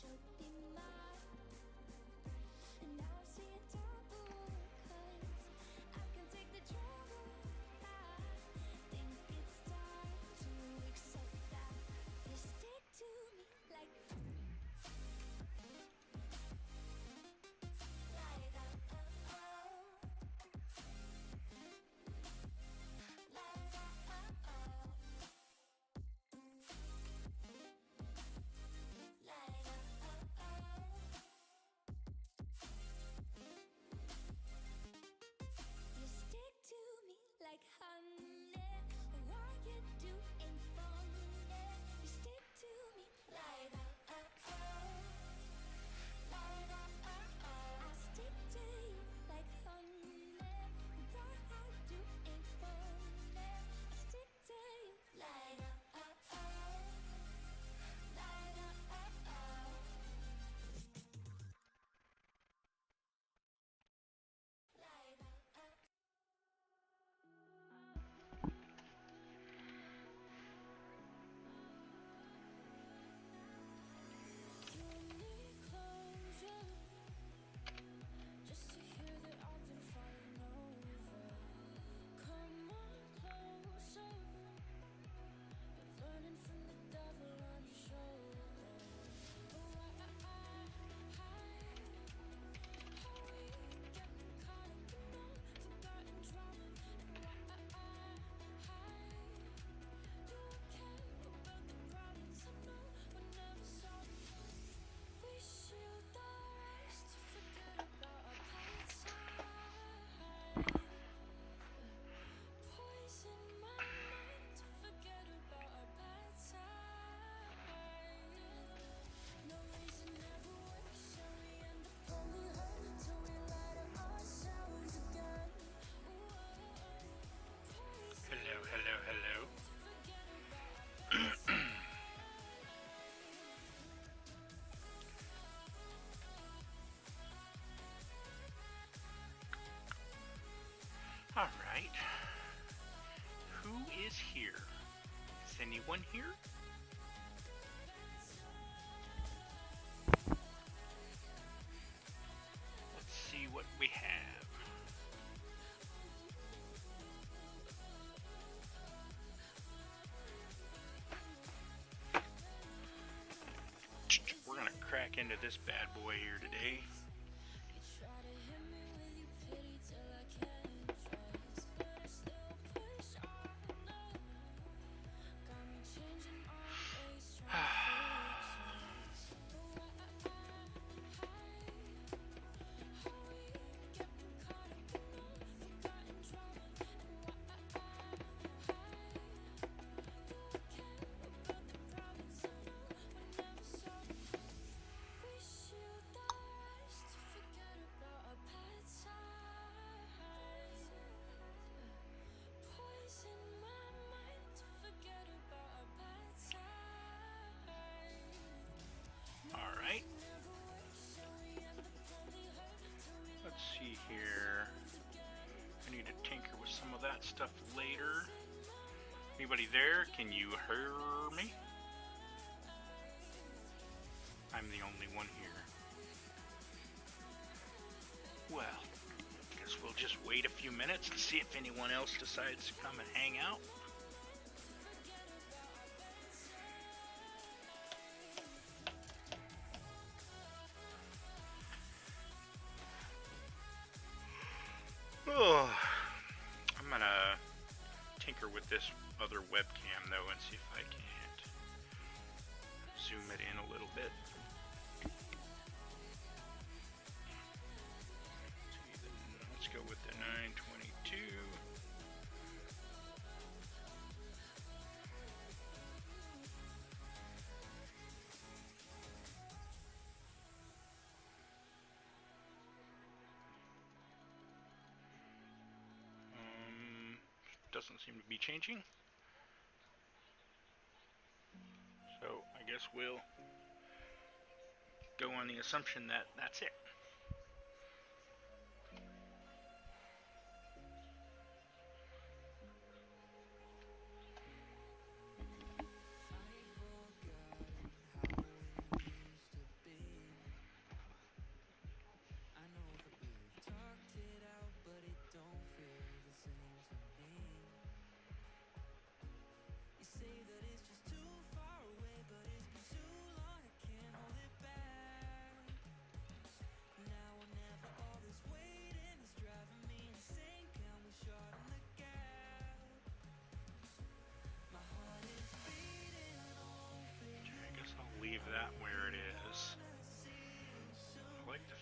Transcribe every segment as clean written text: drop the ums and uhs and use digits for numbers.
Hello. All right. Who is here? Is anyone here? Let's see what we have. We're gonna crack into this bad boy here today. Alright. Let's see here. I need to tinker with some of that stuff later. Anybody there? Can you hear me? I'm the only one here. Well, guess we'll just wait a few minutes and see if anyone else decides to come and hang out. Oh, I'm gonna tinker with this other webcam though and see if I can't zoom it in a little bit. Let's go with the 922. Doesn't seem to be changing. So I guess we'll go on the assumption that that's it.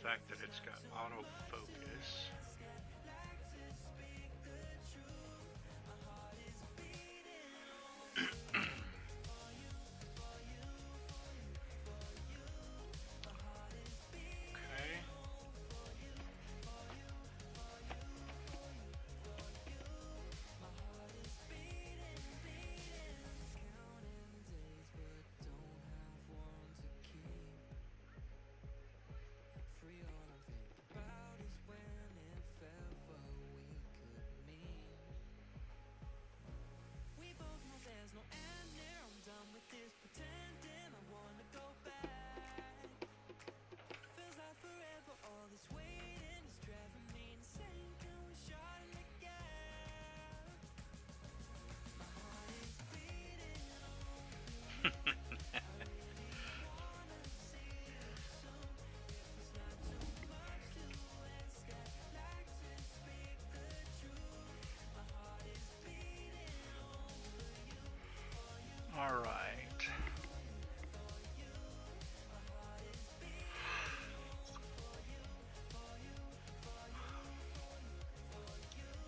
fact that it's got autofocus. Okay. All right.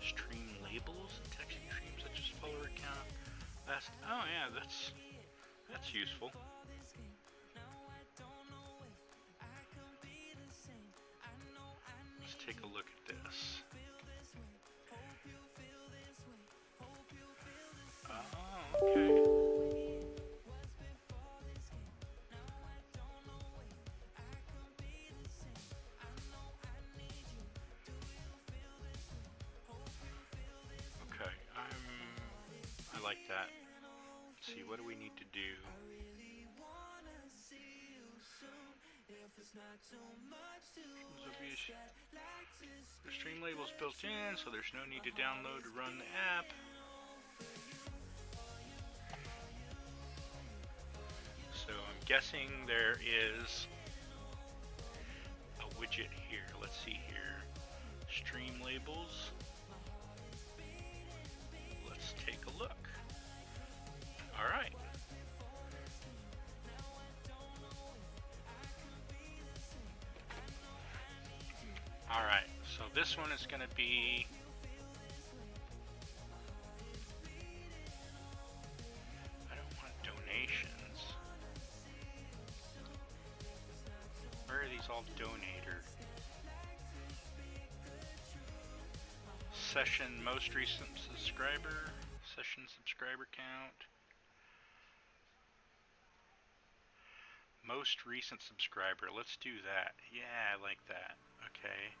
Stream labels and text streams such as follower count. Last. Oh yeah, that's useful. Let's take a look at this. Oh, okay. Okay, I like that. Let's see, what do we need to do? The stream label's built in, so there's no need to download to run the app. So I'm guessing there is a widget here. Let's see here. Stream labels. Let's take a look. Alright. Alright, so this one is going to be I don't want donations. Where are these all donator? Session most recent subscriber, session subscriber count. Most recent subscriber, let's do that. Yeah, I like that. Okay.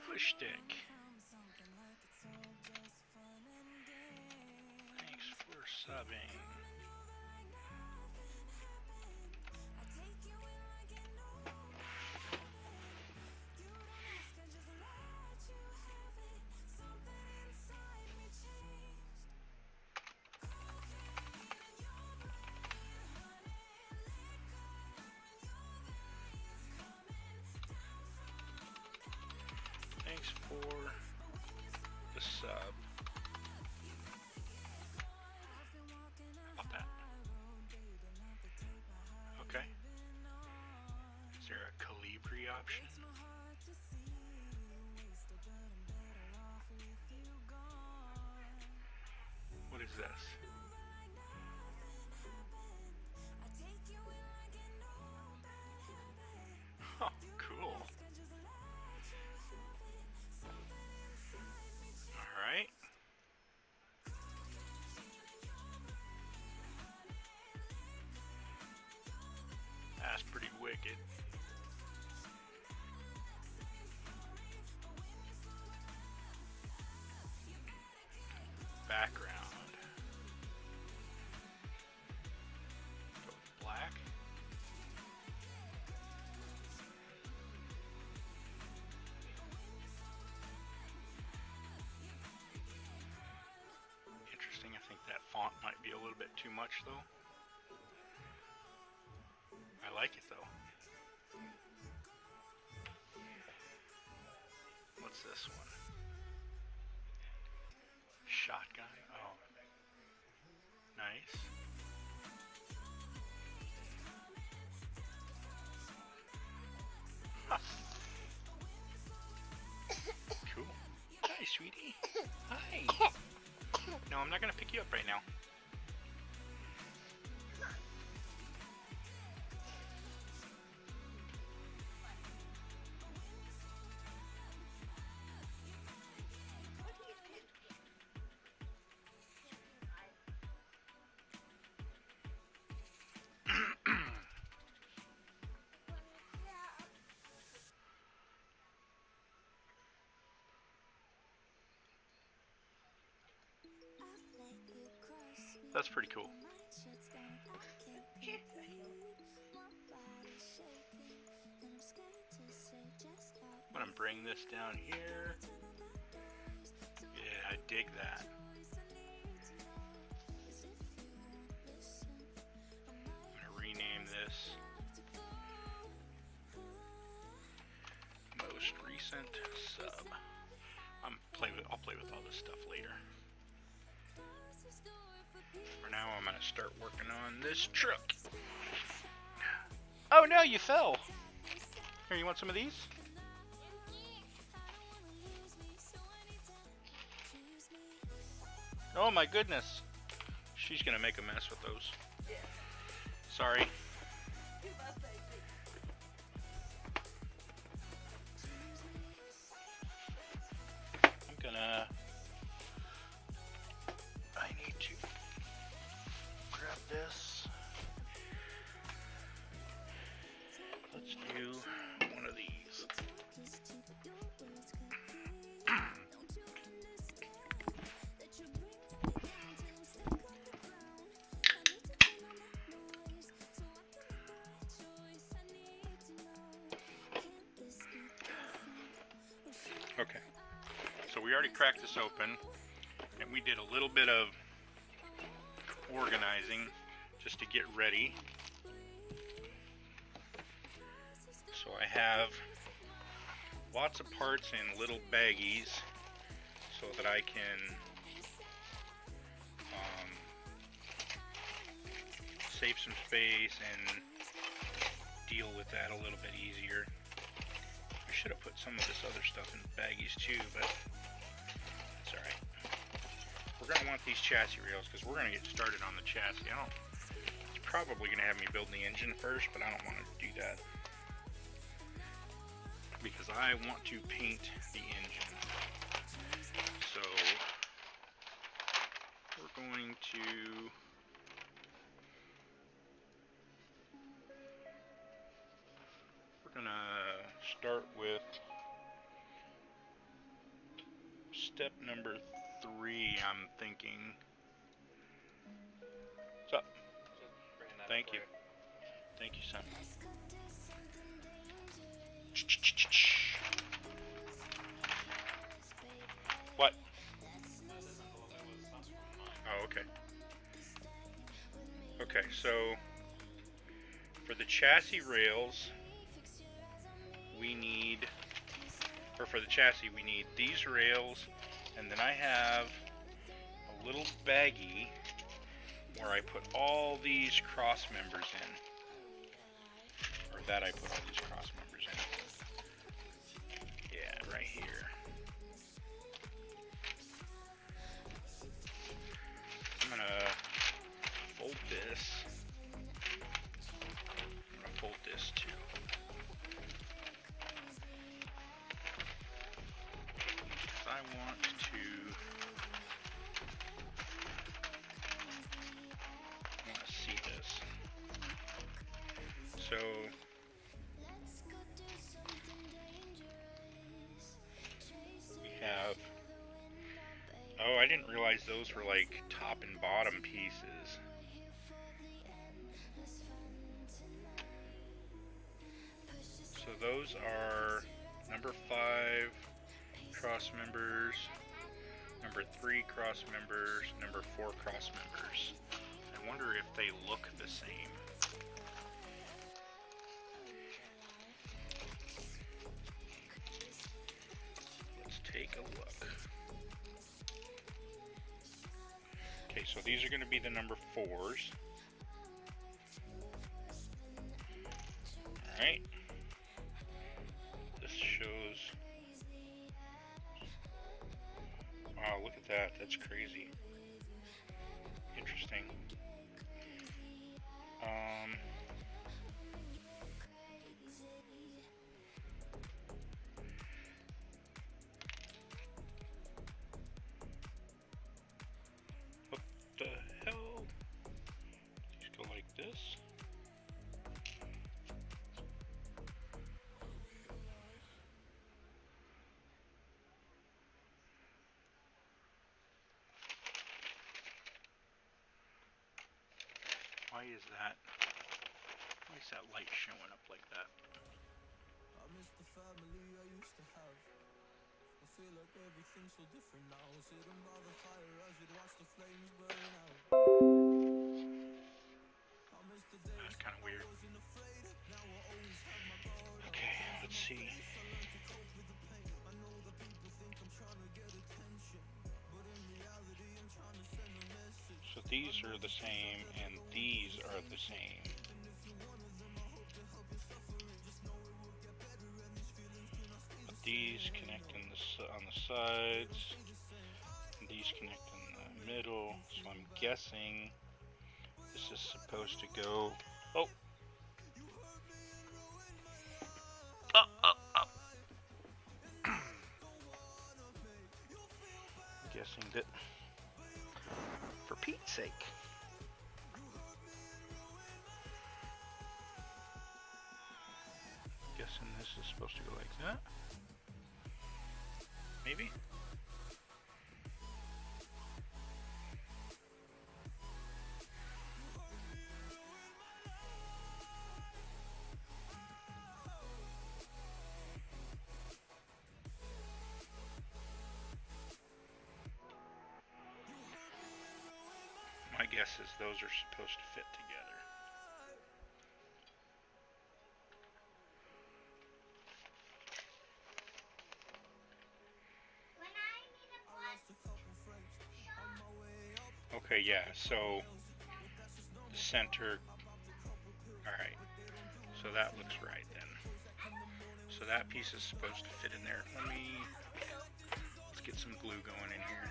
Push stick. Thanks for subbing. Thanks for the sub. How about that? Okay. Is there a Calibri option? What is this? Oh, cool. Alright. That's pretty wicked. Background. Go with black. Interesting, I think that font might be a little bit too much though. I like it though. What's this one? shot guy. Oh, nice. Cool. Hi, sweetie. Hi. No, I'm not gonna pick you up right now. That's pretty cool. I'm gonna bring this down here. Yeah, I dig that. I'm gonna rename this most recent sub. I'll play with all this stuff later. For now, I'm gonna start working on this truck. Oh no, you fell! Here, you want some of these? Oh my goodness! She's gonna make a mess with those. Yeah. Sorry. I need to grab this. Let's do one of these. Okay, so we already cracked this open, and we did a little bit of organizing just to get ready. So I have lots of parts in little baggies so that I can save some space and deal with that a little bit easier. I should have put some of this other stuff in baggies too, but it's alright. We're going to want these chassis rails because we're going to get started on the chassis. It's probably going to have me build the engine first, but I don't want to do that because I want to paint the engine. So we're going to start with step number 3, I'm thinking. What's up? Thank you. Thank you, son. What? Oh, okay. Okay, so for the chassis rails, we need, or for the chassis, we need these rails, and then I have a little baggie where I put all these cross members in, or that I put all these cross members in. Yeah, right here. I'm gonna fold this. I'm gonna fold this too. I want to see this. So we have, oh, I didn't realize those were like top and bottom pieces. So those are number 5 cross members, number 3 cross members, number 4 cross members. I wonder if they look the same. Let's take a look. so these are going to be the number 4s. Alright. This shows... Wow, look at that. That's crazy. Interesting. What the hell? Just go like this. Why is that? Why is that light showing up like that? I miss the family I used to have. I feel like everything's so different now. Sitting by the fire as we'd watch the flames burn out. I miss the days. That's kind of weird. I wasn't afraid. Now I always have my guard up. Okay, let's see. I learned to cope with the pain. I know that people think I'm trying to get attention, but in reality I'm trying to send a message. So these are the same, and these are the same. But these connect on the sides, and these connect in the middle. So I'm guessing this is supposed to go. Oh. Guessing that, for Pete's sake. Guessing this is supposed to go like that. Maybe? My guess is those are supposed to fit together. Okay, yeah, so the center, alright, so that looks right then. So that piece is supposed to fit in there. Let's get some glue going in here.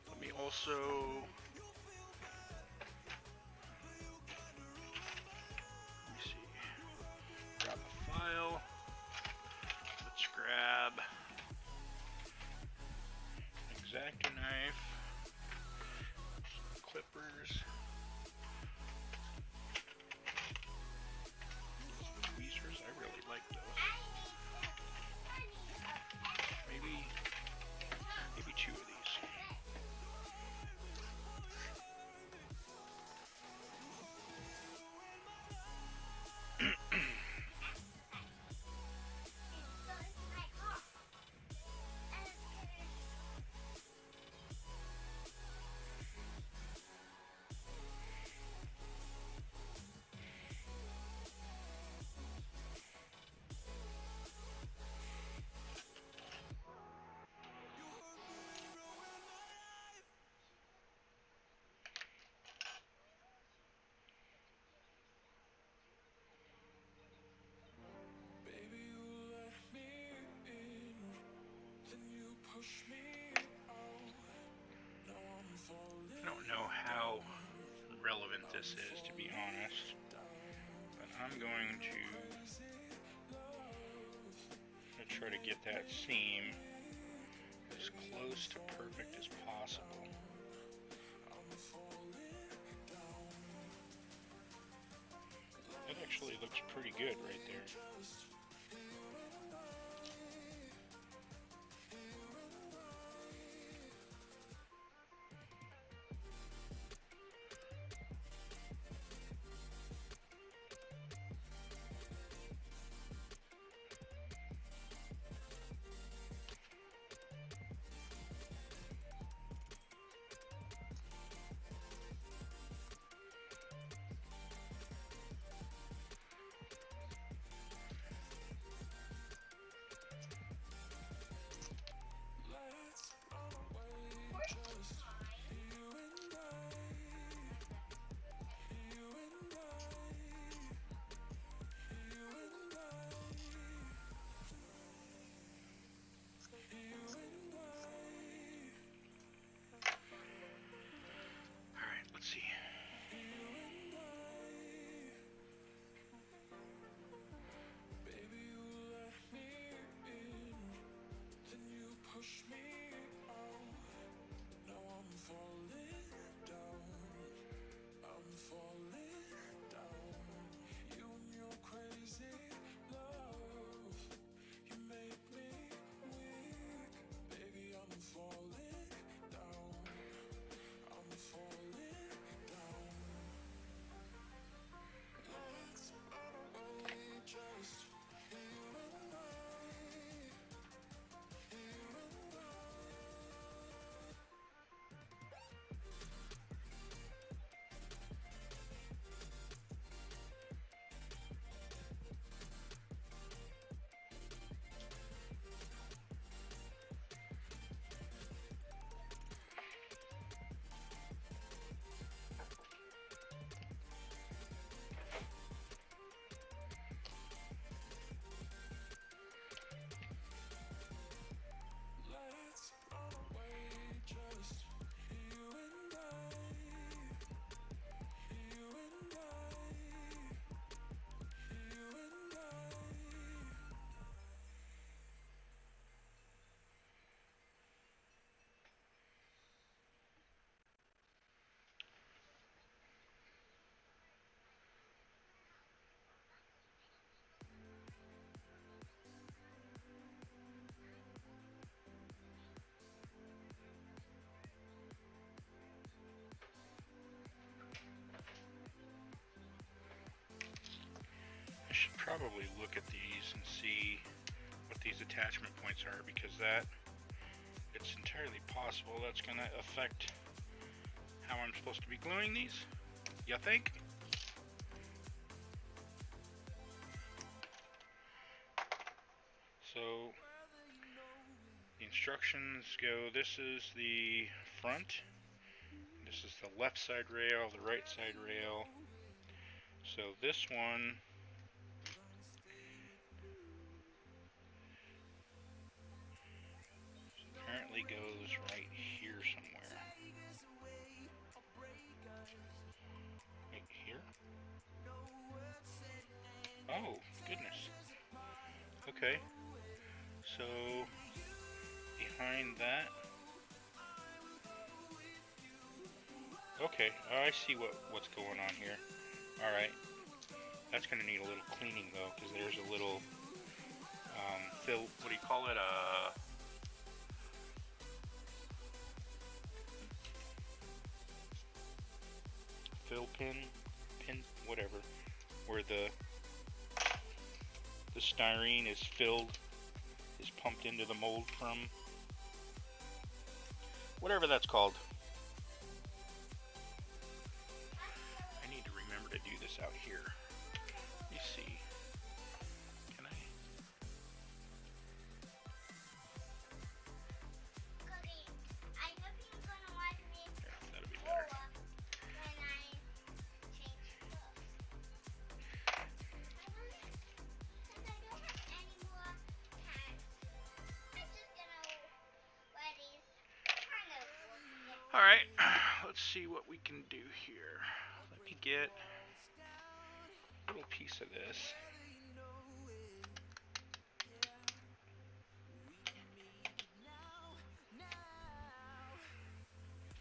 Let me also grab a file. Let's grab an X-Acto knife, some clippers, tweezers. I really like those. Maybe 2 of these. I don't know how relevant this is, to be honest, but I'm going to try to get that seam as close to perfect as possible. That actually looks pretty good right there. should probably look at these and see what these attachment points are, because it's entirely possible that's going to affect how I'm supposed to be gluing these. You think? So the instructions go, this is the front, this is the left side rail, the right side rail. So this one apparently goes right here somewhere. Right here? Oh, goodness. Okay. So behind that. Okay, I see what's going on here. Alright. That's going to need a little cleaning though, because there's a little fill, what do you call it? Fill pin, whatever, where the styrene is filled, is pumped into the mold from, whatever that's called. I need to remember to do this out here. Let me see. Can I? Cookie, I hope you're gonna watch me Here, that'll be better. when I change clothes. Since I don't have any more pants, I'm just gonna wear these kind of work. Alright, let's see what we can do here. Let me get a little piece of this.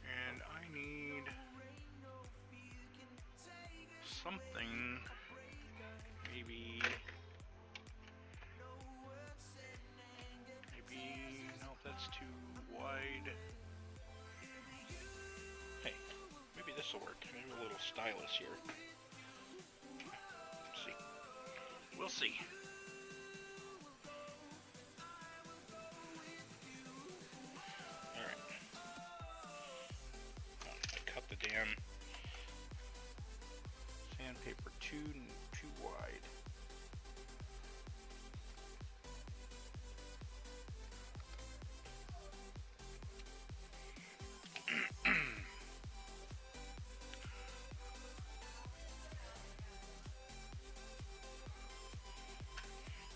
And I need something, maybe, no, that's too wide. Hey, maybe this will work. Maybe a little stylus here. Let's see. We'll see. Alright. I cut the damn sandpaper too wide.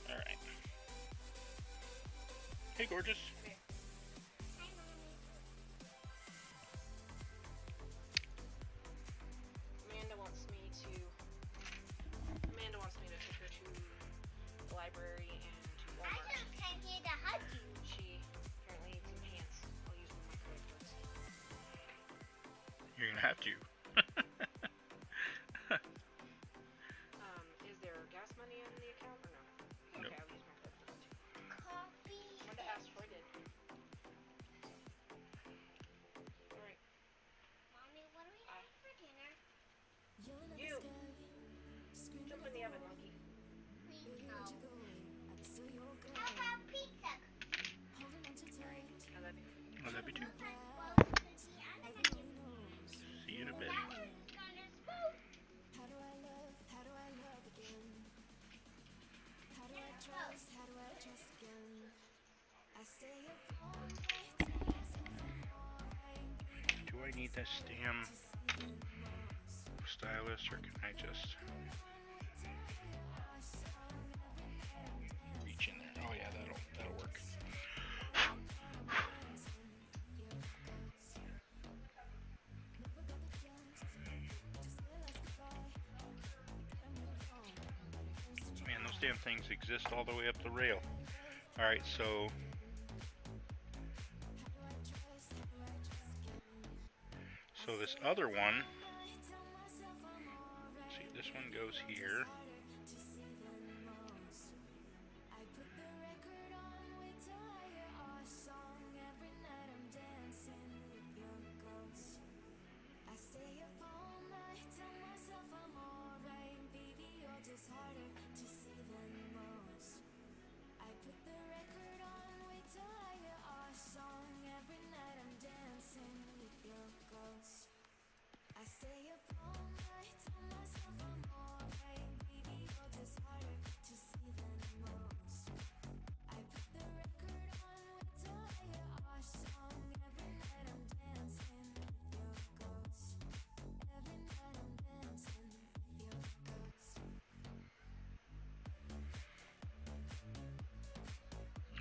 Alright. Hey, gorgeous. Amanda wants me to take her to the library and to I Walmart. just came here to hug you. She apparently needs some pants. I'll use one of my credit cards. You're gonna have to. Is there gas money in the account or no? No. Okay, I'll use my credit card too. Coffee. Wanted to ask Troy did. Alright. Mommy, what are we having for dinner? You! Jump in the oven, monkey. Please no. How about pizza? I love you. I love you too. Well, Cookie, I'm gonna do See you in a bit. that one's gonna spook. Do I need this damn stylus, or can I just reach in there? Oh yeah, that'll work. Man, those damn things exist all the way up the rail. Alright, so this other one, see, this one goes here. Stay up all night, tell myself I'm alright. Baby, you're just harder to see than most. I put the record on, wait till I hear our song. Every night I'm dancing with your ghost. Every night I'm dancing with your ghost.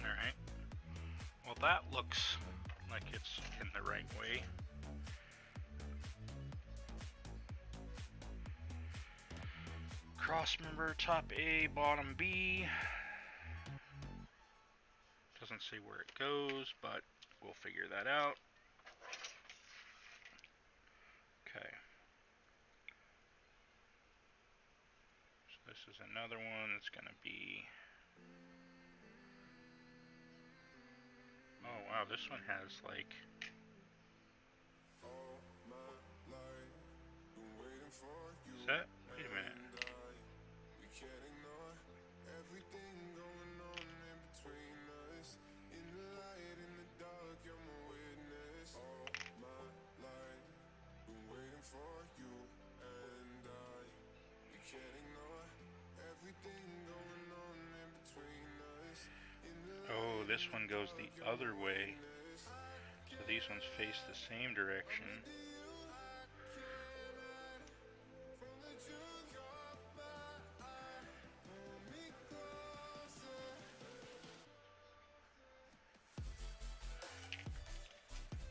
Alright. Well, that looks like it's in the right way. Cross member, top A, bottom B. Doesn't say where it goes, but we'll figure that out. Okay. So this is another one. It's going to be... Oh wow, this one has like... Is that? Wait a minute. Oh, this one goes the other way. So these ones face the same direction.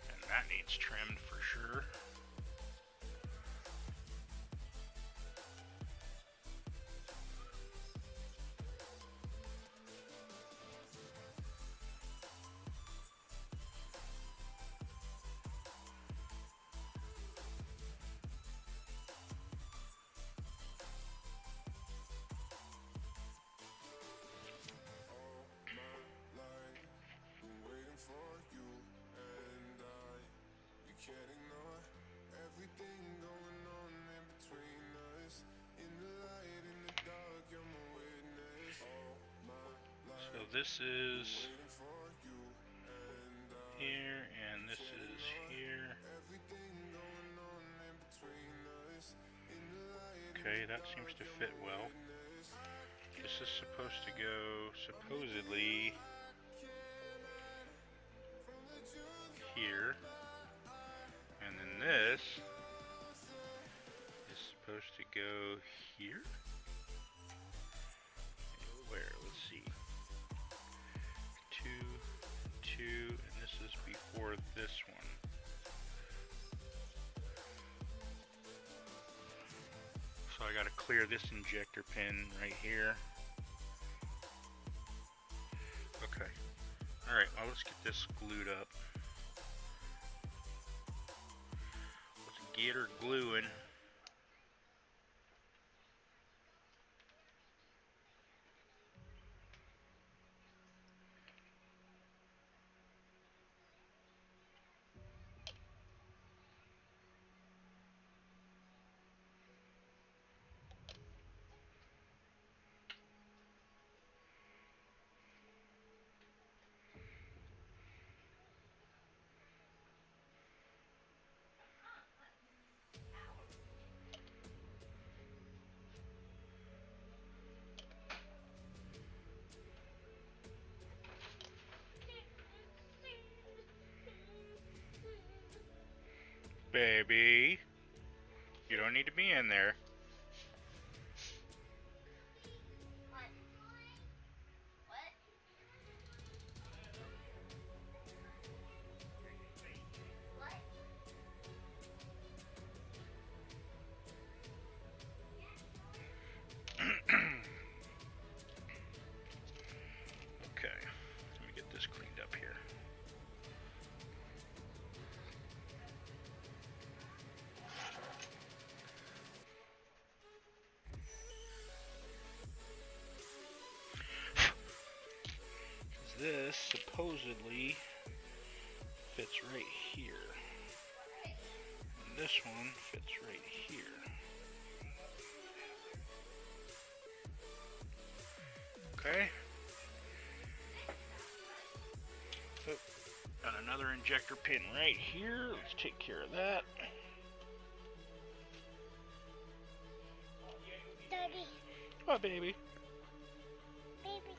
And that needs trimmed for sure. So this is here, and this is here. Okay, that seems to fit well. This is supposed to go, supposedly, here. And then this is supposed to go here. Where? Let's see. 2, and this is before this one. So I gotta clear this injector pin right here. Okay. Alright, well, let's get this glued up. Let's get her gluing. Baby, you don't need to be in there. What? What? What? Okay, let me get this cleaned up here. This supposedly fits right here. And this one fits right here. Okay. Oh, got another injector pin right here. Let's take care of that. Oh, baby. Baby.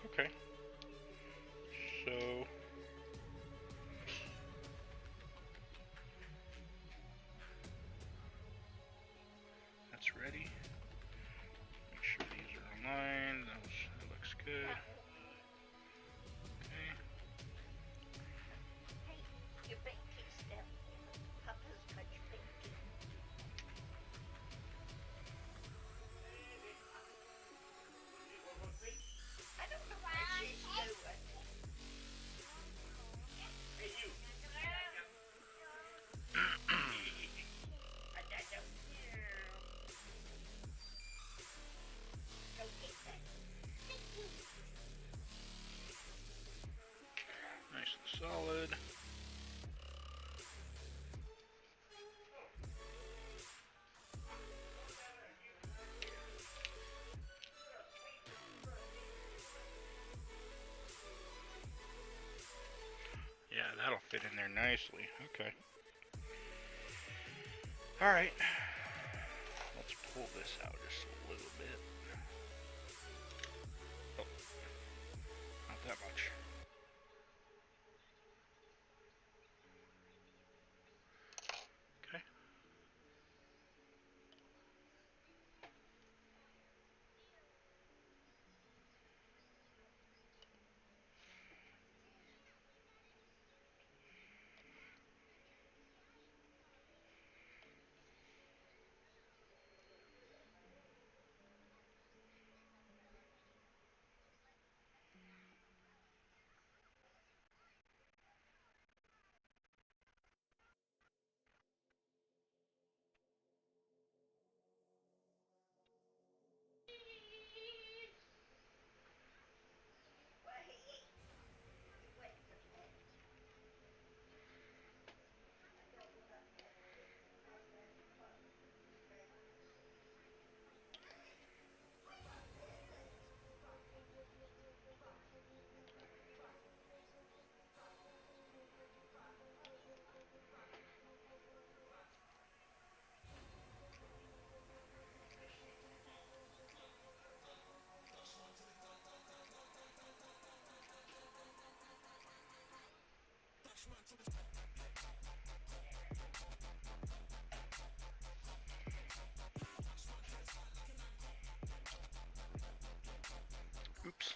Okay. So that's ready. Make sure these are aligned. That looks good. Okay. Hey, your pinky step. Papa's got your pinky. I don't know why she's doing. Hey, you. I don't know. Go get that. Nice and solid. Yeah, that'll fit in there nicely. Okay. Alright. Let's pull this out just a little bit. Oh, not that much. Okay. Oops.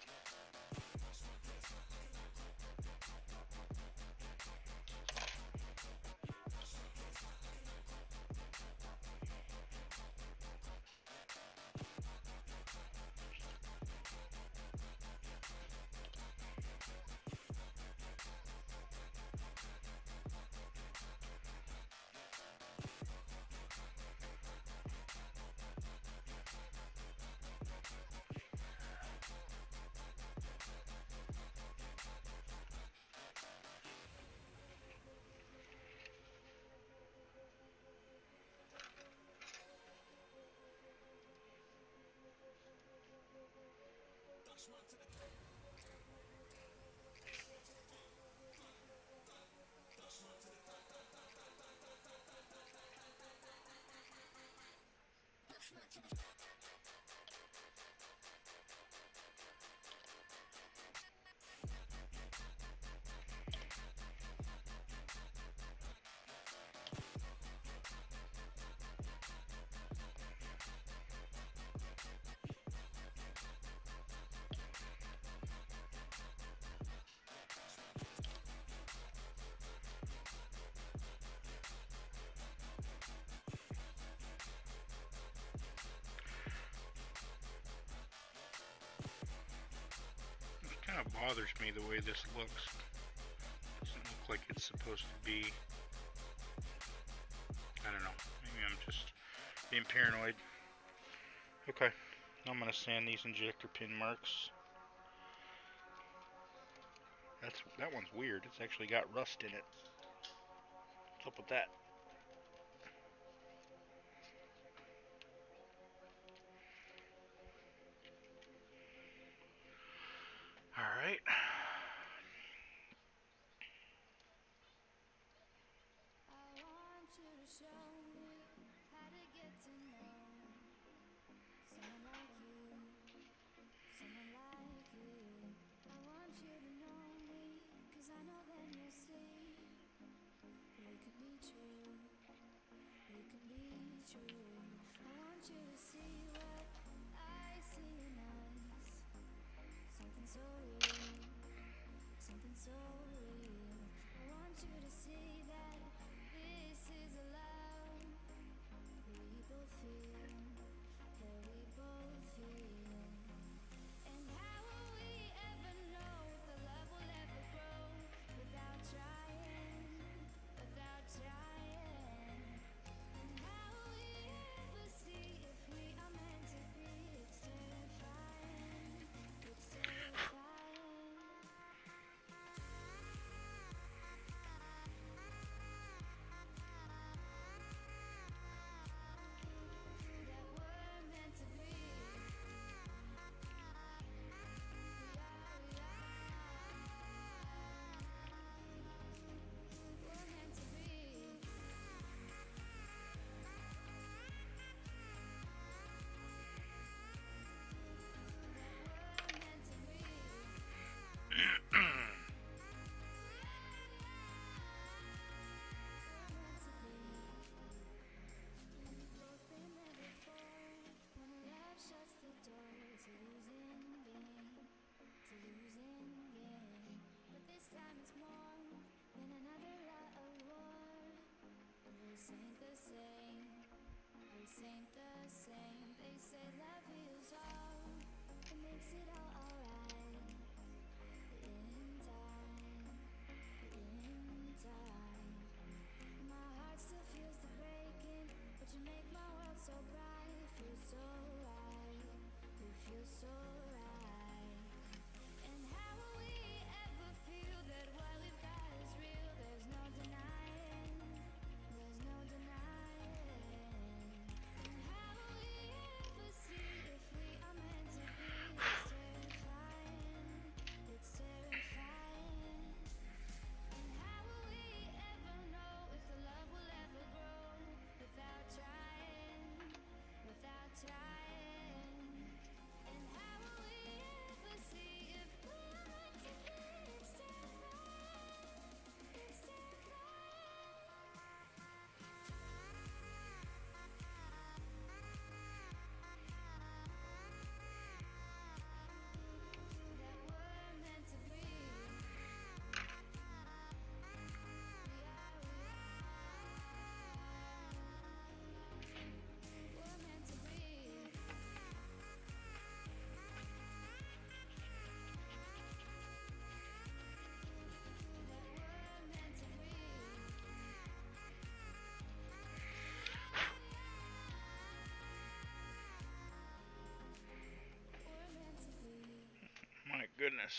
It kind of bothers me the way this looks. Doesn't look like it's supposed to be. I don't know. Maybe I'm just being paranoid. Okay. I'm going to sand these injector pin marks. That one's weird. It's actually got rust in it. What's up with that? Alright. show me how to get to know someone like you, someone like you. I want you to know me, 'cause I know then you'll see we can be true, we can be true. I want you to see what I see in us, something so real, something so real. I want you to see that this is a love we both feel, that we both feel. And how will we ever know if the love will ever grow without trying, without trying? And how will we ever see if we are meant to be? It's terrifying, it's terrifying. That we're meant to be. We're meant to be. We're meant to be. When love shuts the door, it's a losing game, it's a losing game. But this time it's more than another lot of war. This ain't the same, this ain't the same. They say love heals all, it makes it all alright. In time, in time. My heart still feels the breaking, but you make my world so bright. It feels so right, it feels so right. And how will we ever feel that what we've got is real? There's no denying, there's no denying. And how will we ever see if we are meant to be? It's terrifying, it's terrifying. And how will we ever know if the love will ever grow without trying, without trying? And how will we ever see if we are meant to be? It's terrifying, it's terrifying. That we're meant to be. We're meant to be. That we're meant to be. We're meant to be. My goodness.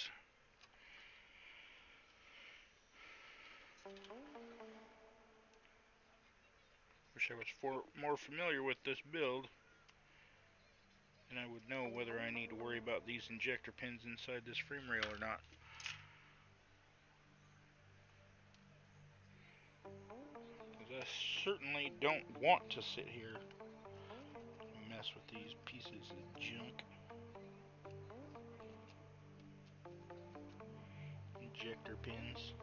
Wish I was more familiar with this build, and I would know whether I need to worry about these injector pins inside this frame rail or not. Because I certainly don't want to sit here and mess with these pieces of junk. Injector pins.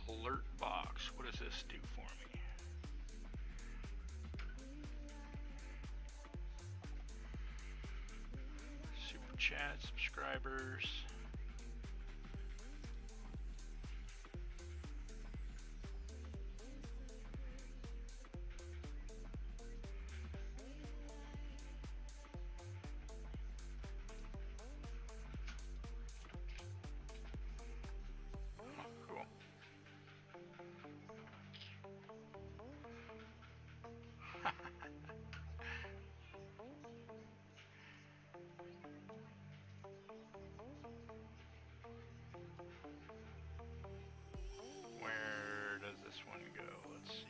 Alert box. What does this do for me? Super chat subscribers. Cool. Where does this one go? Let's see.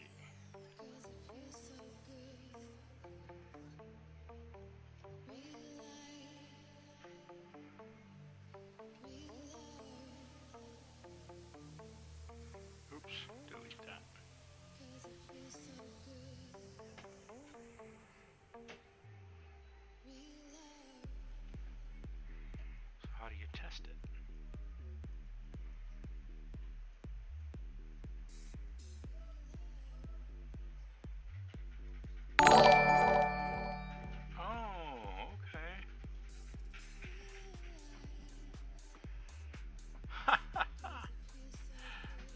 Oops, delete that. So how do you test it? Oh, okay.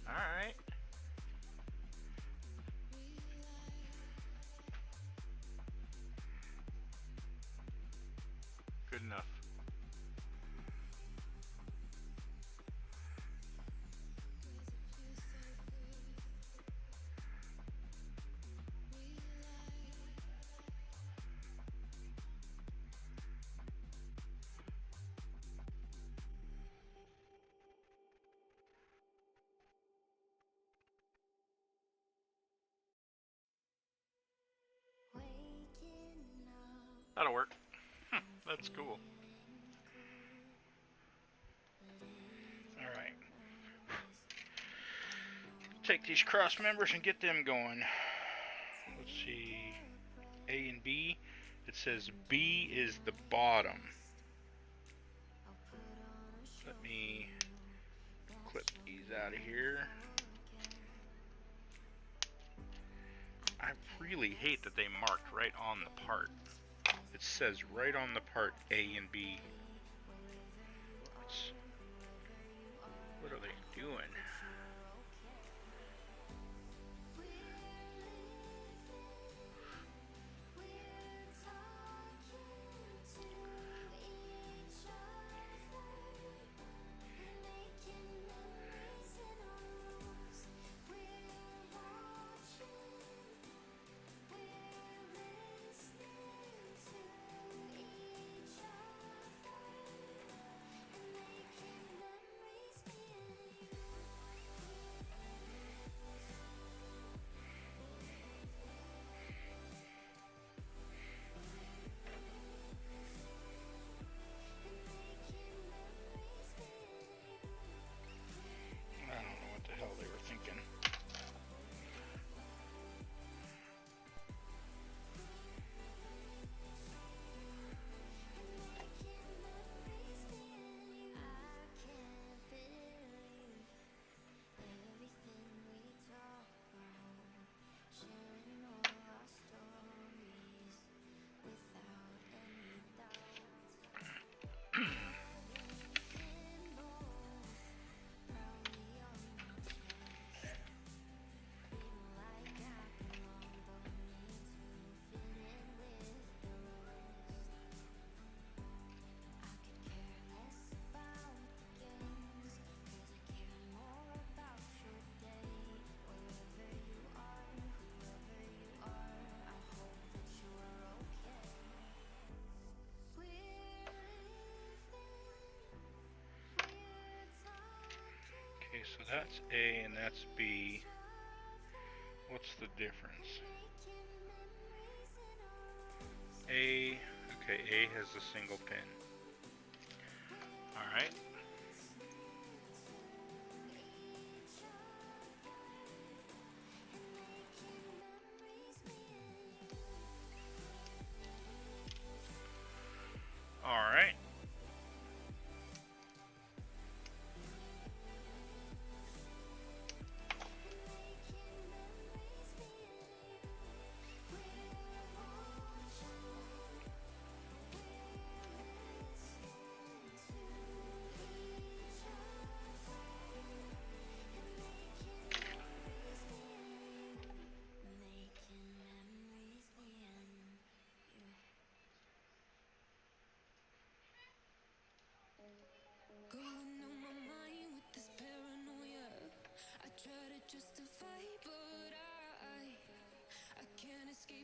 Alright. Good enough. That'll work. That's cool. Alright. Take these cross members and get them going. Let's see. A and B. It says B is the bottom. Let me clip these out of here. I really hate that they marked right on the part. It says right on the part A and B. What are they doing? I don't know what the hell they were thinking. Okay, so that's A and that's B. What's the difference? A, okay, A has a single pin. Alright. Alright.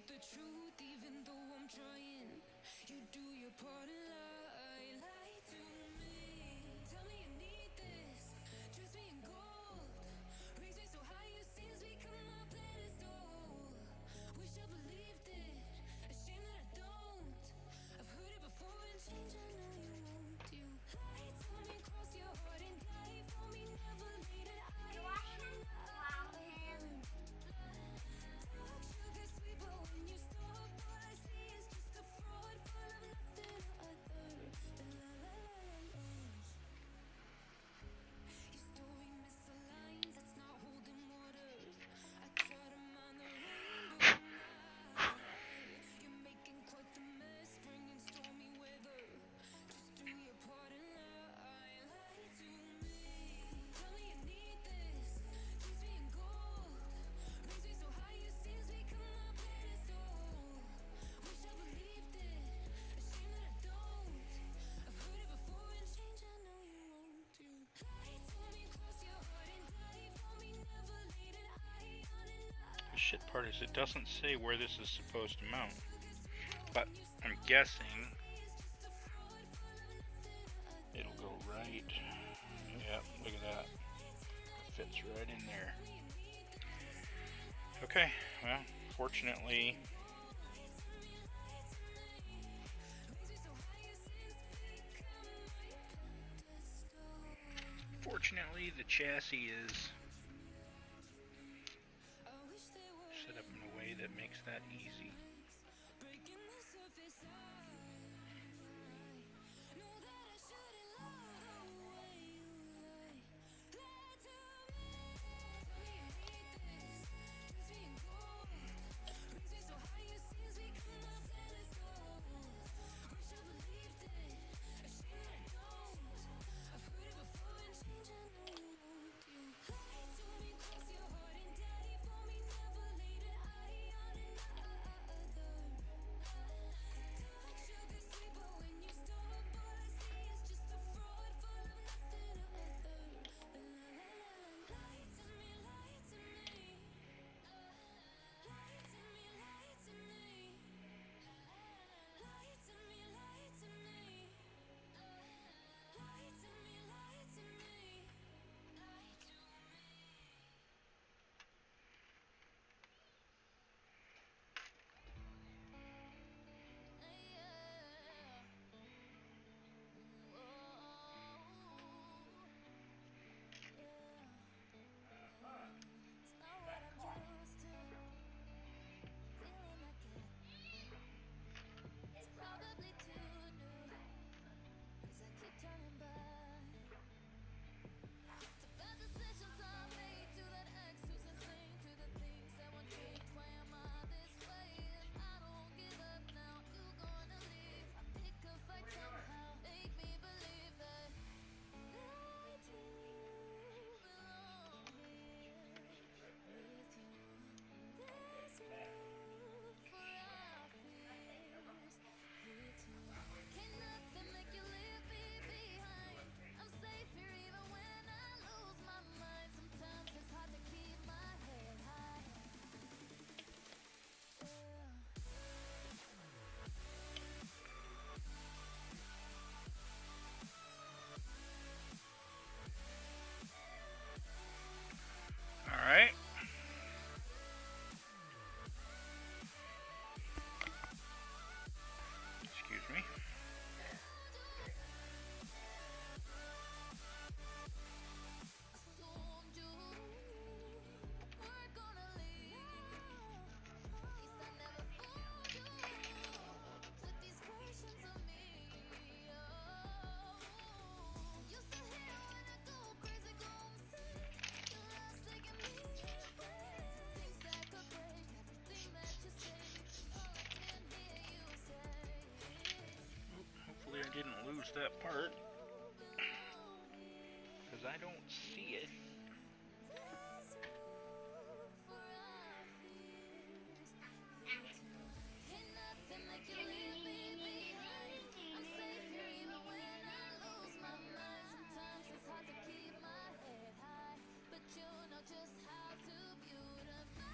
speak the truth even though I'm trying. You do your part and lie to me. Tell me you need this, dress me in gold, raise me so high your sins become my pedestal. Wish I believed it, a shame that I don't. I've heard it before and change, I know you won't. You lie to me, cross your heart and die for me, never laid an eye You on wash him? Wow, him. dark sugar sweet, but when you stop, all I see is just a fraud full of nothing other than lies. Your story misaligns, it's not holding water. I try to mind the rainbow night. You're making quite the mess, bringing stormy weather. Just do your part and lie to me. Tell me you need this, dress me in gold, raise me so high your sins become my pedestal. Wish I believed it, a shame that I don't. I've heard it before and change, I know you won't. You lie to me, cross your heart and die for me, never laid an eye on The shit part is it doesn't say where this is supposed to mount, but I'm guessing it'll go right. Yep, look at that. It fits right in there. Okay, well, fortunately, the chassis is set up in a way that makes that easy. breaking the surface of know that I shouldn't lie the way you lie to me. Tell me you need this, dress me in gold, raise me so high your sins become my pedestal. Wish I believed it, a shame that I don't. I've heard it before and change, I know you won't. You lie to me, cross your heart and die for me, never laid an eye on another. Dark sugar sweet, but when you stop, all I see is just a fraud full of nothing other than lie to me, lie to me, lie to me, lie to me, lie to me, lie to me, lie to me, lie to me, lie to me, yeah. It's not what I'm used to. Feeling I get. It's probably too new. 'Cause I keep turning back to bad decisions I made, to that ex who's insane, to the things that won't change. Why am I this way? If I don't give up now, you gonna leave. I pick a fight somehow, make me believe that I do belong here with you. There's room for our fears here too. Can't nothing make you leave me behind. I'm safe here even when I lose my mind. Sometimes it's hard to keep my head high. All right. Excuse me. Assumed you weren't gonna leave. At least I never fooled you with these versions of me. Used to hate when I go crazy, go insane. Your love's taking me away. Things that could break everything that you say. All I can hear you say is Hopefully I didn't lose that part, because I don't see it. there's room for our fears here too. Can't nothing make you leave me behind. I'm safe here even when I lose my mind. Sometimes it's hard to keep my head high, but you know just how to beautify.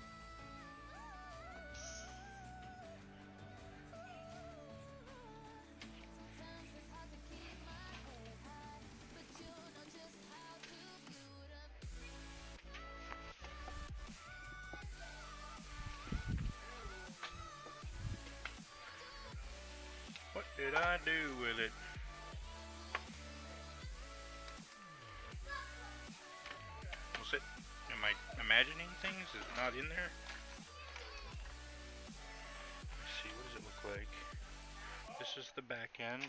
did I do with it? Was it? Am I imagining things? Is it not in there? Let's see, what does it look like? This is the back end.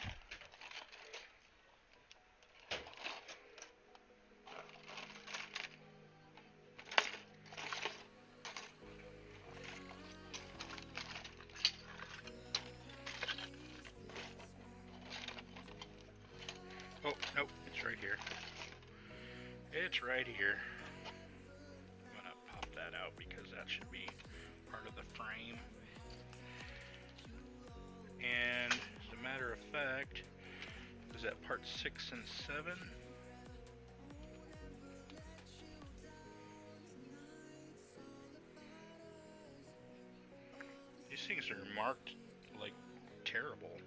Oh, nope, it's right here. It's right here. I'm gonna pop that out because that should be part of the frame. And as a matter of fact, is that part 6 and 7? These things are marked like terrible.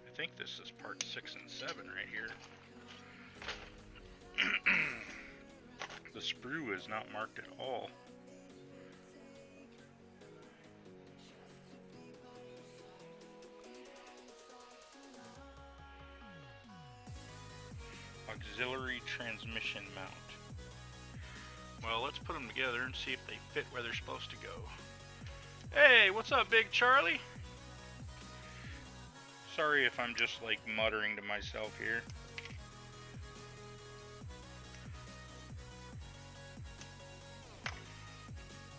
I think this is part 6 and 7 right here. The sprue is not marked at all. Auxiliary transmission mount. Well, let's put them together and see if they fit where they're supposed to go. Hey, what's up, Big Charlie? Sorry if I'm just like muttering to myself here.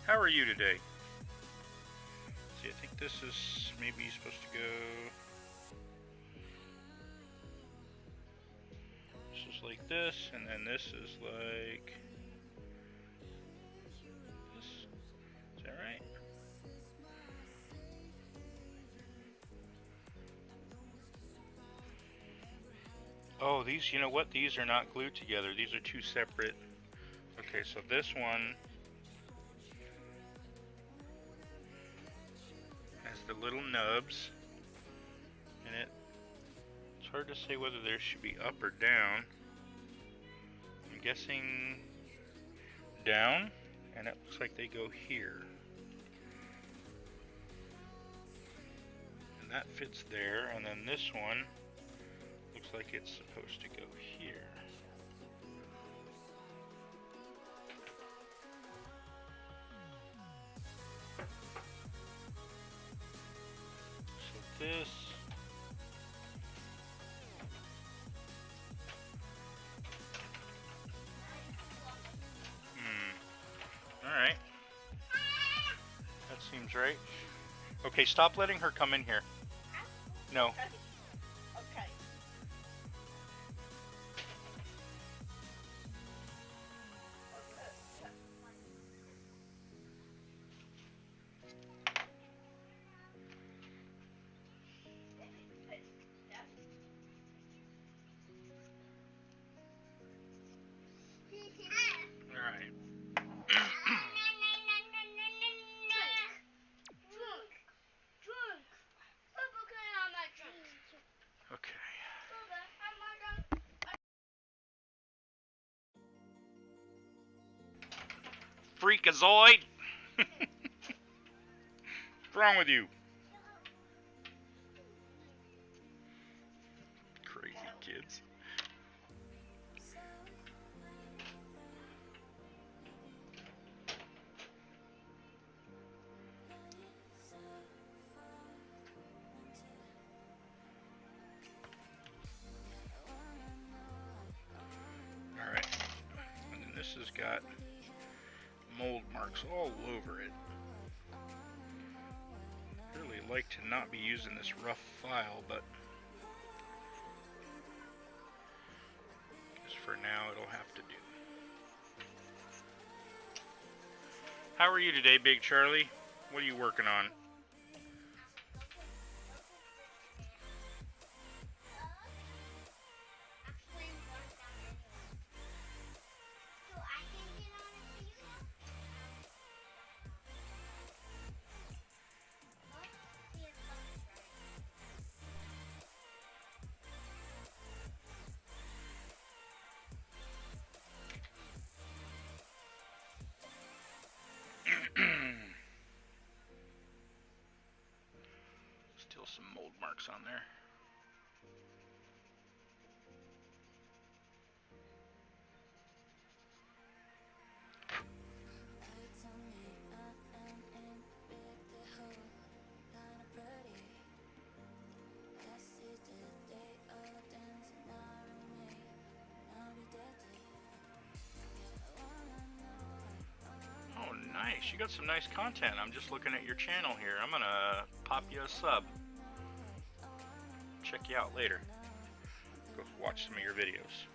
How are you today? See, I think this is maybe supposed to go. This is like this, and then this is like this. Is that right? Oh, these, you know what? These are not glued together. These are two separate. Okay, so this one has the little nubs in it. It's hard to say whether there should be up or down. I'm guessing down, and it looks like they go here. And that fits there, and then this one looks like it's supposed to go here. So this. Alright. That seems right. Okay, stop letting her come in here. No. Okay. Alright. Okay. Freakazoid! What's wrong with you? Crazy kids. Alright. And then this has got mold marks all over it. Really like to not be using this rough file, but just for now it'll have to do. How are you today, Big Charlie? What are you working on? some mold marks on there. Oh, nice. You got some nice content. I'm just looking at your channel here. I'm gonna pop you a sub. Check you out later. Go watch some of your videos.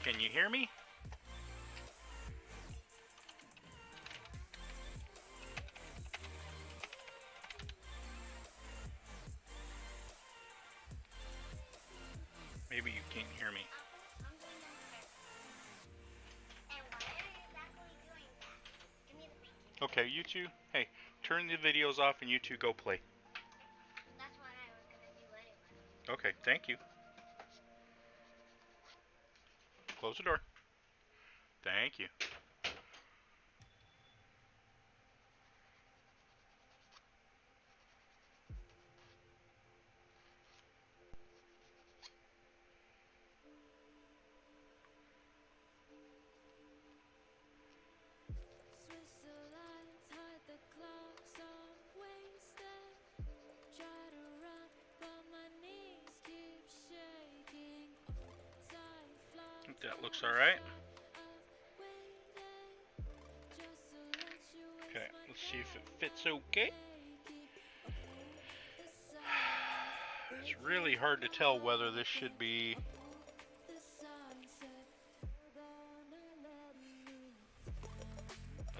Can you hear me? Maybe you can't hear me. I'm going downstairs. And why are you exactly doing that? Give me the bacon. Okay, you two, hey, turn the videos off and you two go play. That's what I was gonna do anyway. Okay, thank you. Close the door. Thank you. Switch the lights, hide the clocks, I'm wasted. Try to run, but my knees keep shaking. Time flies. I think that looks alright. Okay, let's see if it fits okay. It's really hard to tell whether this should be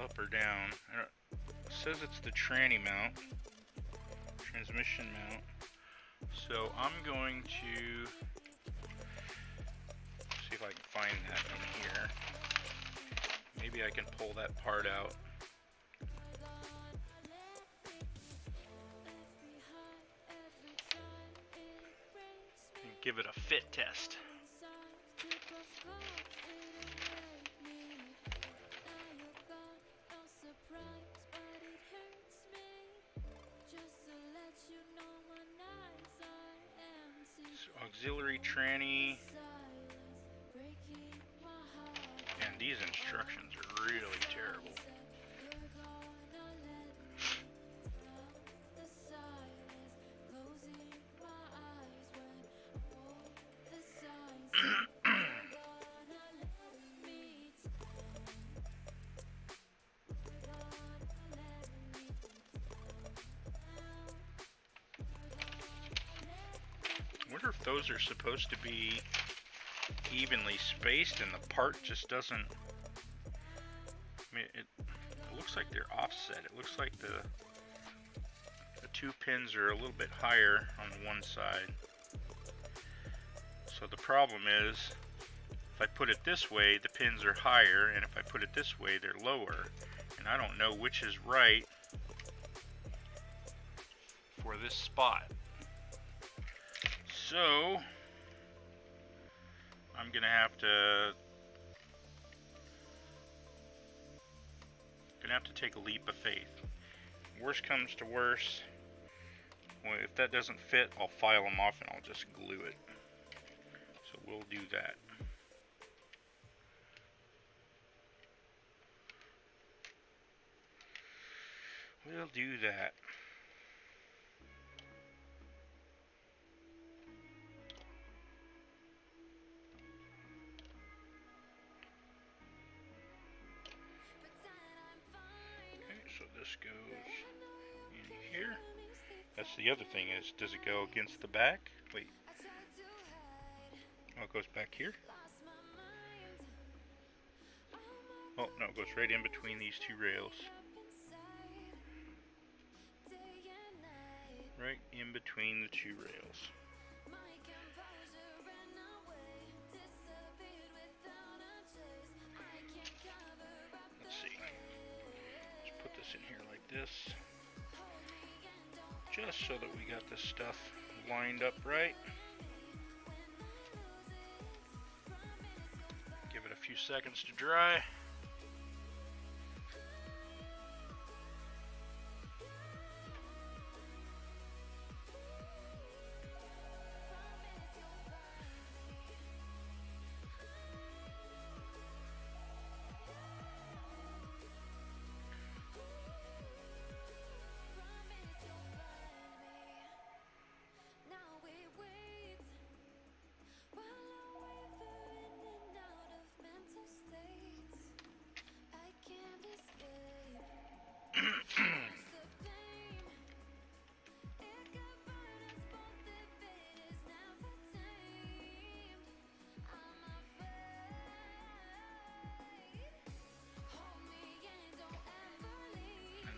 up or down. It says it's the tranny mount, transmission mount. So I'm going to see if I can find that in here. Maybe I can pull that part out. And give it a fit test. Auxiliary tranny, and these instructions are really terrible. I wonder if those are supposed to be evenly spaced and the part just doesn't. I mean, it looks like they're offset. It looks like the two pins are a little bit higher on one side. So the problem is, if I put it this way, the pins are higher, and if I put it this way, they're lower. And I don't know which is right for this spot. So I'm gonna have to take a leap of faith. Worst comes to worst, well, if that doesn't fit, I'll file them off and I'll just glue it. So we'll do that. We'll do that. So this goes in here. That's the other thing is, does it go against the back? Wait. Oh, it goes back here? Oh, no, it goes right in between these two rails. Right in between the two rails. this just so that we got this stuff lined up right. Give it a few seconds to dry.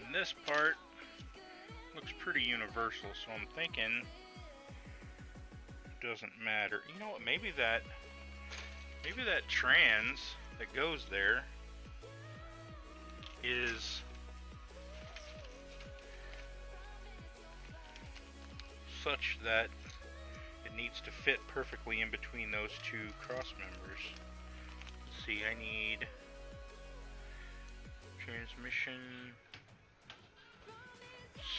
And this part looks pretty universal, so I'm thinking it doesn't matter. You know what? Maybe that trans that goes there is such that it needs to fit perfectly in between those two cross members. Let's see, I need transmission,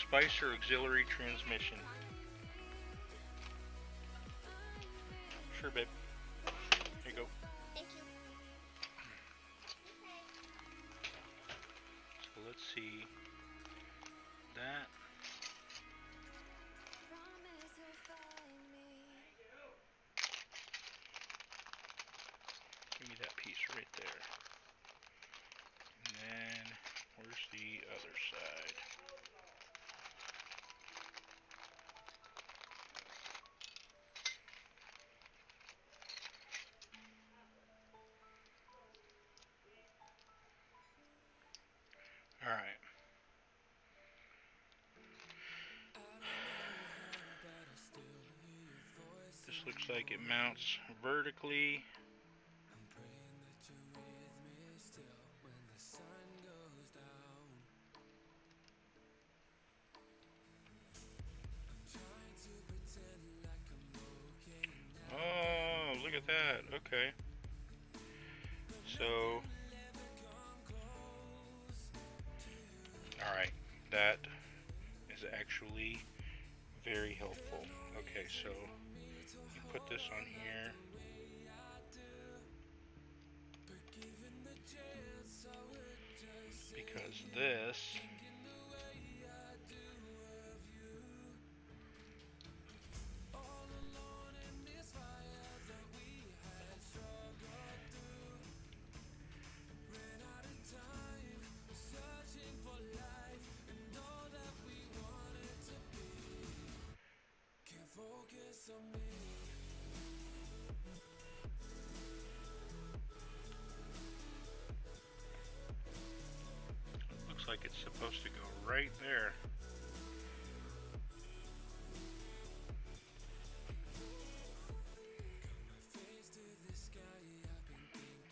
Spicer auxiliary transmission. Sure, babe. Here you go. Thank you. So let's see that. Give me that piece right there. And then, where's the other side? Alright. This looks like it mounts vertically. Oh, look at that. Okay. So, alright, that is actually very helpful. Okay, so you put this on here. Because this looks like it's supposed to go right there.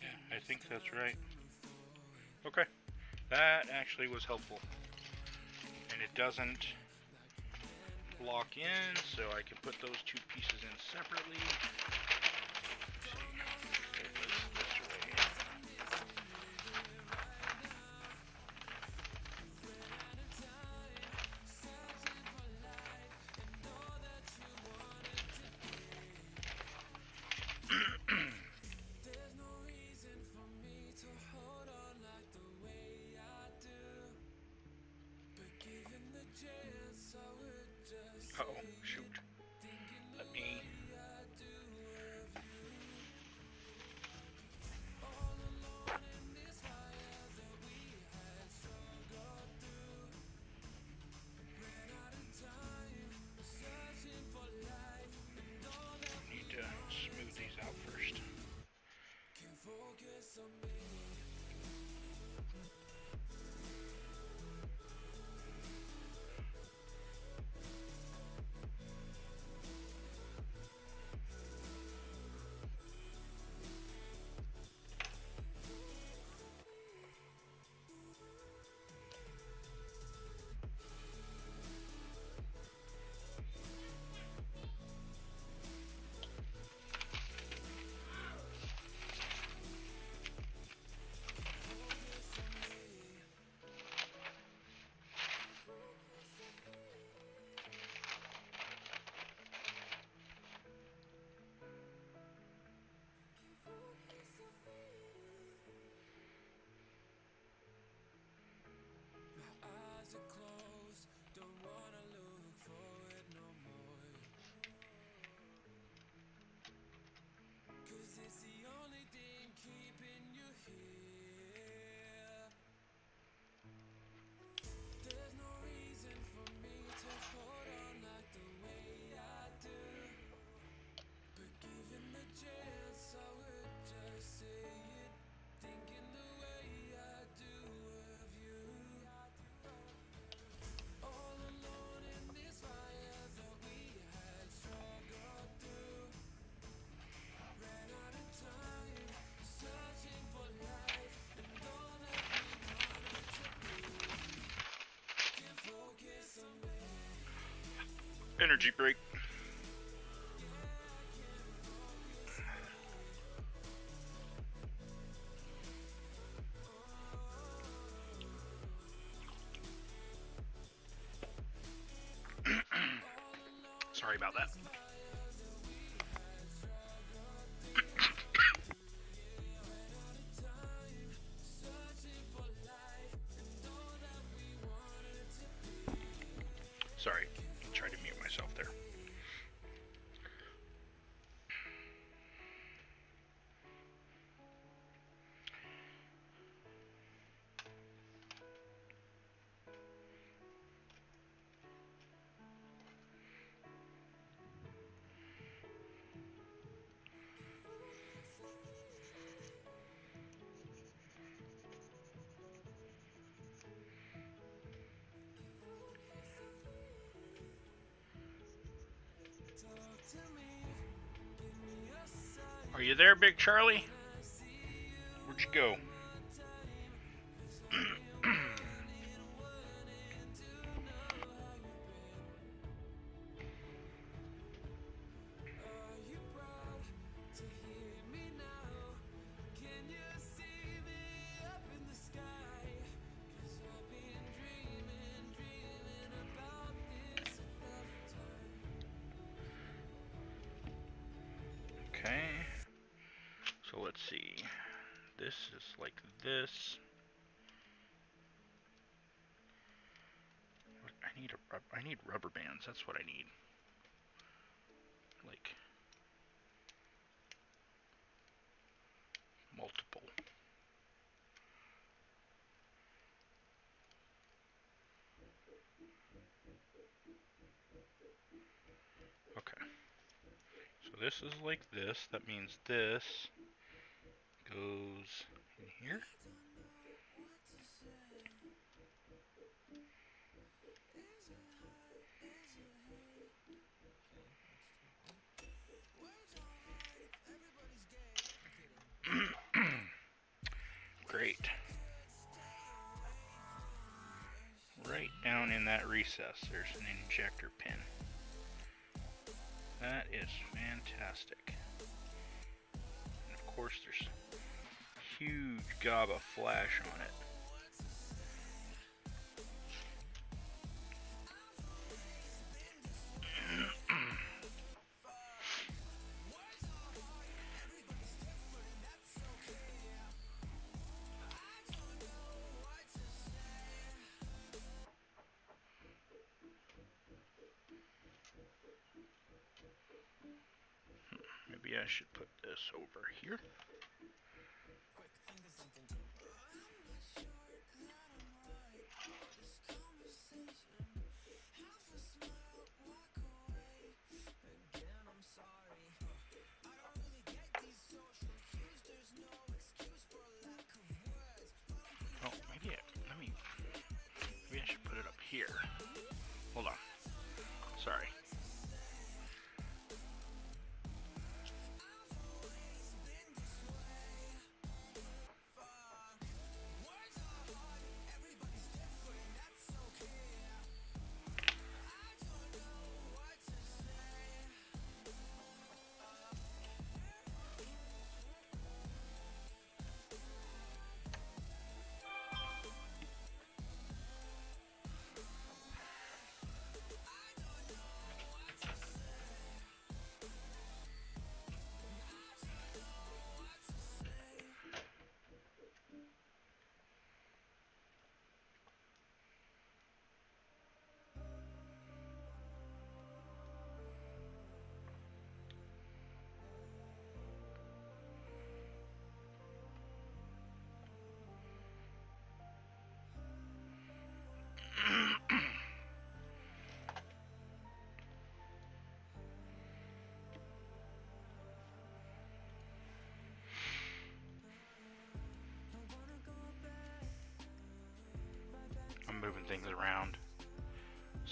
Yeah, I think that's right. Okay, that actually was helpful. And it doesn't lock in, so I can put those two pieces in separately. Let's see. Put this way. Uh-oh, shoot. Let me... need to smooth these out first. keeping you here. There's no reason for me to hold on like the way I do. But given the chance, I would just say it. Thinking the way I do of you. All alone in this fire that we had struggled through. Ran out of time, searching for life and all that we wanted to be. Can't focus on me. Energy break. Sorry about that. Sorry, tried to mute myself there. Are you there, Big Charlie? Where'd you go? Okay. So let's see. This is like this. I need rubber bands. That's what I need. Like multiple. Okay. So this is like this. That means this goes in here. Great. Right down in that recess, there's an injector pin. That is fantastic. And of course, there's huge gob of flash on it. Maybe I should put this over here. Oh, maybe I should put it up here. Hold on. Sorry.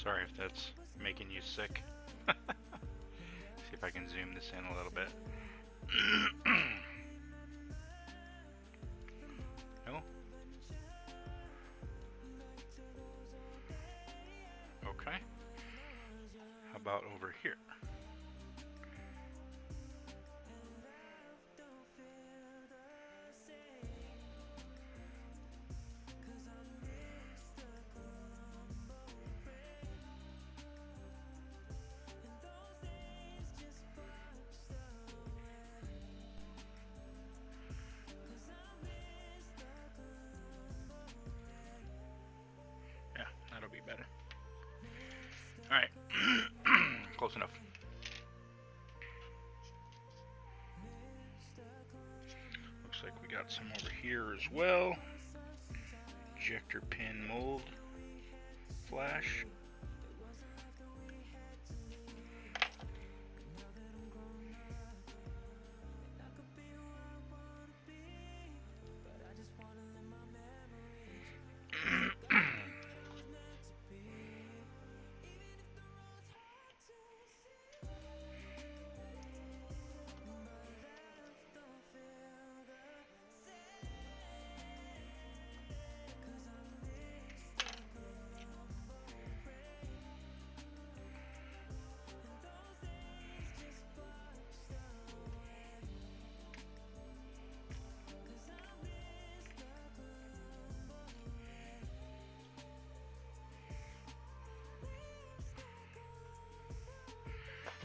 Sorry if that's making you sick. See if I can zoom this in a little bit. No? Okay. How about over here? Yeah, that'll be better. Alright. Close enough. Looks like we got some over here as well. Ejector pin mold flash.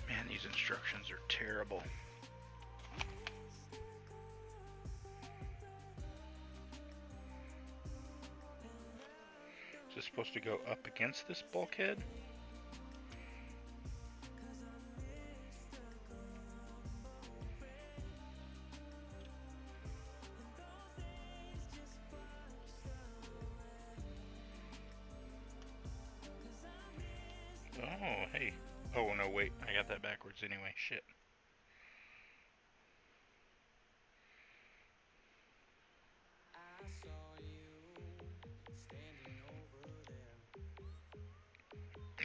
Man, these instructions are terrible. Is this supposed to go up against this bulkhead? Oh, hey. Oh, no, wait. I got that backwards anyway. Shit. I saw you standing over there.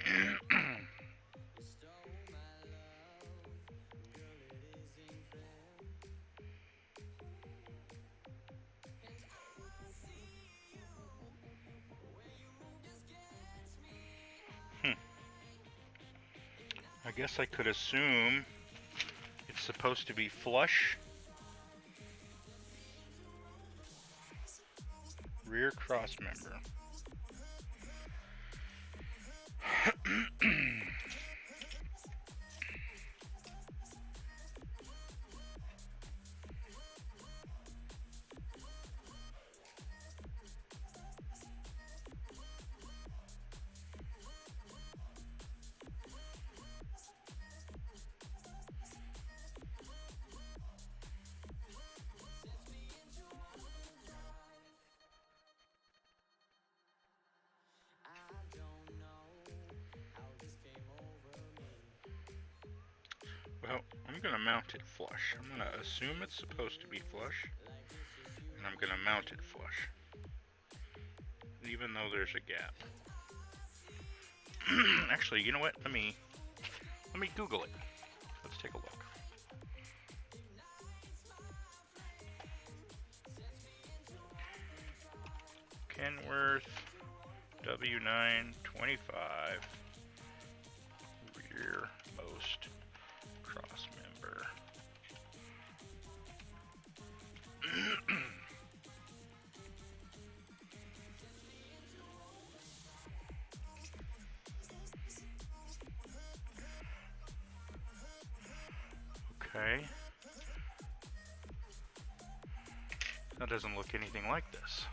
You stole my love, girl, it isn't fair. And I see you, where you move just gets me. I guess I could assume it's supposed to be flush. Rear cross member. I don't know how this came over me. Well, I'm gonna mount it flush. I'm gonna assume it's supposed to be flush, and I'm gonna mount it flush, even though there's a gap. Actually, you know what? Let me Google it. Let's take a look. Kenworth W-925 rearmost cross member. Okay. That doesn't look anything like this.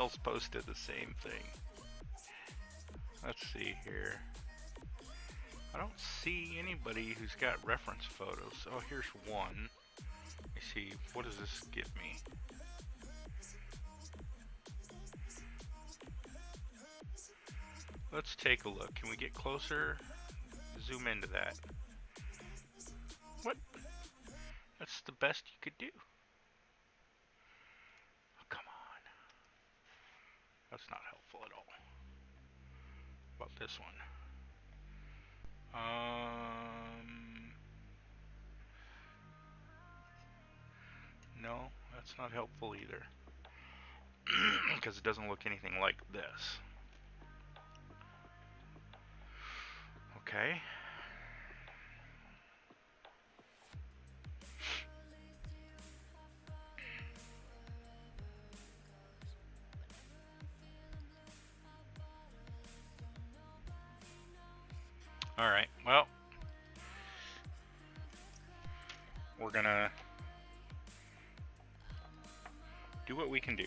else posted the same thing. Let's see here. I don't see anybody who's got reference photos. Oh, here's one. Let me see. What does this give me? Let's take a look. Can we get closer? Zoom into that. What? That's the best you could do. Oh, come on. That's not helpful at all. What about this one? No, that's not helpful either. Because it doesn't look anything like this. Okay. Alright, well, we're gonna do what we can do.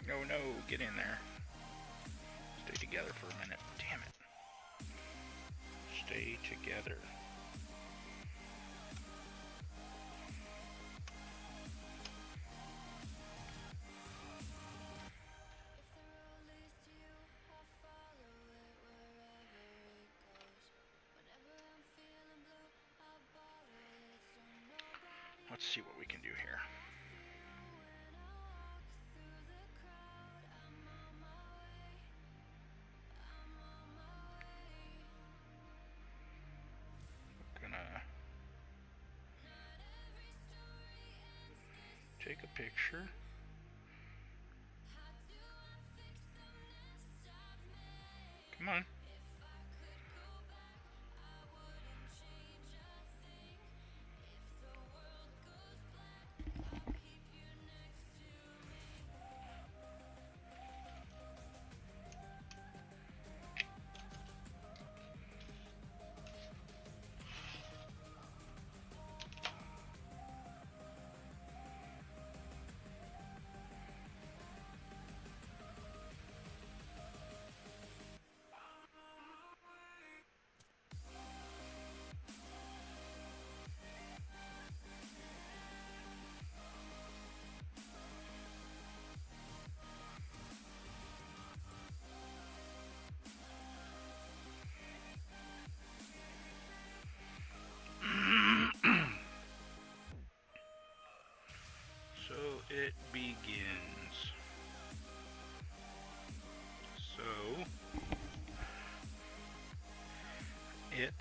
No, no, get in there. Stay together for a minute. Damn it. Stay together. Let's see what we can do here. Gonna take a picture. Come on. So it begins. So it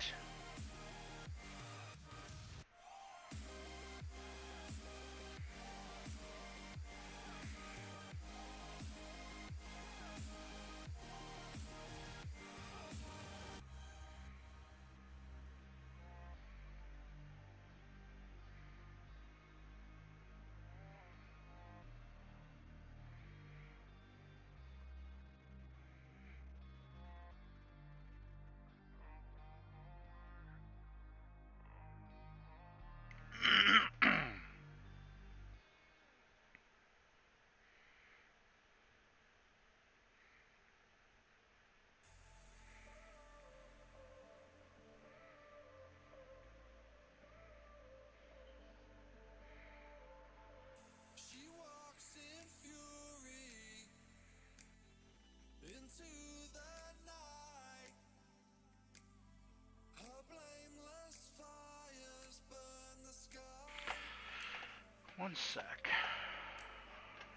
One sec.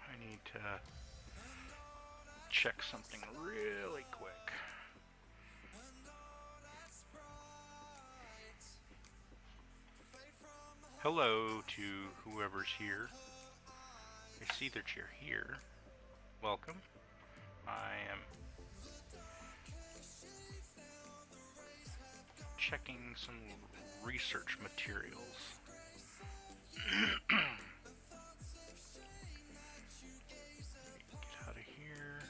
I need to check something really quick. Hello to whoever's here. I see that you're here. Welcome. I am checking some research materials. Get out of here.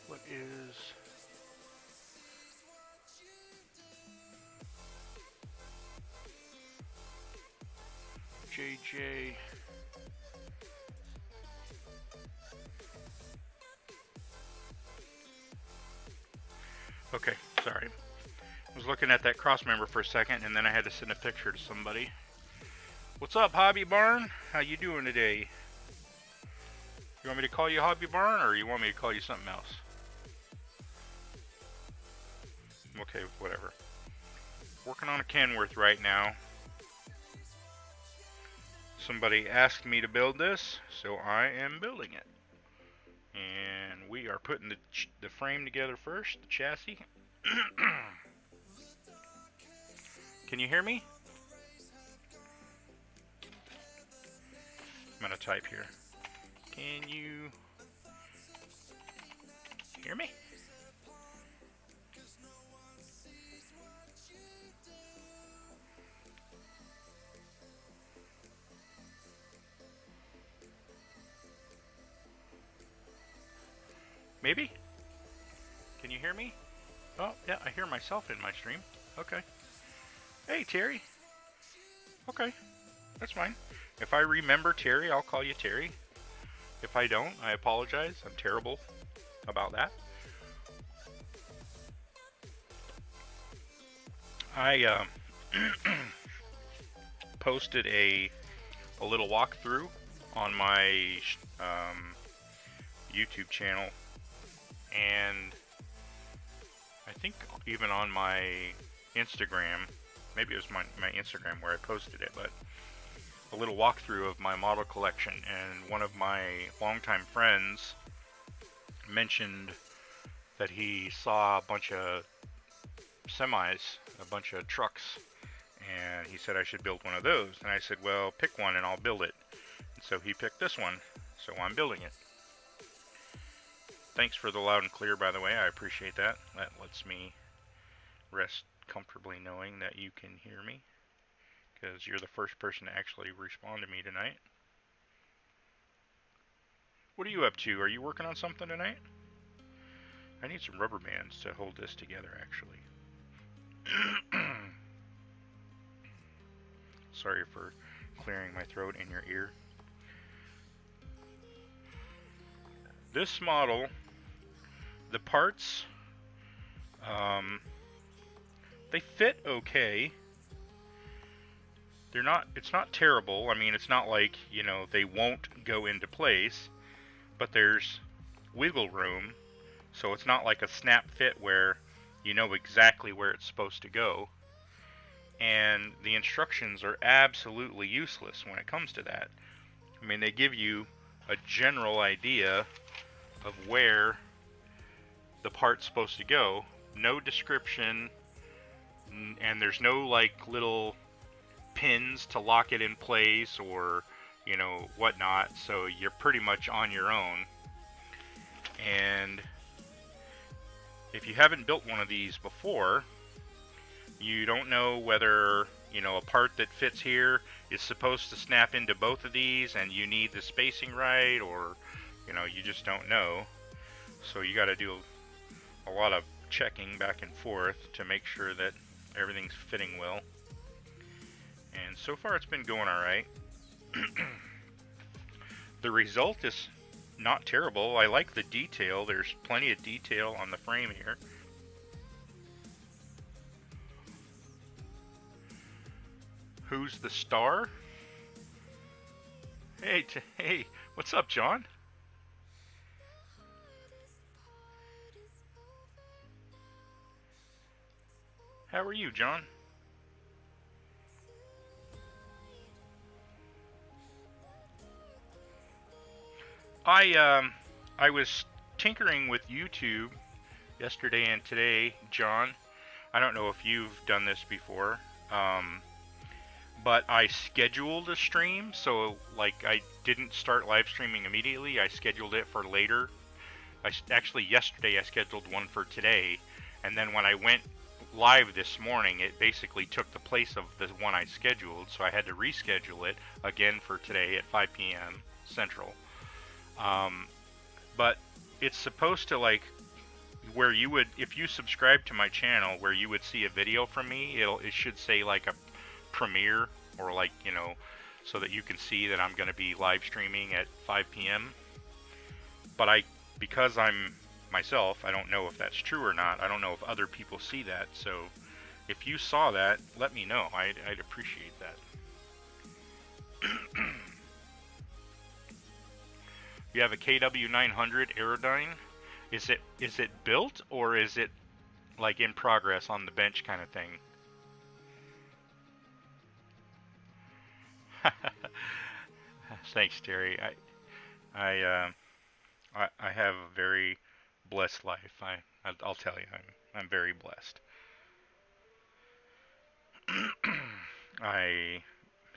What is... JJ... Okay, sorry. I was looking at that cross member for a second, and then I had to send a picture to somebody. What's up, Hobby Barn? How you doing today? You want me to call you Hobby Barn, or you want me to call you something else? Okay, whatever. Working on a Kenworth right now. Somebody asked me to build this, so I am building it. And we are putting the frame together first, the chassis. Can you hear me? I'm gonna type here. Can you hear me? Maybe? Can you hear me? Oh, yeah, I hear myself in my stream. Okay. Hey, Terry. Okay, that's fine. If I remember Terry, I'll call you Terry. If I don't, I apologize. I'm terrible about that. I posted a little walkthrough on my YouTube channel, and I think even on my Instagram, maybe it was my Instagram where I posted it, but a little walkthrough of my model collection. And one of my longtime friends mentioned that he saw a bunch of semis, a bunch of trucks, and he said I should build one of those. And I said, well, pick one and I'll build it. And so he picked this one, so I'm building it. Thanks for the loud and clear, by the way. I appreciate that. That lets me rest comfortably knowing that you can hear me, because you're the first person to actually respond to me tonight. What are you up to? Are you working on something tonight? I need some rubber bands to hold this together, actually. Sorry for clearing my throat in your ear. This model, the parts, they fit okay. They're not, it's not terrible. I mean, it's not like, you know, they won't go into place, but there's wiggle room, so it's not like a snap fit where you know exactly where it's supposed to go. And the instructions are absolutely useless when it comes to that. I mean, they give you a general idea of where the part's supposed to go. No description, and there's no like little pins to lock it in place or, you know, whatnot. So you're pretty much on your own. And if you haven't built one of these before, you don't know whether, you know, a part that fits here is supposed to snap into both of these and you need the spacing right, or, you know, you just don't know. So you got to do a lot of checking back and forth to make sure that everything's fitting well. And so far it's been going alright. The result is not terrible. I like the detail. There's plenty of detail on the frame here. Who's the star? Hey, what's up, John? How are you, John? I was tinkering with YouTube yesterday and today, John. I don't know if you've done this before, but I scheduled a stream, so like I didn't start live streaming immediately. I scheduled it for later. Actually, yesterday I scheduled one for today, and then when I went live this morning, it basically took the place of the one I scheduled, so I had to reschedule it again for today at 5 p.m. Central. But it's supposed to, like, where you would, if you subscribe to my channel, where you would see a video from me, it should say like a premiere, or like, you know, so that you can see that I'm going to be live streaming at 5 p.m. But because I'm myself, I don't know if that's true or not. I don't know if other people see that. So if you saw that, let me know. I'd appreciate that. You have a KW-900 Aerodyne. Is it built, or is it like in progress on the bench kind of thing? Thanks, Terry. I have a very blessed life. I'll tell you, I'm very blessed. I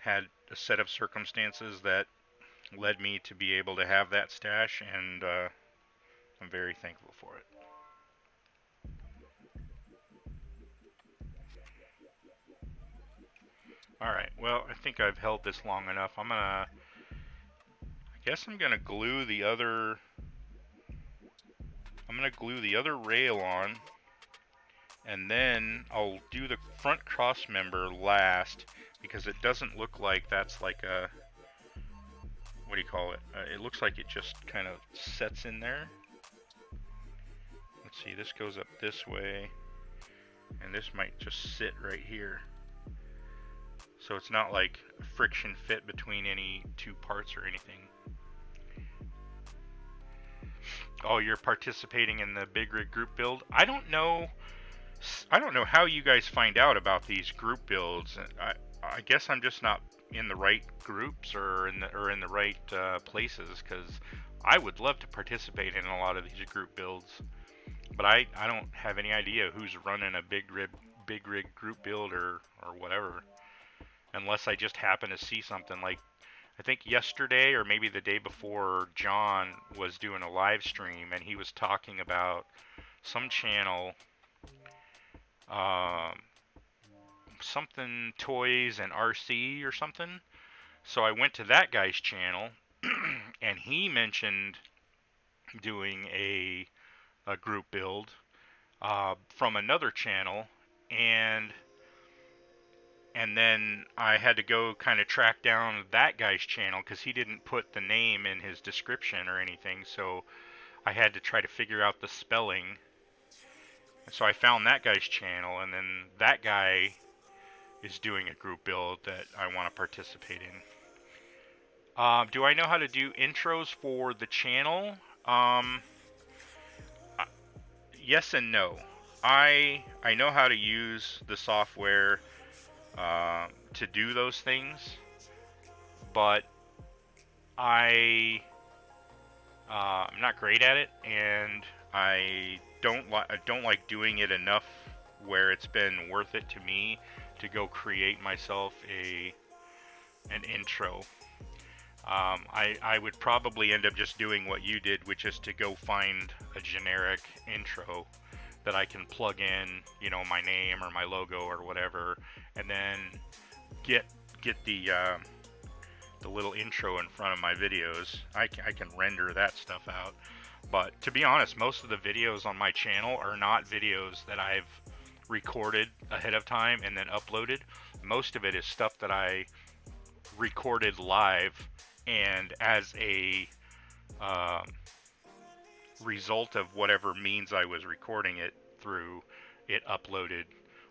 had a set of circumstances that led me to be able to have that stash, and I'm very thankful for it. Alright, well, I think I've held this long enough. I guess I'm gonna glue the other rail on, and then I'll do the front cross member last, because it doesn't look like that's like a, what do you call it? It looks like it just kind of sets in there. Let's see, this goes up this way, and this might just sit right here. So it's not like a friction fit between any two parts or anything. Oh, you're participating in the Big Rig group build? I don't know how you guys find out about these group builds. I guess I'm just not in the right groups or in the right places, because I would love to participate in a lot of these group builds, but I don't have any idea who's running a big rig group build or whatever, unless I just happen to see something. Like, I think yesterday or maybe the day before, John was doing a live stream and he was talking about some channel, something toys and RC or something. So I went to that guy's channel and he mentioned doing a group build from another channel, and then I had to go kind of track down that guy's channel, because he didn't put the name in his description or anything, so I had to try to figure out the spelling. So I found that guy's channel, and then that guy is doing a group build that I want to participate in. Do I know how to do intros for the channel? Yes and no. I know how to use the software to do those things, but I'm not great at it, and I don't like doing it enough where it's been worth it to me to go create myself an intro. I would probably end up just doing what you did, which is to go find a generic intro that I can plug in, you know, my name or my logo or whatever, and then get the little intro in front of my videos. I can render that stuff out. But to be honest, most of the videos on my channel are not videos that I've recorded ahead of time and then uploaded. Most of it is stuff that I recorded live, and as a result of whatever means I was recording it through, it uploaded.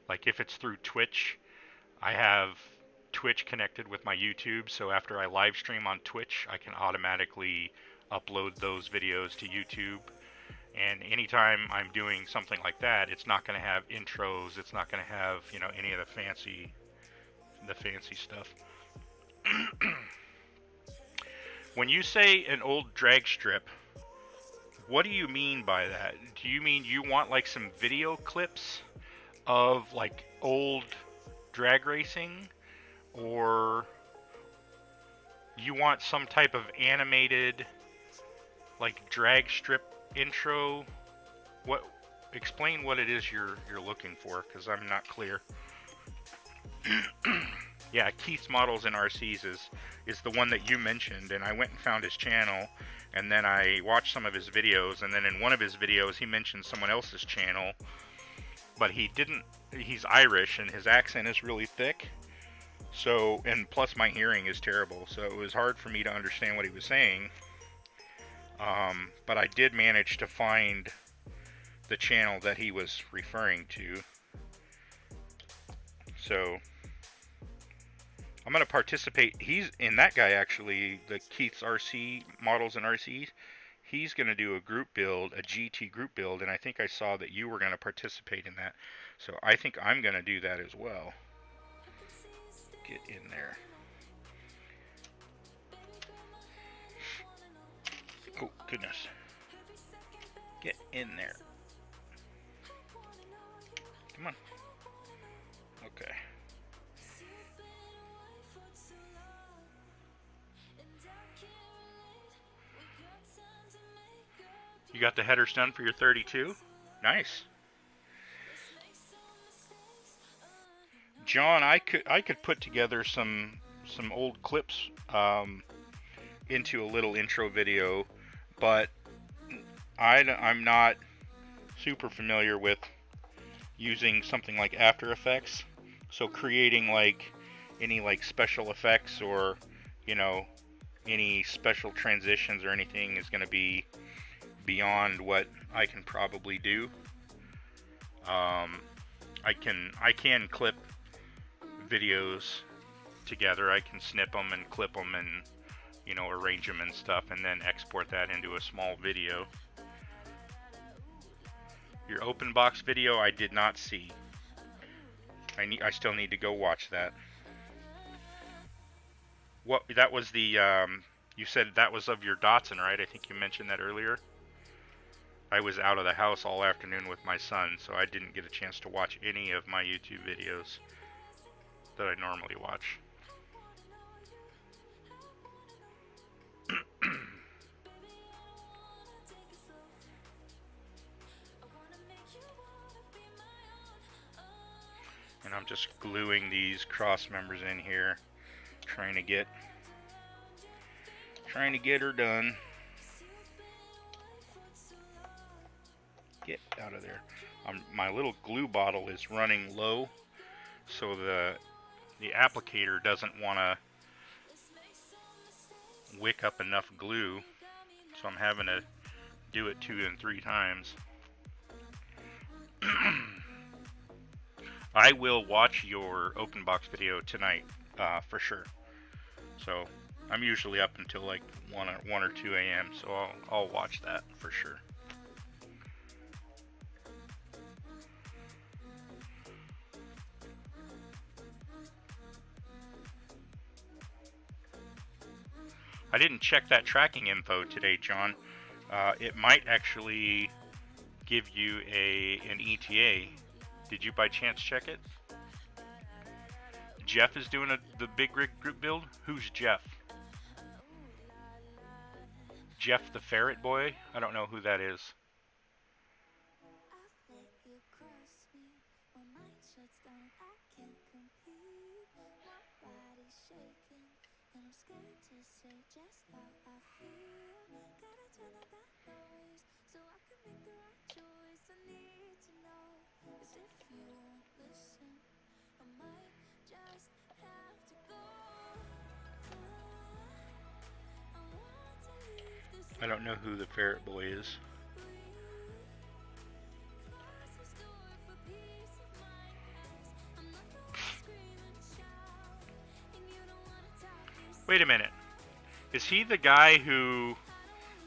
Like if it's through Twitch, I have Twitch connected with my YouTube, so after I live stream on Twitch, I can automatically upload those videos to YouTube. And anytime I'm doing something like that, it's not going to have intros. It's not going to have, you know, any of the fancy stuff. When you say an old drag strip, what do you mean by that? Do you mean you want like some video clips of like old drag racing, or you want some type of animated like drag strip intro? What? Explain what it is you're looking for, because I'm not clear. Yeah, Keith's Models and RCs is the one that you mentioned, and I went and found his channel, and then I watched some of his videos, and then in one of his videos he mentioned someone else's channel, but he didn't. He's Irish and his accent is really thick, so, and plus my hearing is terrible, so it was hard for me to understand what he was saying. But I did manage to find the channel that he was referring to. So I'm going to participate. He's in that guy, actually, the Keith's RC Models and RCs. He's going to do a group build, a GT group build, and I think I saw that you were going to participate in that. So I think I'm going to do that as well. Get in there. Oh, goodness. Get in there. Come on. Okay. You got the headers done for your 32? Nice. John, I could put together some old clips into a little intro video, but I'm not super familiar with using something like After Effects. So creating like any like special effects or, you know, any special transitions or anything is going to be beyond what I can probably do. I can clip videos together. I can snip them and clip them and, you know, arrange them and stuff, and then export that into a small video. Your open box video I did not see. I still need to go watch that. What, that was the you said that was of your Datsun, right? I think you mentioned that earlier. I was out of the house all afternoon with my son, so I didn't get a chance to watch any of my YouTube videos that I normally watch. And I'm just gluing these cross members in here, trying to get her done. Get out of there. My little glue bottle is running low, so the applicator doesn't want to wick up enough glue, so I'm having to do it 2 and 3 times. I will watch your open box video tonight, for sure. So I'm usually up until like 1 or 2 a.m., so I'll watch that for sure. I didn't check that tracking info today, John. It might actually give you an ETA. Did you by chance check it? Jeff is doing the big rig group build? Who's Jeff? Jeff the Ferret Boy? I don't know who that is. I don't know who the Ferret Boy is. Wait a minute. Is he the guy who...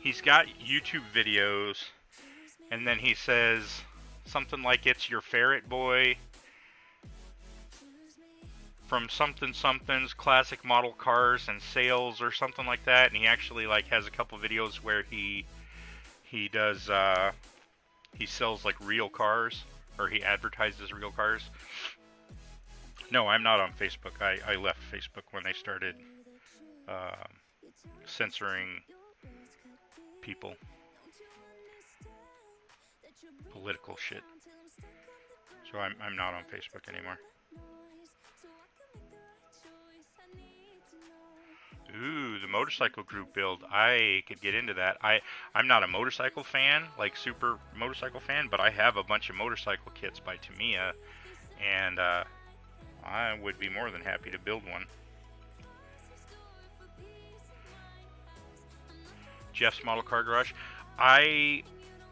He's got YouTube videos, and then he says something like it's your ferret boy from something something's classic model cars and sales or something like that, and he actually like has a couple videos where he does he sells like real cars, or he advertises real cars. No, I'm not on Facebook. I left Facebook when they started censoring people. Political shit. So I'm not on Facebook anymore. Ooh, the motorcycle group build. I could get into that. I'm not a motorcycle fan, like super motorcycle fan, but I have a bunch of motorcycle kits by Tamiya, and I would be more than happy to build one. Jeff's Model Car Garage. I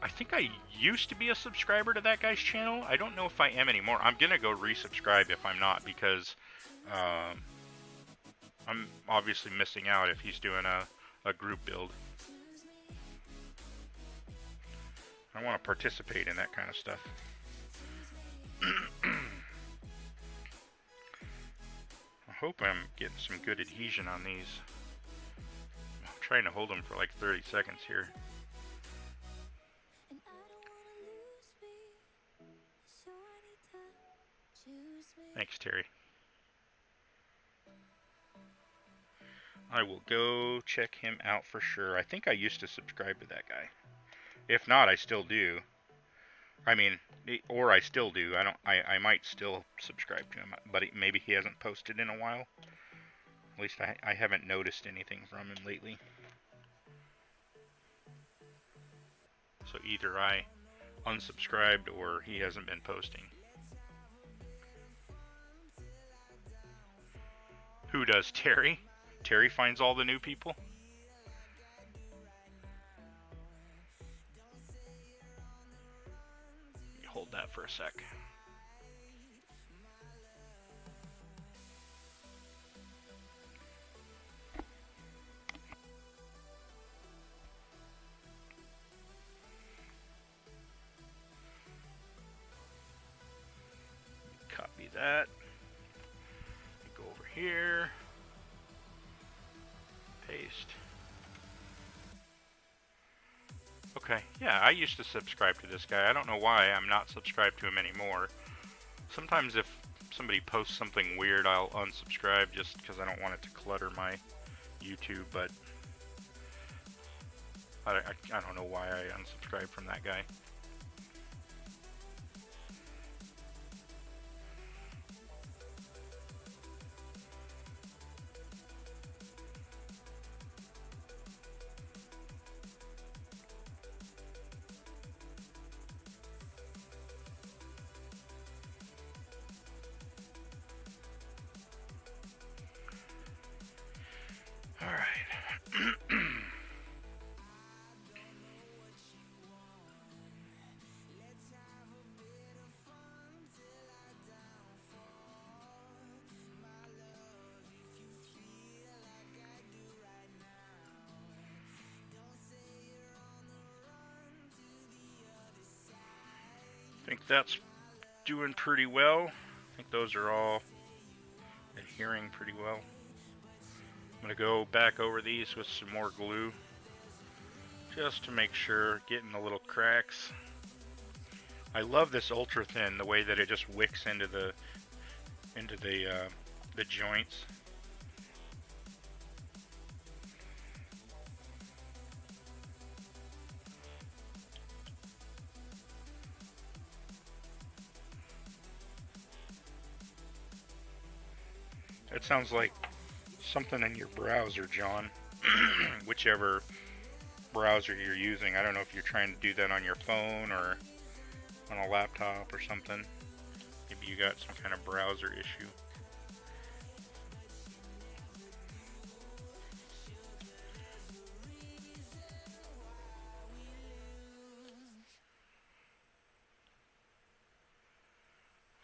think I used to be a subscriber to that guy's channel. I don't know if I am anymore. I'm gonna go resubscribe if I'm not, because I'm obviously missing out if he's doing a group build. I want to participate in that kind of stuff. I hope I'm getting some good adhesion on these. I'm trying to hold them for like 30 seconds here. Thanks, Terry. I will go check him out for sure. I think I used to subscribe to that guy. If not, I still do. I mean, or I still do. I might still subscribe to him, but maybe he hasn't posted in a while. At least I haven't noticed anything from him lately. So either I unsubscribed or he hasn't been posting. Who does? Terry? Terry finds all the new people? Hold that for a sec. Copy that. Go over here. Paste. Okay, yeah, I used to subscribe to this guy. I don't know why I'm not subscribed to him anymore. Sometimes if somebody posts something weird, I'll unsubscribe just because I don't want it to clutter my YouTube, but I don't know why I unsubscribed from that guy. I think that's doing pretty well. I think those are all adhering pretty well. I'm going to go back over these with some more glue just to make sure, getting the little cracks. I love this ultra thin, the way that it just wicks into the joints. It sounds like something in your browser, John. Whichever browser you're using. I don't know if you're trying to do that on your phone or on a laptop or something. Maybe you got some kind of browser issue.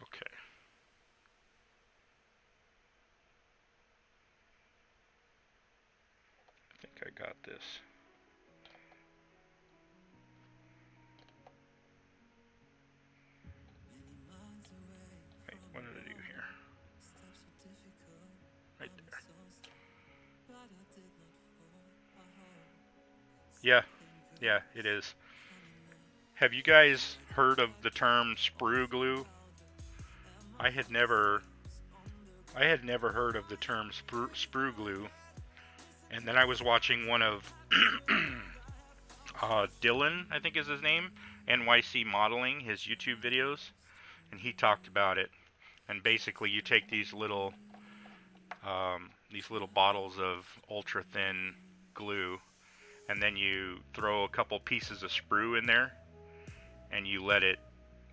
Okay. I think I got this. Yeah, yeah, it is. Have you guys heard of the term sprue glue? I had never heard of the term sprue glue, and then I was watching one of Dylan, I think is his name, NYC Modeling, his YouTube videos, and he talked about it. And basically, you take these little bottles of ultra thin glue, and then you throw a couple pieces of sprue in there, and you let it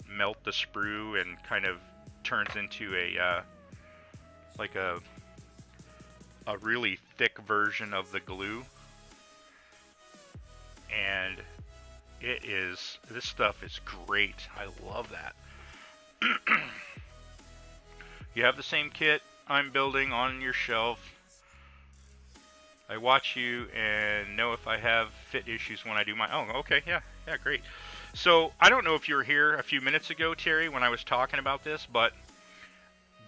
melt the sprue and kind of turns into a like a really thick version of the glue. And this stuff is great. I love that. You have the same kit I'm building on your shelf. I watch you and know if I have fit issues when I do my... Oh, okay, yeah, great. So, I don't know if you were here a few minutes ago, Terry, when I was talking about this, but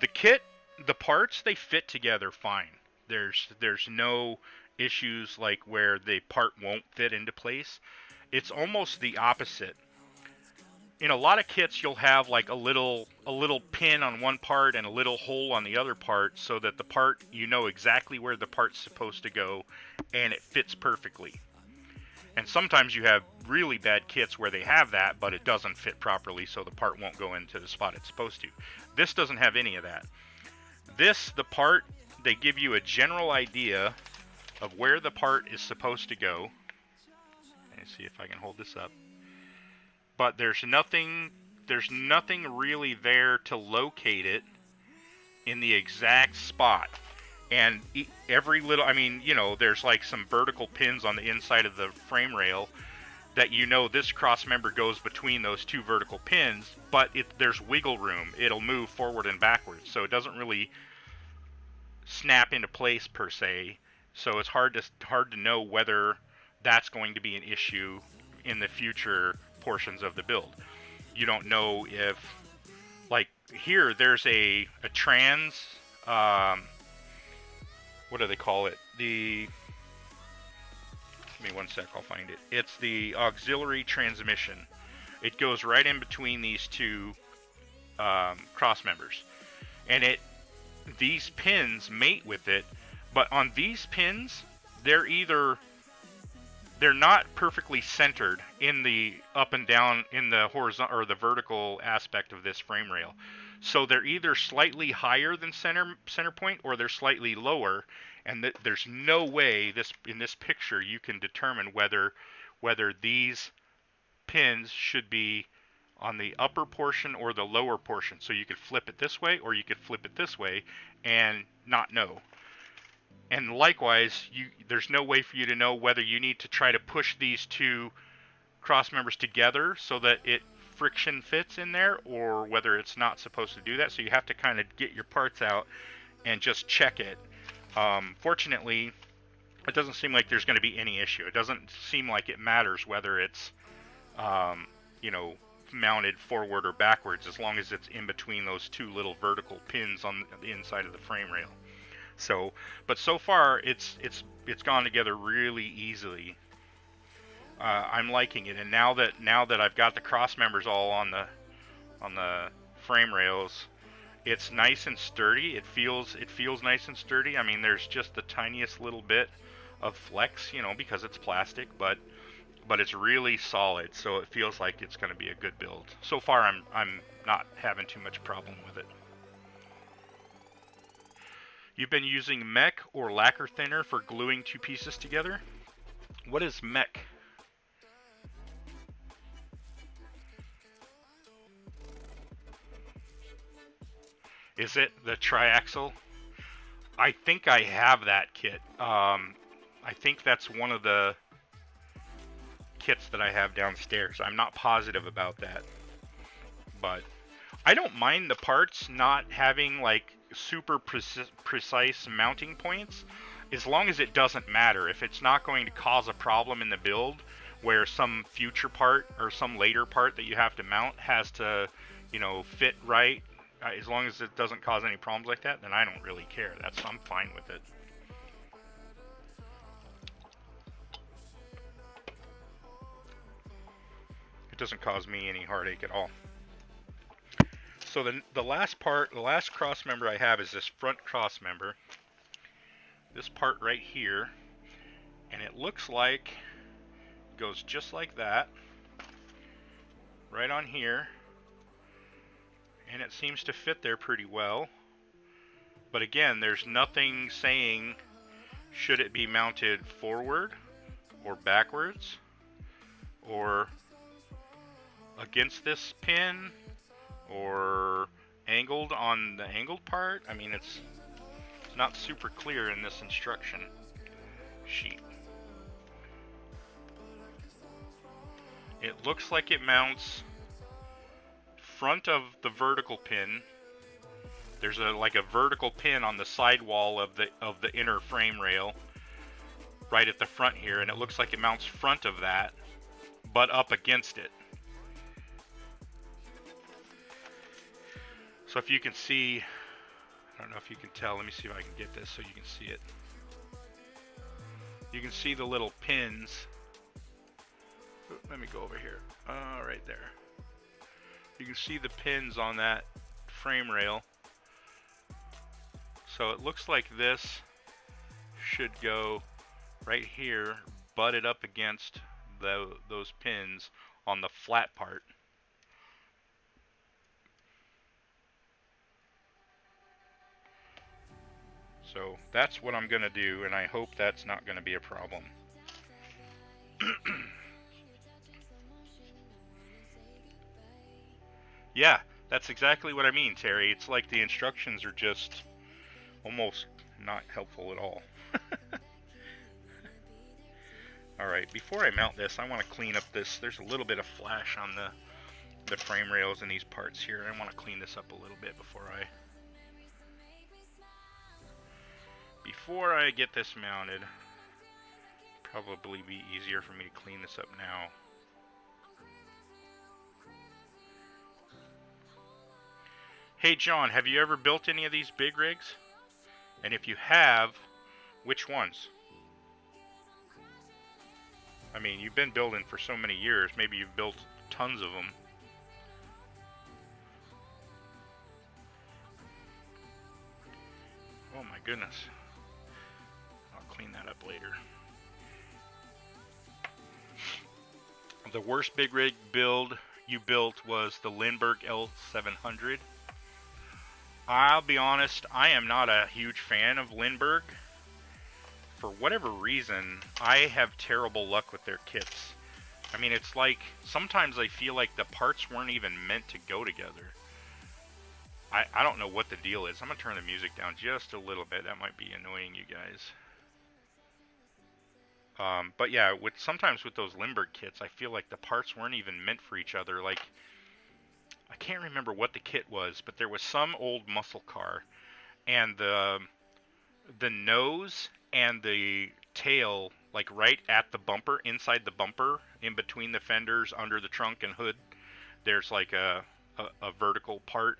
the kit, the parts, they fit together fine. There's no issues like where the part won't fit into place. It's almost the opposite. In a lot of kits, you'll have like a little pin on one part and a little hole on the other part, so that the part, you know exactly where the part's supposed to go, and it fits perfectly. And sometimes you have really bad kits where they have that, but it doesn't fit properly, so the part won't go into the spot it's supposed to. This doesn't have any of that. The part, they give you a general idea of where the part is supposed to go. Let me see if I can hold this up. But there's nothing really there to locate it in the exact spot. And every little, I mean, you know, there's like some vertical pins on the inside of the frame rail that, you know, this cross member goes between those two vertical pins, but there's wiggle room. It'll move forward and backwards, so it doesn't really snap into place per se. So it's hard to know whether that's going to be an issue in the future portions of the build. You don't know if, like here, there's a trans, what do they call it? Give me one sec, I'll find it. It's the auxiliary transmission. It goes right in between these two cross members, and these pins mate with it. But on these pins, they're not perfectly centered in the up and down, in the horizontal or the vertical aspect of this frame rail. So they're either slightly higher than center point, or they're slightly lower, and there's no way in this picture you can determine whether these pins should be on the upper portion or the lower portion. So you could flip it this way or you could flip it this way and not know. And likewise, there's no way for you to know whether you need to try to push these two cross members together so that it friction fits in there, or whether it's not supposed to do that. So you have to kind of get your parts out and just check it. Fortunately, it doesn't seem like there's going to be any issue. It doesn't seem like it matters whether it's you know, mounted forward or backwards, as long as it's in between those two little vertical pins on the inside of the frame rail. So, but so far it's gone together really easily. I'm liking it, and now that I've got the cross members all on the frame rails, it's nice and sturdy. It feels nice and sturdy. I mean, there's just the tiniest little bit of flex, you know, because it's plastic, but it's really solid. So it feels like it's going to be a good build. So far, I'm not having too much problem with it. You've been using mech or lacquer thinner for gluing two pieces together? What is mech? Is it the triaxle? I think I have that kit. I think that's one of the kits that I have downstairs. I'm not positive about that. But I don't mind the parts not having like super precise mounting points, as long as it doesn't matter. If it's not going to cause a problem in the build where some future part or some later part that you have to mount has to, you know, fit right, as long as it doesn't cause any problems like that, then I don't really care. I'm fine with it. doesn't cause me any heartache at all. So the last part, the last cross member I have is this front cross member. This part right here, and it looks like it goes just like that, right on here, and it seems to fit there pretty well. But again, there's nothing saying should it be mounted forward or backwards or against this pin or angled on the angled part. I mean, it's not super clear in this instruction sheet. It looks like it mounts front of the vertical pin. There's like a vertical pin on the sidewall of the inner frame rail right at the front here, and it looks like it mounts front of that but up against it. So if you can see, I don't know if you can tell, let me see if I can get this so you can see it. You can see the little pins. Let me go over here. Right there. You can see the pins on that frame rail. So it looks like this should go right here, butted up against those pins on the flat part. So that's what I'm going to do, and I hope that's not going to be a problem. Yeah, that's exactly what I mean, Terry. It's like the instructions are just almost not helpful at all. Alright, before I mount this, I want to clean up this. There's a little bit of flash on the frame rails and these parts here. I want to clean this up a little bit before I get this mounted. Probably be easier for me to clean this up now. Hey John, have you ever built any of these big rigs? And if you have, which ones? I mean, you've been building for so many years, maybe you've built tons of them. Oh my goodness. I'll clean that up later. The worst big rig build you built was the Lindbergh L700. I'll be honest, I am not a huge fan of Lindbergh. For whatever reason, I have terrible luck with their kits. I mean, it's like, sometimes I feel like the parts weren't even meant to go together. I don't know what the deal is. I'm going to turn the music down just a little bit. That might be annoying you guys. But yeah, sometimes with those Lindbergh kits, I feel like the parts weren't even meant for each other. Like, I can't remember what the kit was, but there was some old muscle car, and the nose and the tail, like right at the bumper, inside the bumper, in between the fenders, under the trunk and hood, there's like a vertical part,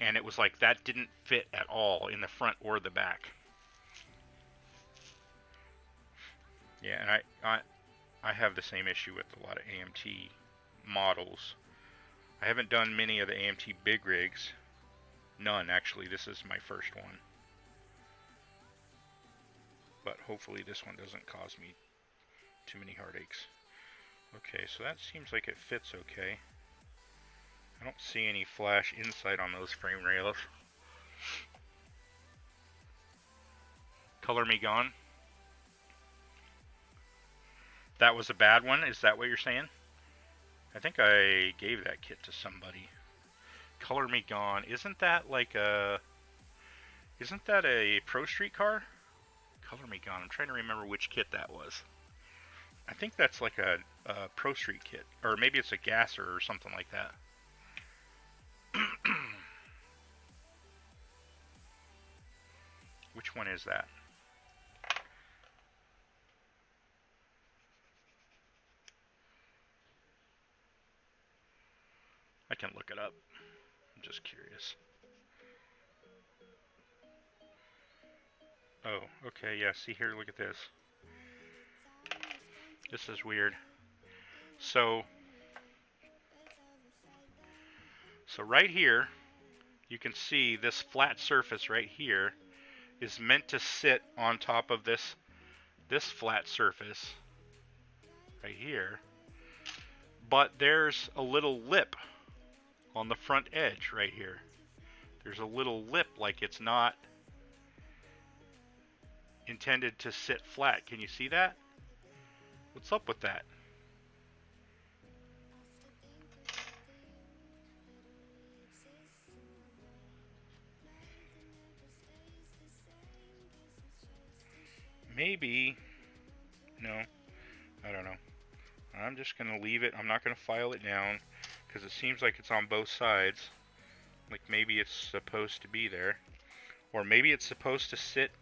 and it was like that didn't fit at all in the front or the back. Yeah, and I have the same issue with a lot of AMT models. I haven't done many of the AMT big rigs. None, actually. This is my first one. But hopefully this one doesn't cause me too many heartaches. Okay, so that seems like it fits okay. I don't see any flash inside on those frame rails. Color me gone. That was a bad one? Is that what you're saying? I think I gave that kit to somebody. Color me gone. Isn't that like a... Isn't that a Pro Street car? Color me gone. I'm trying to remember which kit that was. I think that's like a Pro Street kit. Or maybe it's a gasser or something like that. Which one is that? I can look it up. I'm just curious. Oh, okay, yeah, see here, look at this. This is weird. So, So right here, you can see this flat surface right here is meant to sit on top of this flat surface right here. But there's a little lip on the front edge right here. There's a little lip, like it's not intended to sit flat. Can you see that? What's up with that? Maybe, no, I don't know. I'm just going to leave it. I'm not going to file it down because it seems like it's on both sides. Like maybe it's supposed to be there. Or maybe it's supposed to sit.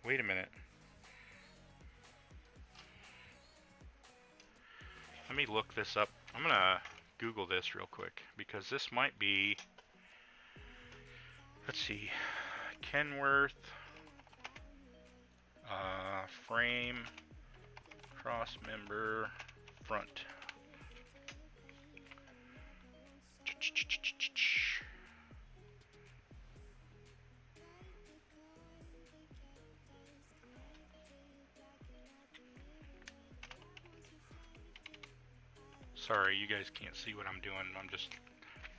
Wait a minute. Let me look this up. I'm going to Google this real quick because this might be, let's see, Kenworth frame cross member front. Sorry, you guys can't see what I'm doing. I'm just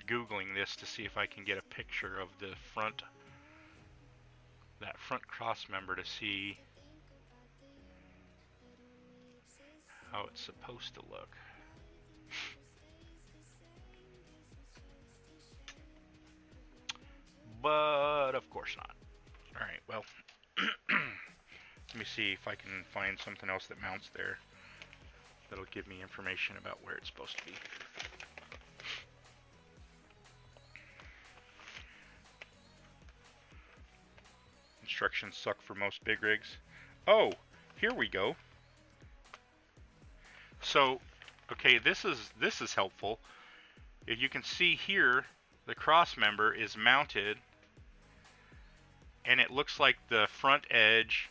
Googling this to see if I can get a picture of the front, that front cross member, to see how it's supposed to look. But of course not. Alright, well, let me see if I can find something else that mounts there that'll give me information about where it's supposed to be. Instructions suck for most big rigs. Oh, here we go. So, okay, this is helpful. If you can see here, the cross member is mounted, and it looks like the front edge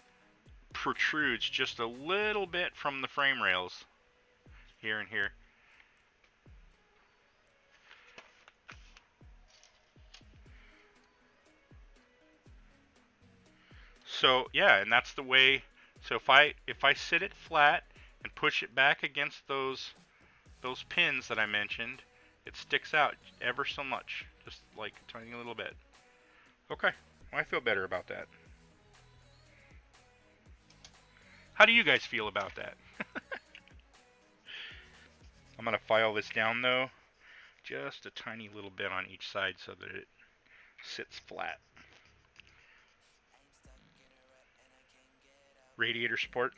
protrudes just a little bit from the frame rails, here and here. So yeah, and that's the way. So if I sit it flat and push it back against those pins that I mentioned, it sticks out ever so much, just like a tiny little bit. Okay, well, I feel better about that. How do you guys feel about that? I'm gonna file this down though, just a tiny little bit on each side so that it sits flat. Radiator support.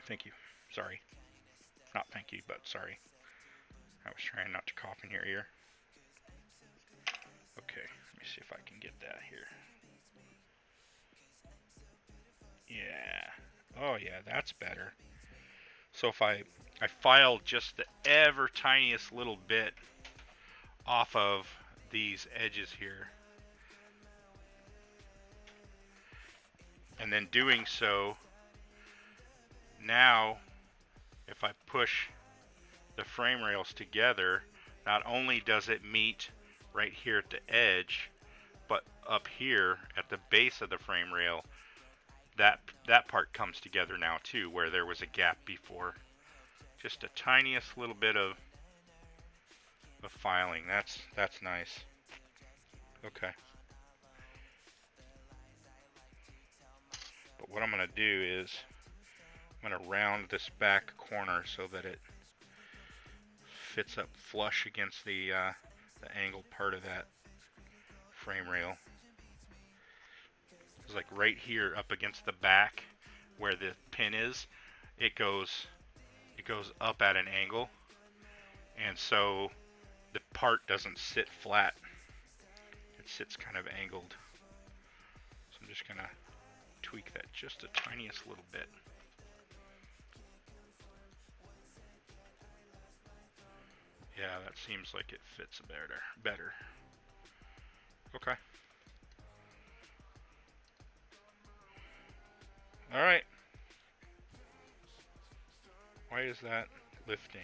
Thank you. Sorry. Not thank you, but sorry. I was trying not to cough in your ear. Okay, let me see if I can get that here. Yeah. Oh yeah, that's better. So if I filed just the ever tiniest little bit off of these edges here, and then doing so, now if I push the frame rails together, not only does it meet right here at the edge, but up here at the base of the frame rail, that part comes together now too, where there was a gap before. Just a tiniest little bit of filing. That's nice. Okay. But what I'm going to do is I'm going to round this back corner so that it fits up flush against the angled part of that frame rail. It's like right here up against the back where the pin is, it goes up at an angle, and so the part doesn't sit flat. It sits kind of angled. So I'm just gonna tweak that just the tiniest little bit. Yeah, that seems like it fits better. Okay. Alright. Why is that lifting?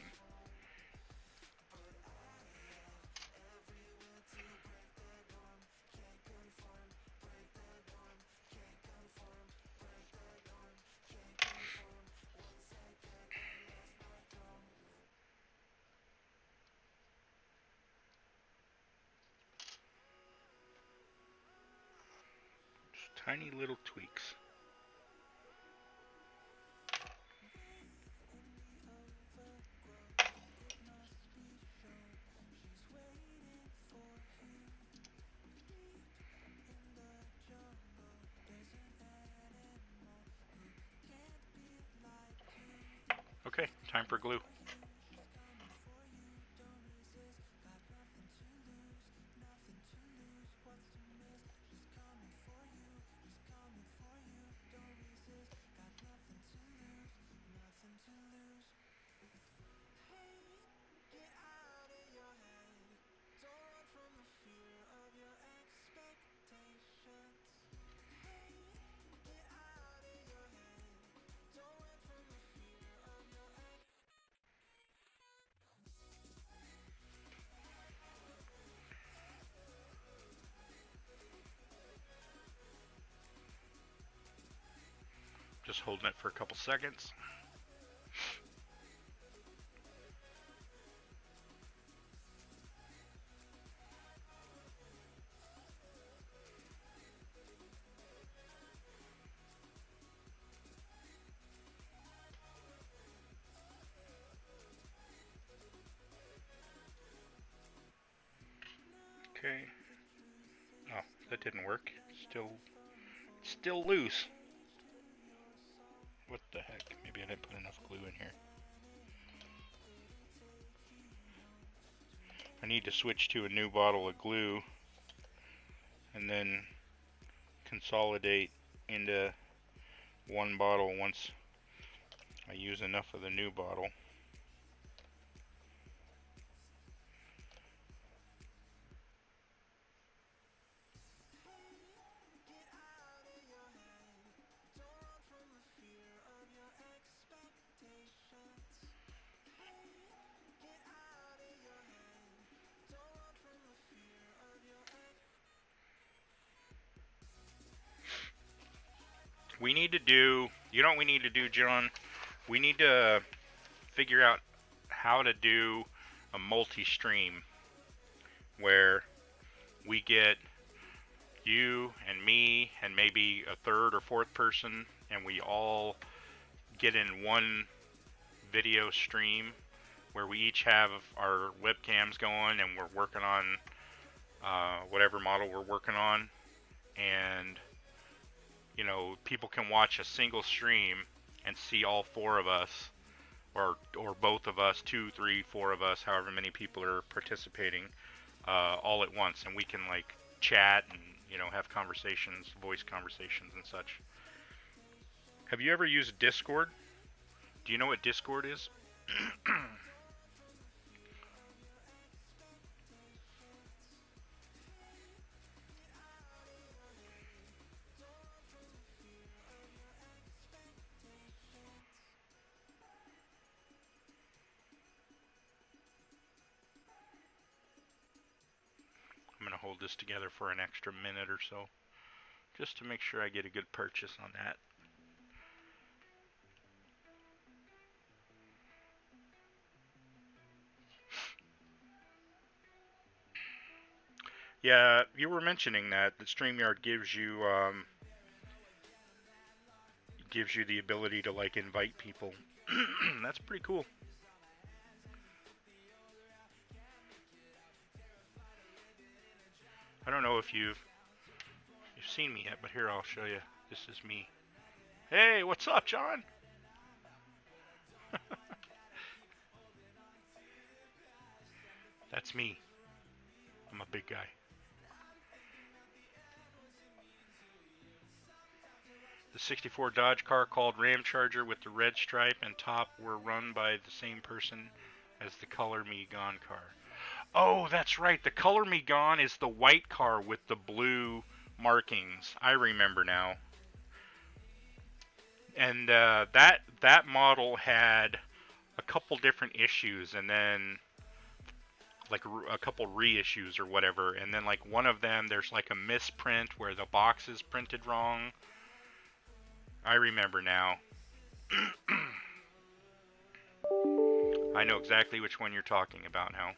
Just tiny little tweaks. Okay, time for glue. Just holding it for a couple seconds. Okay. Oh, that didn't work. Still loose. What the heck? Maybe I didn't put enough glue in here. I need to switch to a new bottle of glue and then consolidate into one bottle once I use enough of the new bottle. We need to do, you know what we need to do, John? We need to figure out how to do a multi-stream where we get you and me and maybe a third or fourth person, and we all get in one video stream where we each have our webcams going and we're working on whatever model we're working on, and you know, people can watch a single stream and see all four of us, or both of us, 2, 3, 4 of us, however many people are participating, all at once, and we can like chat and, you know, have conversations, voice conversations and such. Have you ever used Discord? Do you know what Discord is? I'm going to hold this together for an extra minute or so, just to make sure I get a good purchase on that. Yeah, you were mentioning that StreamYard gives you the ability to like invite people. That's pretty cool. I don't know if you've seen me yet, but here, I'll show you. This is me. Hey, what's up, John? That's me. I'm a big guy. The 64 Dodge car called Ram Charger with the red stripe and top were run by the same person as the Color Me Gone car. Oh, that's right. The Color Me Gone is the white car with the blue markings. I remember now. And that model had a couple different issues, and then like a couple reissues or whatever. And then like one of them, there's like a misprint where the box is printed wrong. I remember now. I know exactly which one you're talking about now.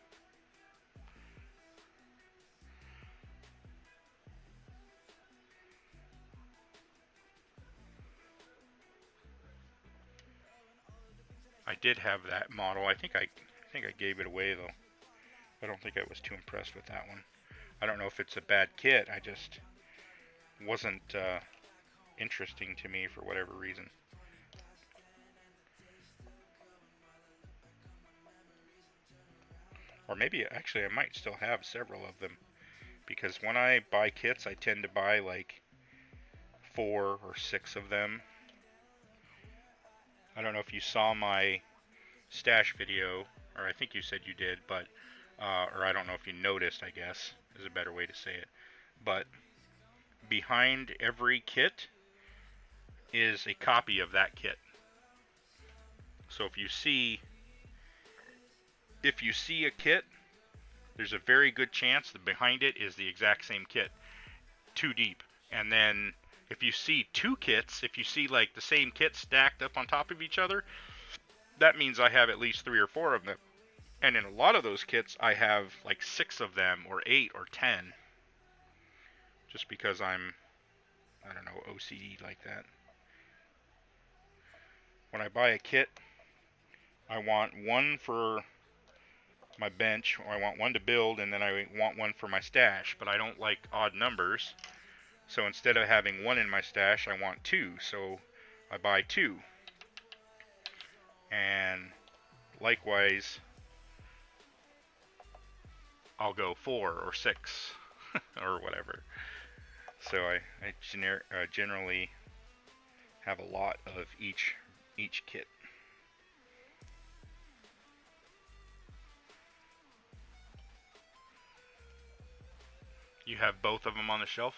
I did have that model. I think I gave it away though. I don't think I was too impressed with that one. I don't know if it's a bad kit. I just wasn't interesting to me for whatever reason. Or maybe actually I might still have several of them, because when I buy kits I tend to buy like 4 or 6 of them. I don't know if you saw my stash video, or I think you said you did, but or I don't know if you noticed, I guess is a better way to say it, but behind every kit is a copy of that kit. So if you see a kit, there's a very good chance that behind it is the exact same kit, 2 deep. And then if you see 2 kits, if you see like the same kit stacked up on top of each other, that means I have at least 3 or 4 of them. And in a lot of those kits, I have like 6 of them, or 8 or 10. Just because I'm, I don't know, OCD like that. When I buy a kit, I want one for my bench, or I want one to build, and then I want one for my stash. But I don't like odd numbers. So instead of having 1 in my stash, I want 2. So I buy 2. And likewise, I'll go 4 or 6 or whatever. So I generally have a lot of each kit. You have both of them on the shelf?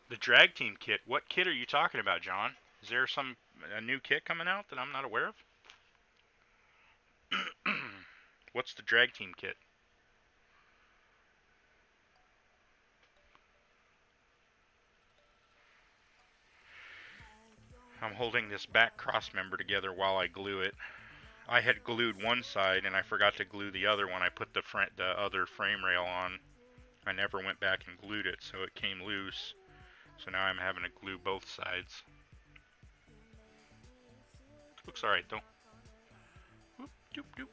The drag team kit. What kit are you talking about, John? Is there a new kit coming out that I'm not aware of? What's the drag team kit? I'm holding this back cross member together while I glue it. I had glued one side and I forgot to glue the other when I put the other frame rail on. I never went back and glued it, so it came loose. So now I'm having to glue both sides. Looks alright though. Whoop, doop, doop.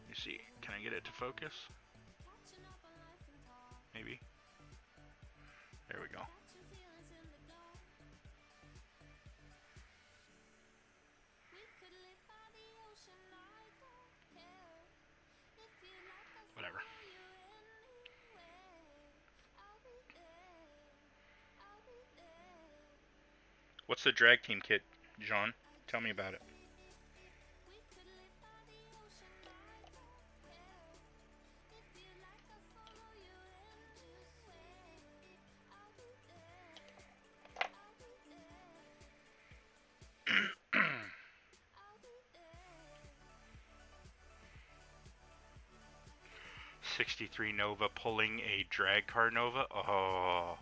You see, can I get it to focus? Maybe. There we go. Whatever. What's the drag team kit, John? Tell me about it. '63 Nova pulling a drag car Nova? Oh,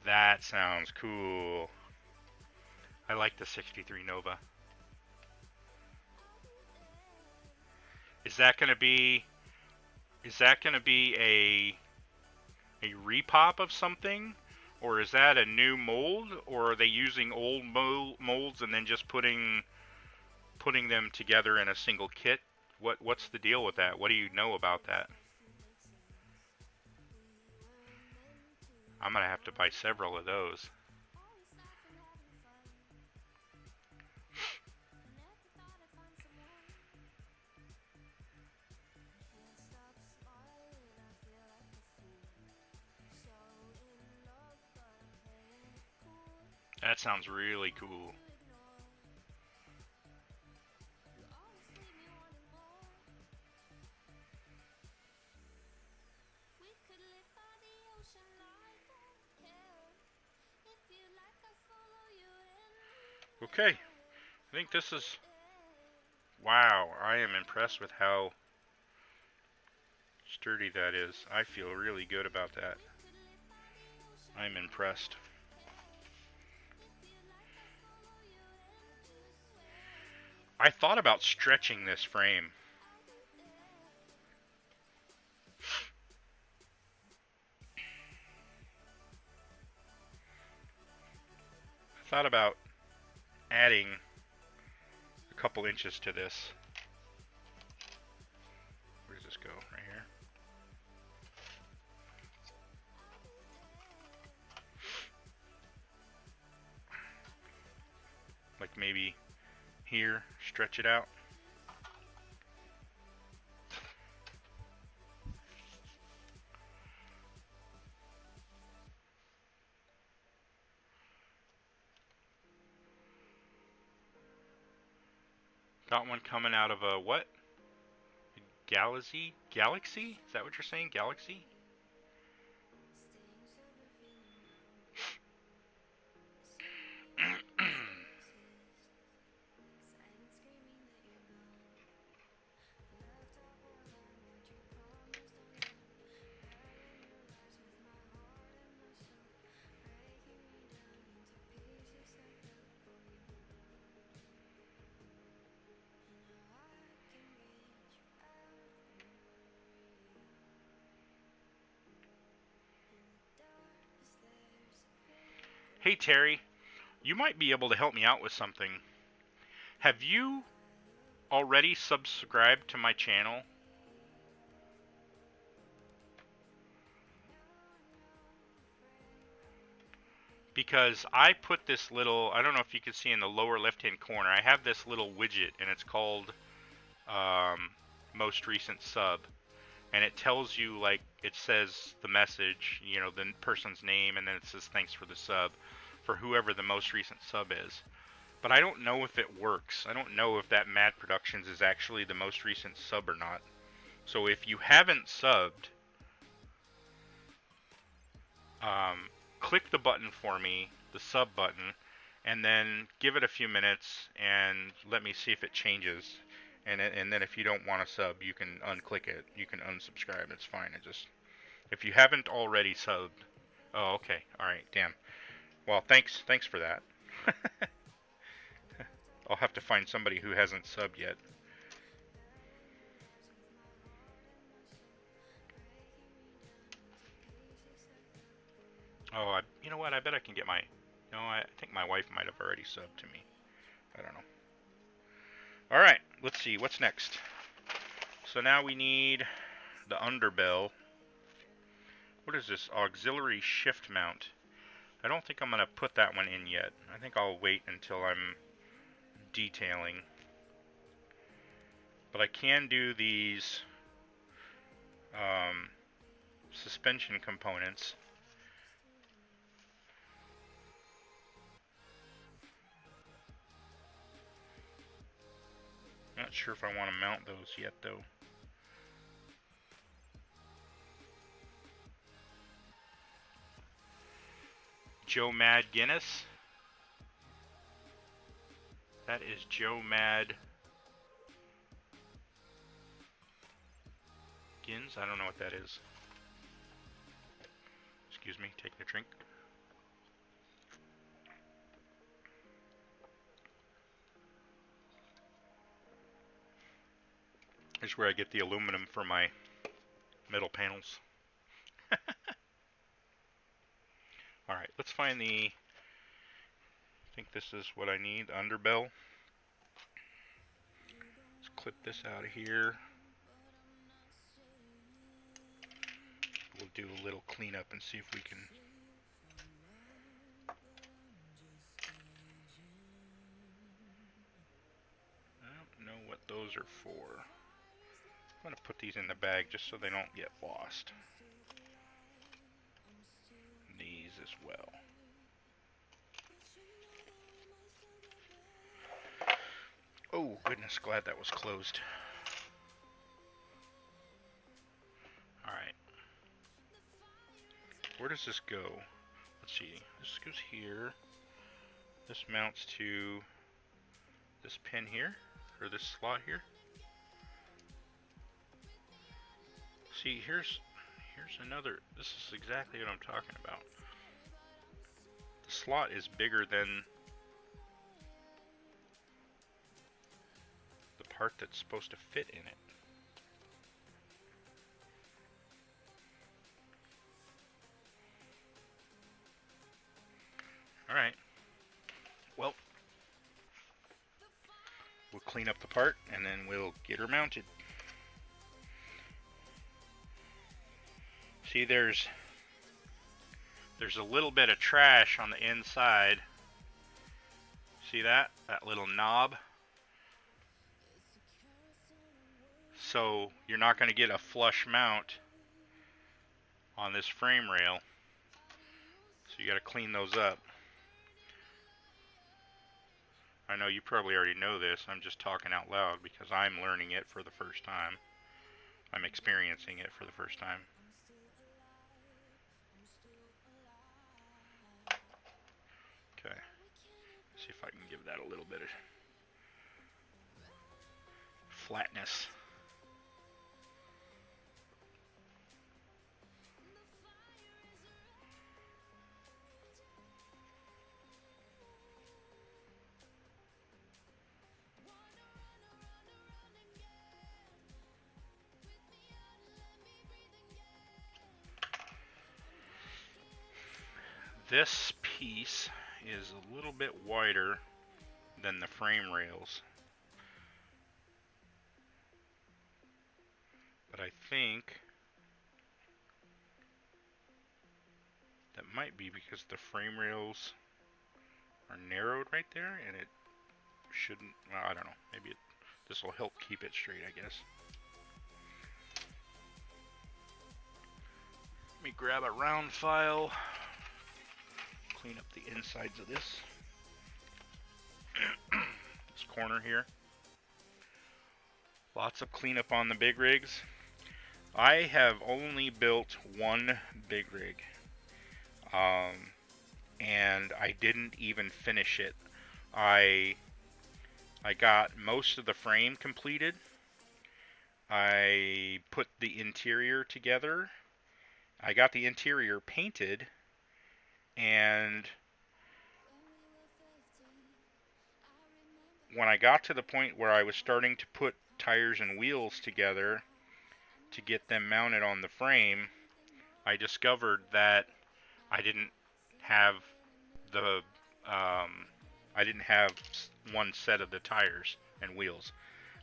that sounds cool. I like the '63 Nova. Is that gonna be a repop of something, or is that a new mold, or are they using old molds and then just putting them together in a single kit? What's the deal with that? What do you know about that? I'm gonna have to buy several of those. That sounds really cool. Okay, I think this is... Wow, I am impressed with how sturdy that is. I feel really good about that. I'm impressed. I thought about stretching this frame. I thought about adding a couple inches to this. Where does this go? Right here. Like maybe here, stretch it out. Got one coming out of a what? Galaxy? Galaxy? Is that what you're saying? Galaxy? Hey Terry, you might be able to help me out with something. Have you already subscribed to my channel? Because I put this little, I don't know if you can see in the lower left hand corner, I have this little widget and it's called most recent sub. And it tells you, like, it says the message, you know, the person's name, and then it says thanks for the sub for whoever the most recent sub is. But I don't know if it works. I don't know if that Mad Productions is actually the most recent sub or not. So if you haven't subbed, click the button for me, the sub button, and then give it a few minutes and let me see if it changes. And then if you don't want to sub, you can unclick it. You can unsubscribe. It's fine. It just, if you haven't already subbed. Oh, okay. All right. Damn. Well, thanks for that. I'll have to find somebody who hasn't subbed yet. Oh, you know what? I bet I can get my... No, I think my wife might have already subbed to me. I don't know. Alright, let's see. What's next? So now we need the underbell. What is this? Auxiliary shift mount. I don't think I'm going to put that one in yet. I think I'll wait until I'm detailing. But I can do these suspension components. Not sure if I want to mount those yet, though. Joe Mad Guinness. That is Joe Mad Gins. I don't know what that is. Excuse me, taking a drink. This is where I get the aluminum for my metal panels. Alright, let's find the... I think this is what I need, the underbell. Let's clip this out of here. We'll do a little cleanup and see if we can... I don't know what those are for. I'm going to put these in the bag just so they don't get lost. These as well. Oh, goodness, glad that was closed. Alright. Where does this go? Let's see. This goes here. This mounts to this pin here, or this slot here. See, here's another, this is exactly what I'm talking about. The slot is bigger than the part that's supposed to fit in it. Alright, well, we'll clean up the part and then we'll get her mounted. See, there's a little bit of trash on the inside. See that? That little knob? So you're not going to get a flush mount on this frame rail. So you got to clean those up. I know you probably already know this. I'm just talking out loud because I'm learning it for the first time. I'm experiencing it for the first time. Okay. See if I can give that a little bit of flatness. This piece is a little bit wider than the frame rails, but I think that might be because the frame rails are narrowed right there, and it shouldn't, well, I don't know, maybe this will help keep it straight, I guess. Let me grab a round file, clean up the insides of this. This corner here. Lots of cleanup on the big rigs. I have only built one big rig. And I didn't even finish it. I got most of the frame completed. I put the interior together. I got the interior painted, and when I got to the point where I was starting to put tires and wheels together to get them mounted on the frame, I discovered that I didn't have one set of the tires and wheels.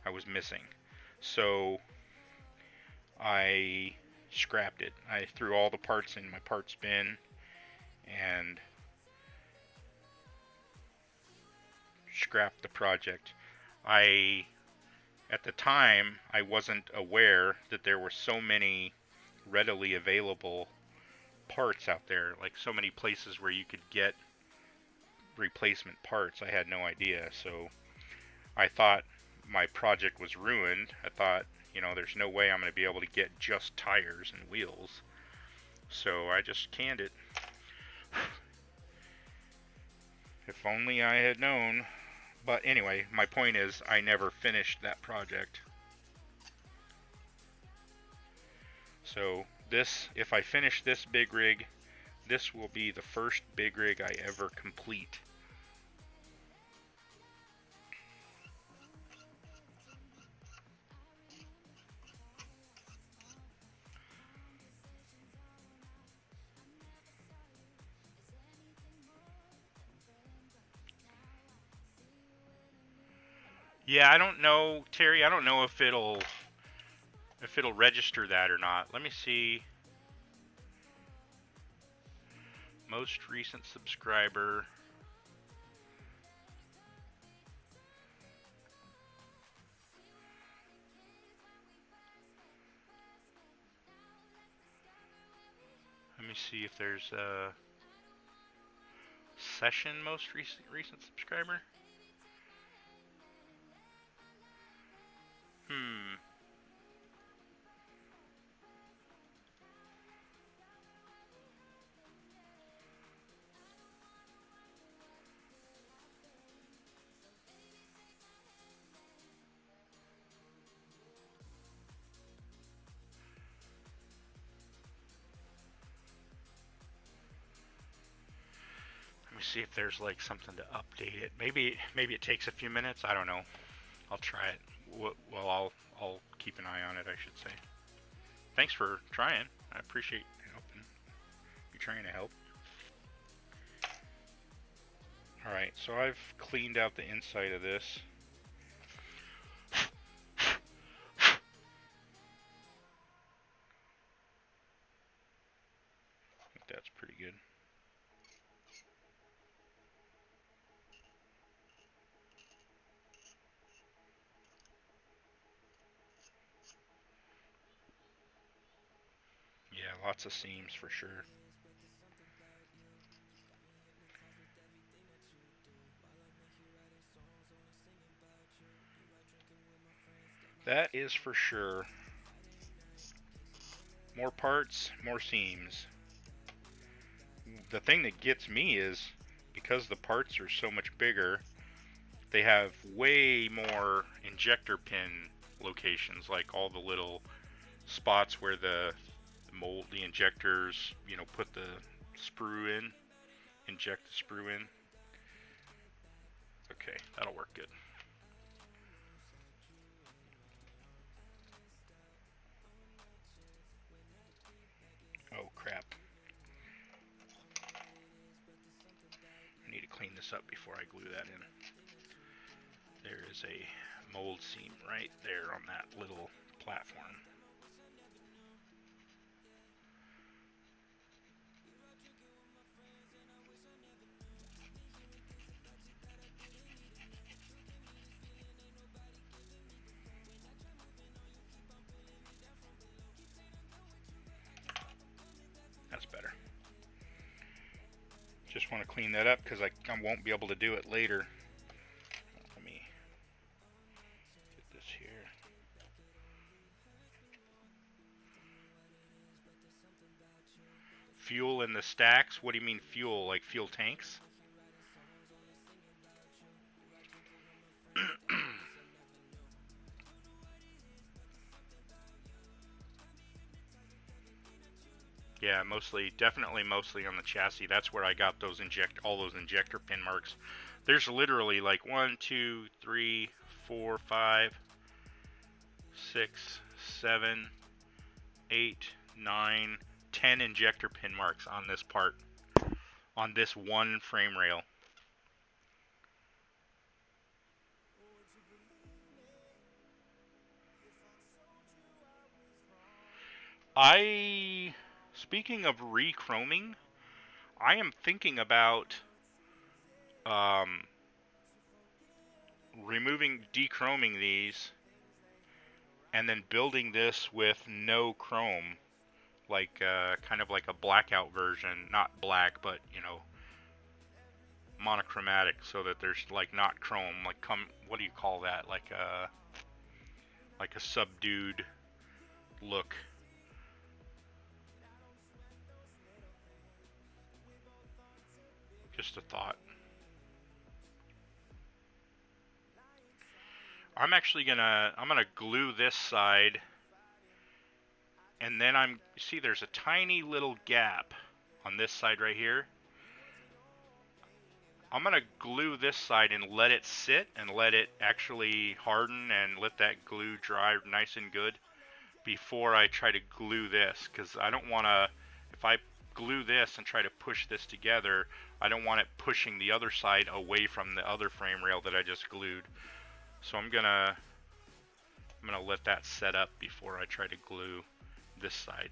I was missing. So I scrapped it. I threw all the parts in my parts bin and scrapped the project. At the time, I wasn't aware that there were so many readily available parts out there, like so many places where you could get replacement parts. I had no idea, so I thought my project was ruined. I thought, you know, there's no way I'm going to be able to get just tires and wheels, so I just canned it. If only I had known. But anyway, my point is, I never finished that project. So this, if I finish this big rig, this will be the first big rig I ever complete. Yeah, I don't know, Terry. I don't know if it'll register that or not. Let me see. Most recent subscriber. Let me see if there's a session most recent subscriber. see if there's like something to update it. Maybe it takes a few minutes. I don't know. I'll try it. Well, I'll keep an eye on it, I should say. Thanks for trying. I appreciate helping. You trying to help. Alright, so I've cleaned out the inside of this. I think that's pretty good. Yeah, lots of seams for sure. That is for sure. More parts, more seams. The thing that gets me is, because the parts are so much bigger, they have way more injector pin locations, like all the little spots where the injectors, you know, put the sprue in, inject the sprue in. Okay, that'll work good. Oh crap. I need to clean this up before I glue that in. There is a mold seam right there on that little platform. That's better. Just want to clean that up because I won't be able to do it later. Let me get this here. Fuel in the stacks? What do you mean fuel? Like fuel tanks? Yeah, definitely mostly on the chassis. That's where I got those all those injector pin marks. There's literally like 1, 2, 3, 4, 5, 6, 7, 8, 9, 10 injector pin marks on this part, on this one frame rail. Speaking of re-chroming, I am thinking about dechroming these and then building this with no chrome, like kind of like a blackout version, not black, but you know, monochromatic, so that there's like not chrome, like what do you call that? Like a subdued look. Just a thought. I'm gonna glue this side, and then see there's a tiny little gap on this side right here. I'm gonna glue this side and let it sit and let it actually harden and let that glue dry nice and good before I try to glue this, because I don't want to, if I glue this and try to push this together, I don't want it pushing the other side away from the other frame rail that I just glued. So I'm gonna let that set up before I try to glue this side.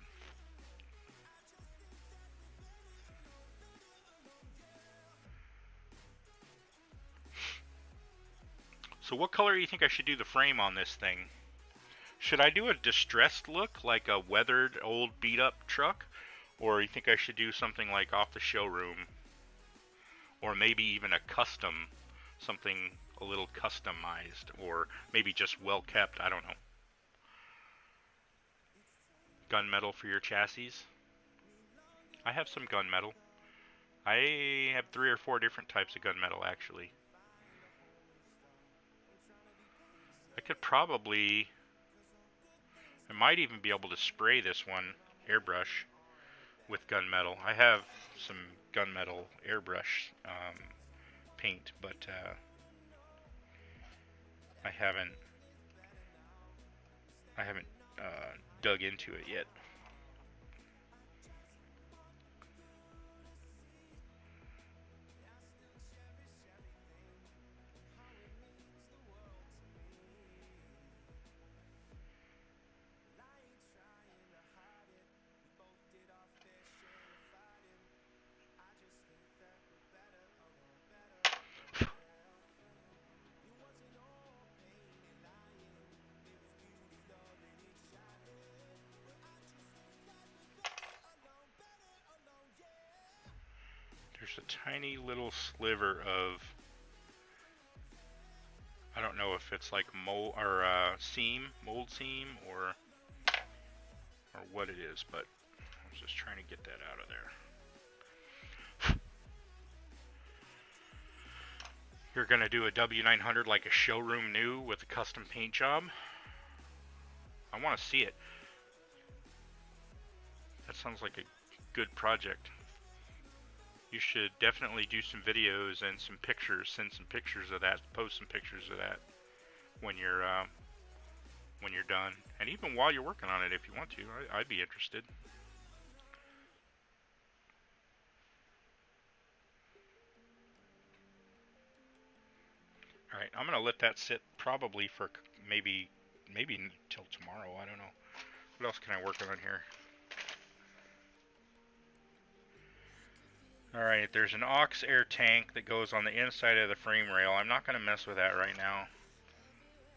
So what color do you think I should do the frame on this thing? Should I do a distressed look, like a weathered, old, beat-up truck? Or you think I should do something like off the showroom? Or maybe even a custom, something a little customized, or maybe just well-kept, I don't know. Gunmetal for your chassis? I have some gunmetal. I have 3 or 4 different types of gunmetal, actually. I could probably... I might even be able to spray this one, airbrush, with gunmetal. I have some gunmetal airbrush paint, but I haven't dug into it yet. There's a tiny little sliver of, I don't know if it's like mold or mold seam, or what it is, but I was just trying to get that out of there. You're gonna do a W900 like a showroom new with a custom paint job? I want to see it. That sounds like a good project. You should definitely do some videos and some pictures, send some pictures of that, post some pictures of that when you're done, and even while you're working on it, if you want to. I'd be interested. All right, I'm gonna let that sit probably for maybe until tomorrow. I don't know. What else can I work on here? Alright, there's an aux air tank that goes on the inside of the frame rail. I'm not going to mess with that right now,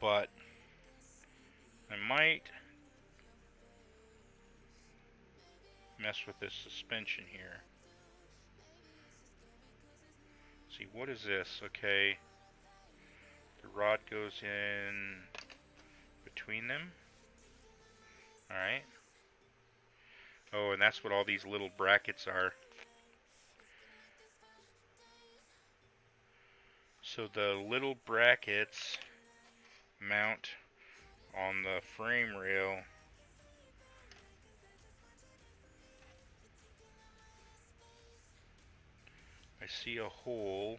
but I might mess with this suspension here. See, what is this? Okay, the rod goes in between them. Alright. Oh, and that's what all these little brackets are. So the little brackets mount on the frame rail. I see a hole.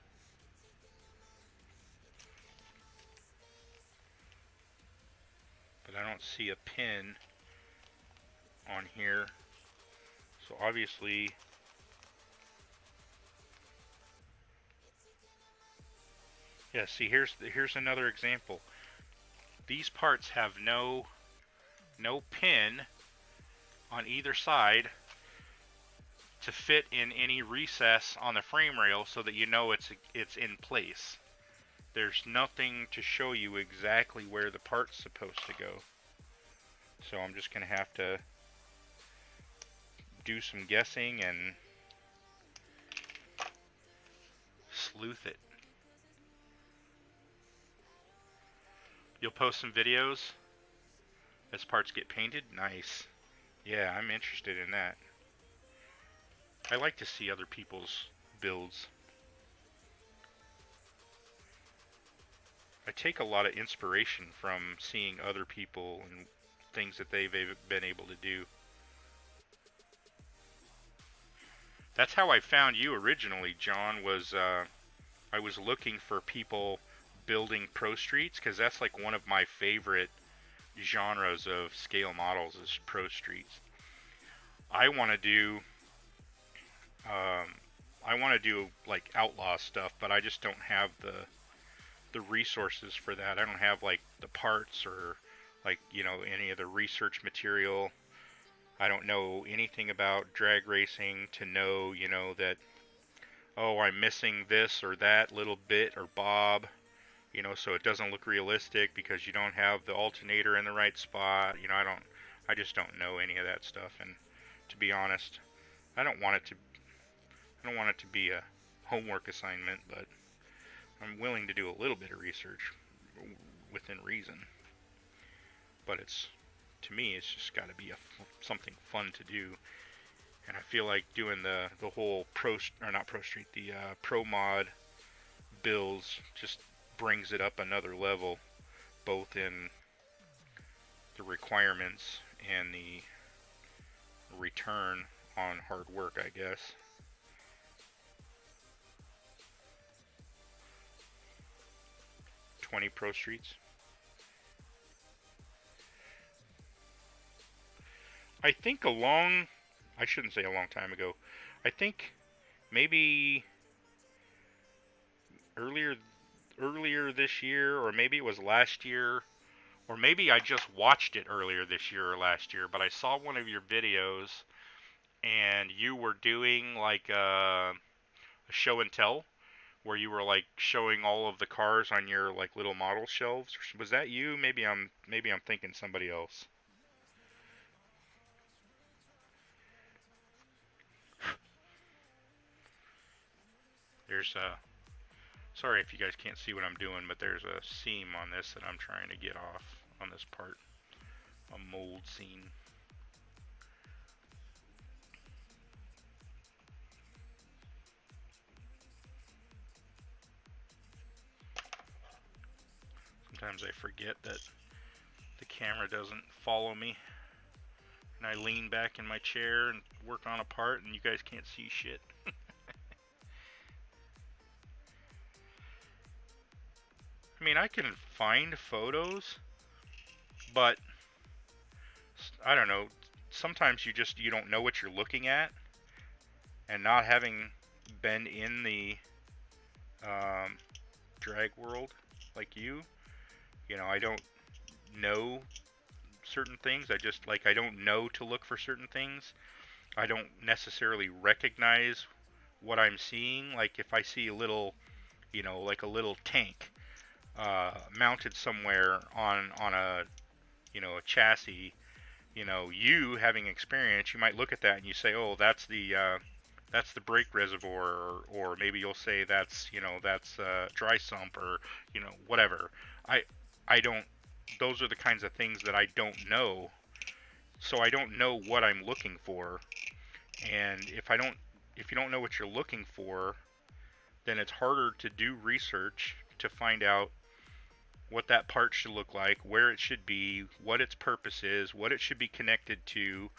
But I don't see a pin on here. So obviously yeah, see, here's another example. These parts have no pin on either side to fit in any recess on the frame rail so that you know it's in place. There's nothing to show you exactly where the part's supposed to go. So I'm just gonna have to do some guessing and sleuth it. You'll post some videos as parts get painted? Nice. Yeah, I'm interested in that. I like to see other people's builds. I take a lot of inspiration from seeing other people and things that they've been able to do. That's how I found you originally, John, was I was looking for people building pro streets, because that's like one of my favorite genres of scale models is pro streets. I want to do like outlaw stuff, but I just don't have the resources for that. I don't have like the parts or like, you know, any of the research material. I don't know anything about drag racing to know, you know, that, oh, I'm missing this or that little bit or bob, you know, so it doesn't look realistic because you don't have the alternator in the right spot. You know, I just don't know any of that stuff. And to be honest, I don't want it to be a homework assignment, but I'm willing to do a little bit of research within reason. But to me, it's just got to be something fun to do. And I feel like doing the whole pro mod builds just brings it up another level, both in the requirements and the return on hard work, I guess. W-920 Pro Streets. I think I shouldn't say a long time ago. I think maybe earlier this year, or maybe it was last year, or maybe I just watched it earlier this year or last year, but I saw one of your videos and you were doing like a show and tell where you were like showing all of the cars on your like little model shelves. Was that you? Maybe I'm thinking somebody else. There's a Sorry if you guys can't see what I'm doing, but there's a seam on this that I'm trying to get off on this part. A mold seam. Sometimes I forget that the camera doesn't follow me. And I lean back in my chair and work on a part and you guys can't see shit. I mean, I can find photos, but I don't know. Sometimes you don't know what you're looking at, and not having been in the drag world like you know, I don't know certain things. I don't know to look for certain things. I don't necessarily recognize what I'm seeing. Like if I see a little, like a little tank mounted somewhere on a, a chassis, you having experience, you might look at that and you say, oh, that's the brake reservoir, or maybe you'll say that's dry sump, or whatever. I don't. Those are the kinds of things that I don't know, so I don't know what I'm looking for. And if you don't know what you're looking for, then it's harder to do research to find out what that part should look like, where it should be, what its purpose is, what it should be connected to,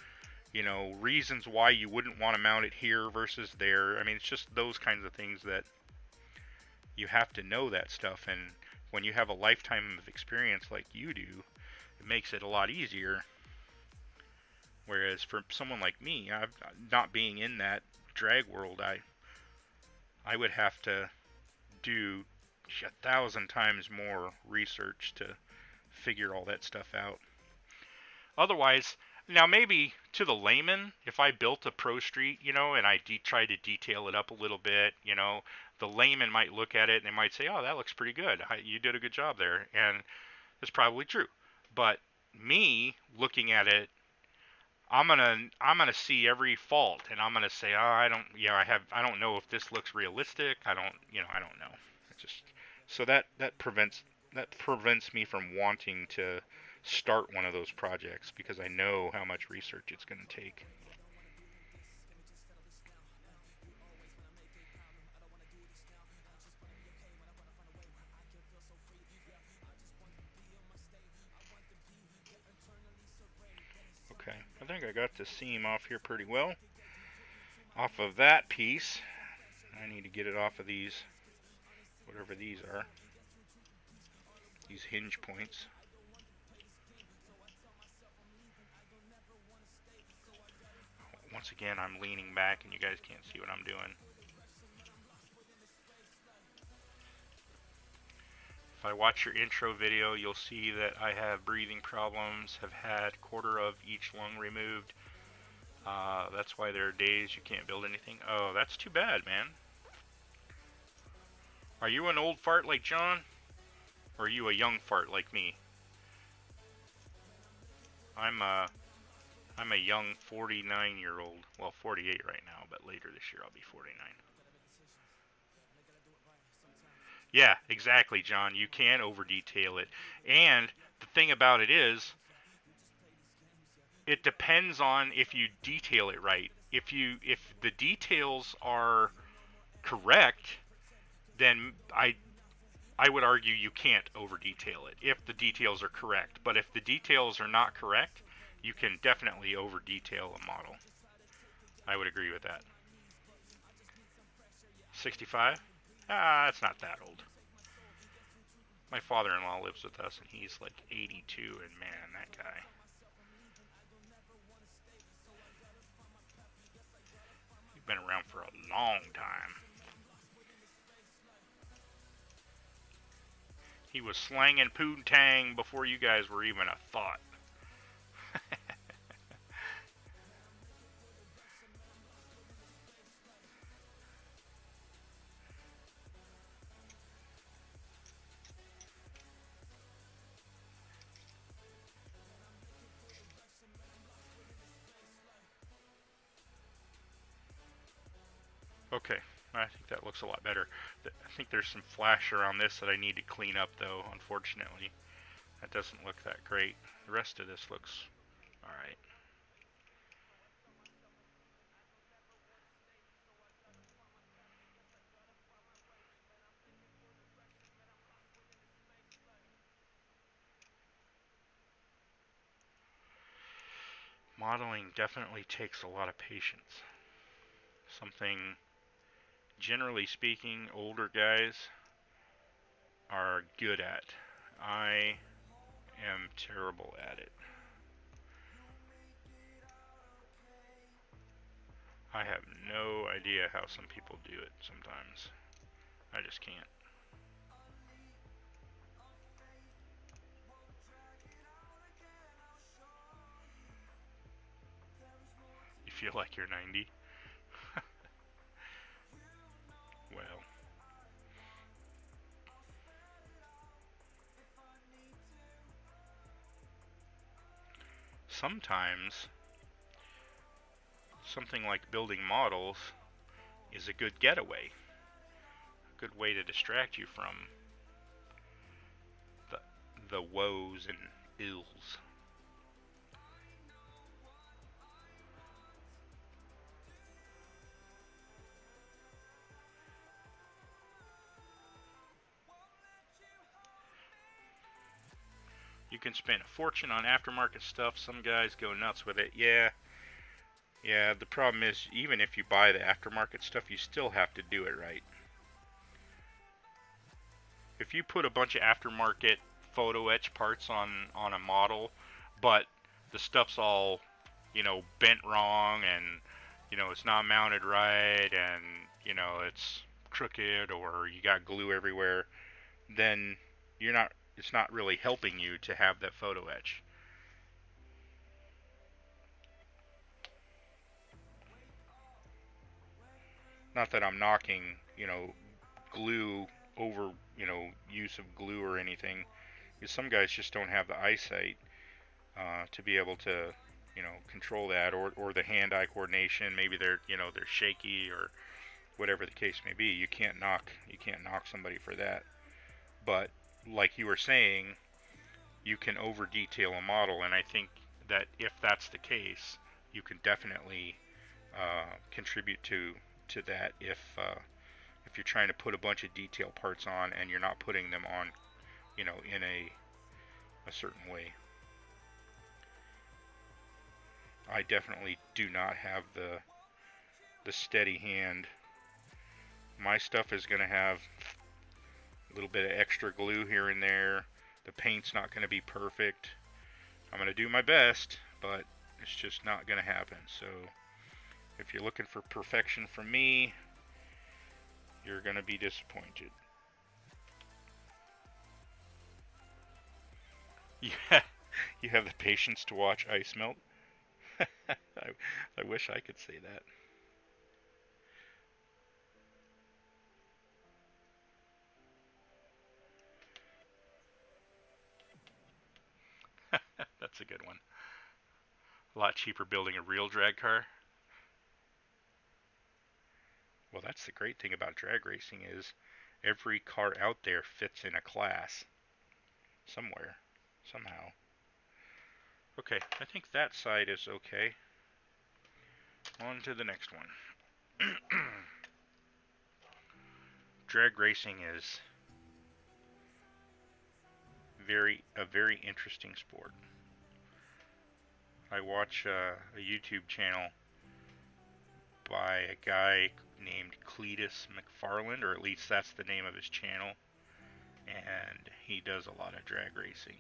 reasons why you wouldn't want to mount it here versus there. I mean, it's just those kinds of things that you have to know that stuff. And when you have a lifetime of experience like you do, it makes it a lot easier. Whereas for someone like me, not being in that drag world, I would have to do 1,000 times more research to figure all that stuff out. Otherwise, now maybe to the layman, if I built a Pro Street, and I tried to detail it up a little bit, the layman might look at it and they might say, oh, that looks pretty good. You did a good job there. And it's probably true. But me looking at it, I'm gonna see every fault, and I'm gonna say, oh, I don't know if this looks realistic. I don't know. It's just so that prevents me from wanting to start one of those projects, because I know how much research it's going to take. Okay, I think I got the seam off here pretty well. Off of that piece, I need to get it off of these, whatever these are, these hinge points. Once again, I'm leaning back and you guys can't see what I'm doing. If I watch your intro video, you'll see that I have breathing problems, have had quarter of each lung removed. That's why there are days you can't build anything. Oh, that's too bad, man. Are you an old fart like John? Or are you a young fart like me? I'm a young 49-year-old. Well, 48 right now, but later this year I'll be 49. Yeah, exactly, John. You can over detail it. And the thing about it is, it depends on if you detail it right. If the details are correct, then I would argue you can't over detail it if the details are correct. But if the details are not correct, you can definitely over detail a model. I would agree with that. 65? It's not that old. My father-in-law lives with us, and he's like 82, and man, that guy. He's been around for a long time. He was slanging poontang before you guys were even a thought. Okay, I think that looks a lot better. I think there's some flash around this that I need to clean up, though, unfortunately. That doesn't look that great. The rest of this looks alright. Modeling definitely takes a lot of patience. Something, generally speaking, older guys are good at. I am terrible at it. I have no idea how some people do it sometimes. I just can't. You feel like you're 90? Well, sometimes something like building models is a good getaway, a good way to distract you from the woes and ills. You can spend a fortune on aftermarket stuff. Some guys go nuts with it. Yeah, the problem is, even if you buy the aftermarket stuff, you still have to do it right. If you put a bunch of aftermarket photo etch parts on a model, but the stuff's all, bent wrong, and, it's not mounted right, and, it's crooked, or you got glue everywhere, then it's not really helping you to have that photo etch. Not that I'm knocking, glue over, use of glue or anything, because some guys just don't have the eyesight to be able to, control that, or the hand-eye coordination. Maybe they're shaky, or whatever the case may be. You can't knock somebody for that. But like you were saying, you can over detail a model, and I think that if that's the case, you can definitely contribute to that if you're trying to put a bunch of detail parts on and you're not putting them on, in a certain way. I definitely do not have the steady hand. My stuff is going to have a little bit of extra glue here and there. The paint's not going to be perfect. I'm going to do my best, but it's just not going to happen. So if you're looking for perfection from me, you're going to be disappointed. Yeah, you have the patience to watch ice melt? I wish I could say that. That's a good one. A lot cheaper building a real drag car. Well, that's the great thing about drag racing is every car out there fits in a class somewhere, somehow. Okay, I think that side is okay. On to the next one. Drag racing is a very interesting sport. I watch a YouTube channel by a guy named Cletus McFarland, or at least that's the name of his channel. and he does a lot of drag racing.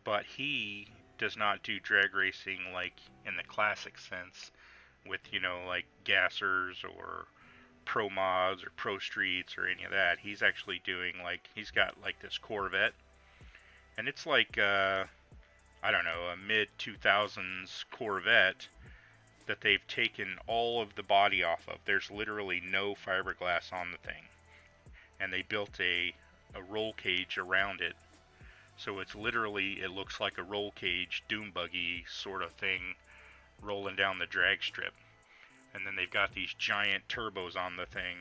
But he does not do drag racing like in the classic sense with, you know, like gassers or pro mods or pro streets or any of that. He's actually doing like, he's got like this Corvette, and it's like I don't know, a mid 2000s Corvette that they've taken all of the body off of. There's literally no fiberglass on the thing, and they built a roll cage around it, so it's literally, it looks like a roll cage dune buggy sort of thing rolling down the drag strip. And then they've got these giant turbos on the thing,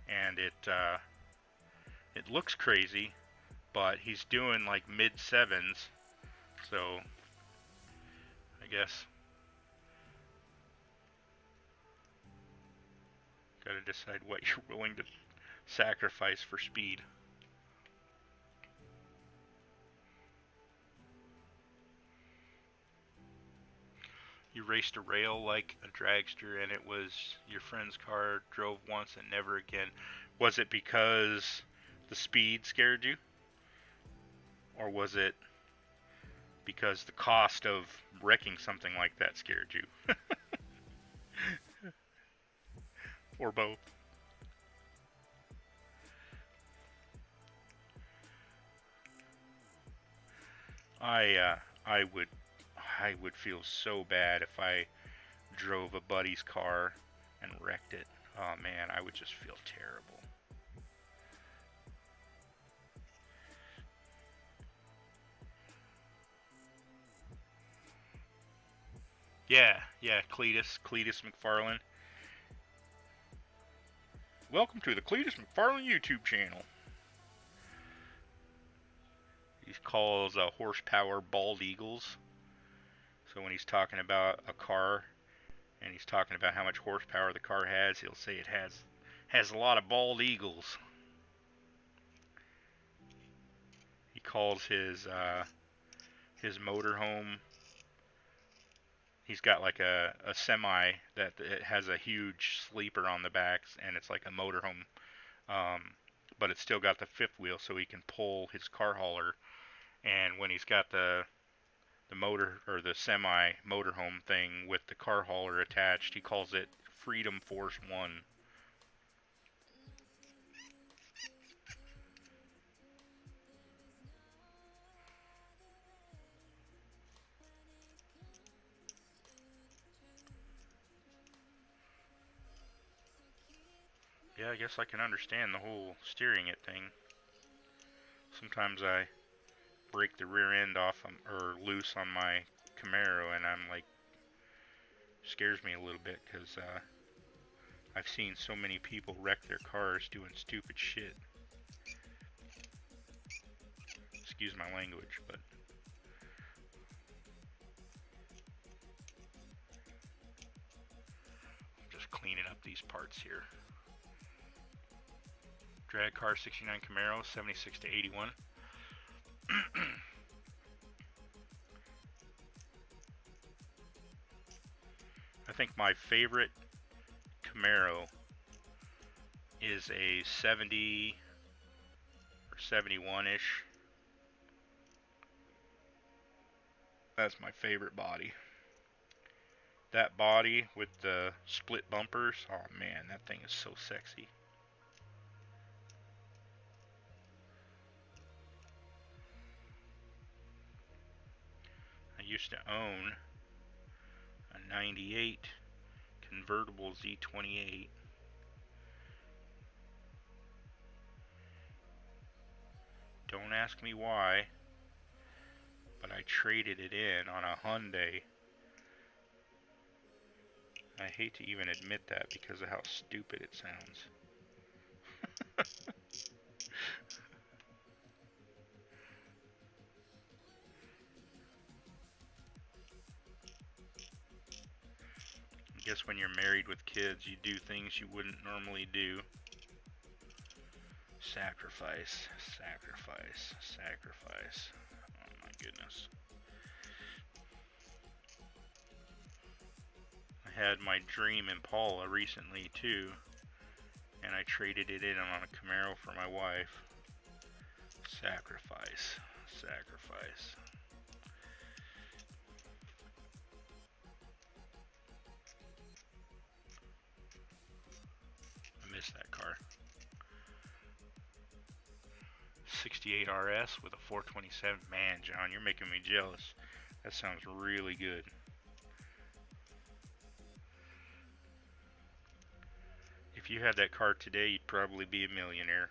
and it looks crazy, but he's doing like mid sevens, so I guess gotta decide what you're willing to sacrifice for speed. You raced a rail like a dragster, and it was your friend's car, drove once and never again. Was it because the speed scared you? Or was it because the cost of wrecking something like that scared you? Or both? I would feel so bad if I drove a buddy's car and wrecked it. Oh man, I would just feel terrible. Yeah, Cletus McFarlane. Welcome to the Cletus McFarlane YouTube channel. He calls horsepower bald eagles. So when he's talking about a car and he's talking about how much horsepower the car has, he'll say it has a lot of bald eagles. He calls his motorhome. He's got like a semi that it has a huge sleeper on the back, and it's like a motorhome, but it's still got the fifth wheel, so he can pull his car hauler. And when he's got the motor or the semi motorhome thing with the car hauler attached, he calls it Freedom Force 1. Yeah, I guess I can understand the whole steering it thing. Sometimes I break the rear end off or loose on my Camaro, and I'm like, scares me a little bit, because I've seen so many people wreck their cars doing stupid shit. Excuse my language, but I'm just cleaning up these parts here. Drag car 69 Camaro, 76 to 81. I think my favorite Camaro is a 70 or 71-ish. That's my favorite body. That body with the split bumpers, oh man, that thing is so sexy. I used to own a 98 convertible Z28. Don't ask me why, but I traded it in on a Hyundai. I hate to even admit that because of how stupid it sounds. I guess when you're married with kids, you do things you wouldn't normally do. Sacrifice, sacrifice, sacrifice. Oh my goodness. I had my dream Impala recently too, and I traded it in on a Camaro for my wife. Sacrifice. Sacrifice. I miss that car. 68 RS with a 427. Man, John, you're making me jealous. That sounds really good. If you had that car today, you'd probably be a millionaire.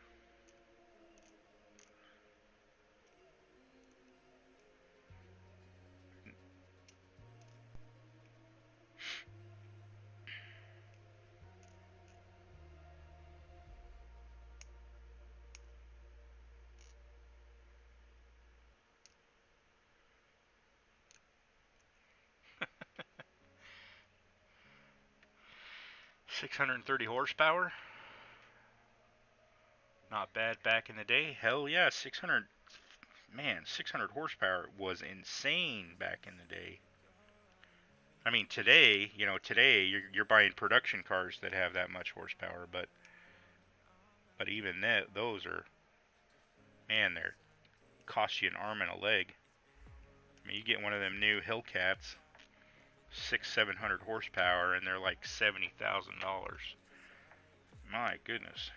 $630 horsepower. Not bad back in the day. Hell yeah, 600. Man, 600 horsepower was insane back in the day. I mean, today, today you're buying production cars that have that much horsepower, but even those are, man, they're cost you an arm and a leg. I mean, you get one of them new Hellcats, 600-700 horsepower, and they're like $70,000. My goodness.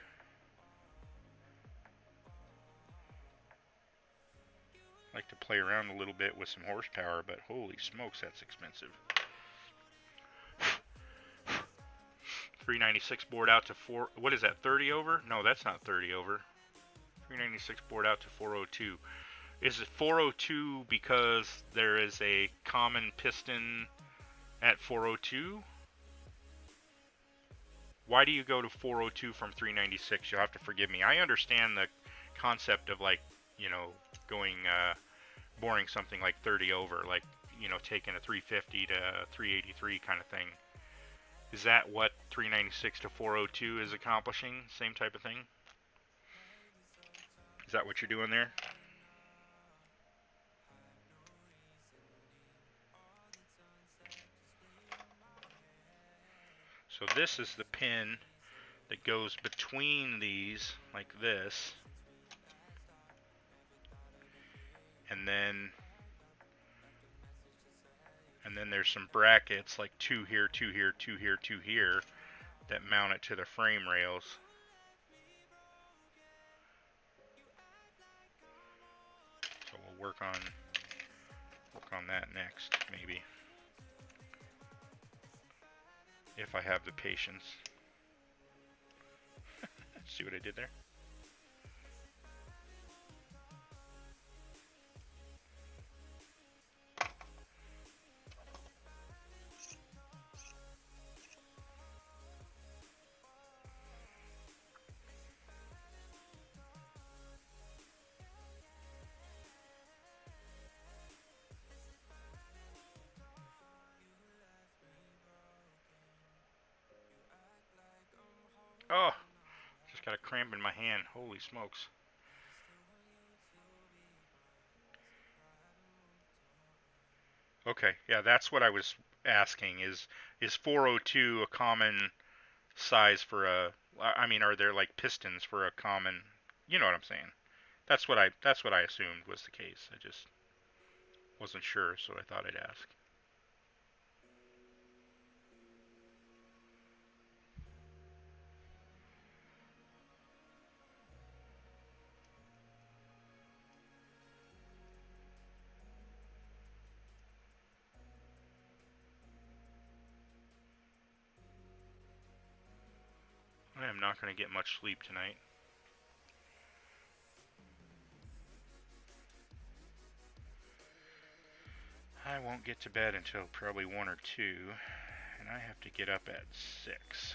I like to play around a little bit with some horsepower, but holy smokes, that's expensive. 396 bored out to 4. What is that? 30 over? No, that's not 30 over. 396 bored out to 402. Is it 402 because there is a common piston at 402? Why do you go to 402 from 396? You'll have to forgive me. I understand the concept of, like, going boring something like 30 over, like, taking a 350 to 383 kind of thing. Is that what 396 to 402 is accomplishing? Same type of thing? Is that what you're doing there? So this is the pin that goes between these, like this. And then there's some brackets, like 2 here, 2 here, 2 here, 2 here, that mount it to the frame rails. So we'll work on that next, maybe, if I have the patience. See what I did there? Oh, just got a cramp in my hand. Holy smokes. Okay, yeah, that's what I was asking. Is 402 a common size for a? I mean, are there like pistons for a common? You know what I'm saying? That's what I assumed was the case. I just wasn't sure, so I thought I'd ask. I am not going to get much sleep tonight. I won't get to bed until probably 1 or 2, and I have to get up at 6.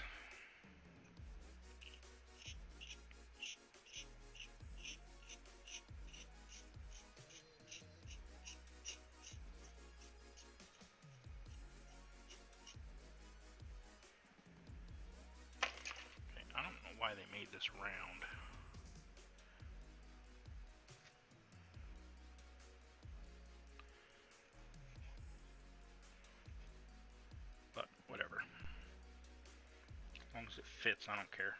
Okay, I don't know why they made this round. But whatever. As long as it fits, I don't care.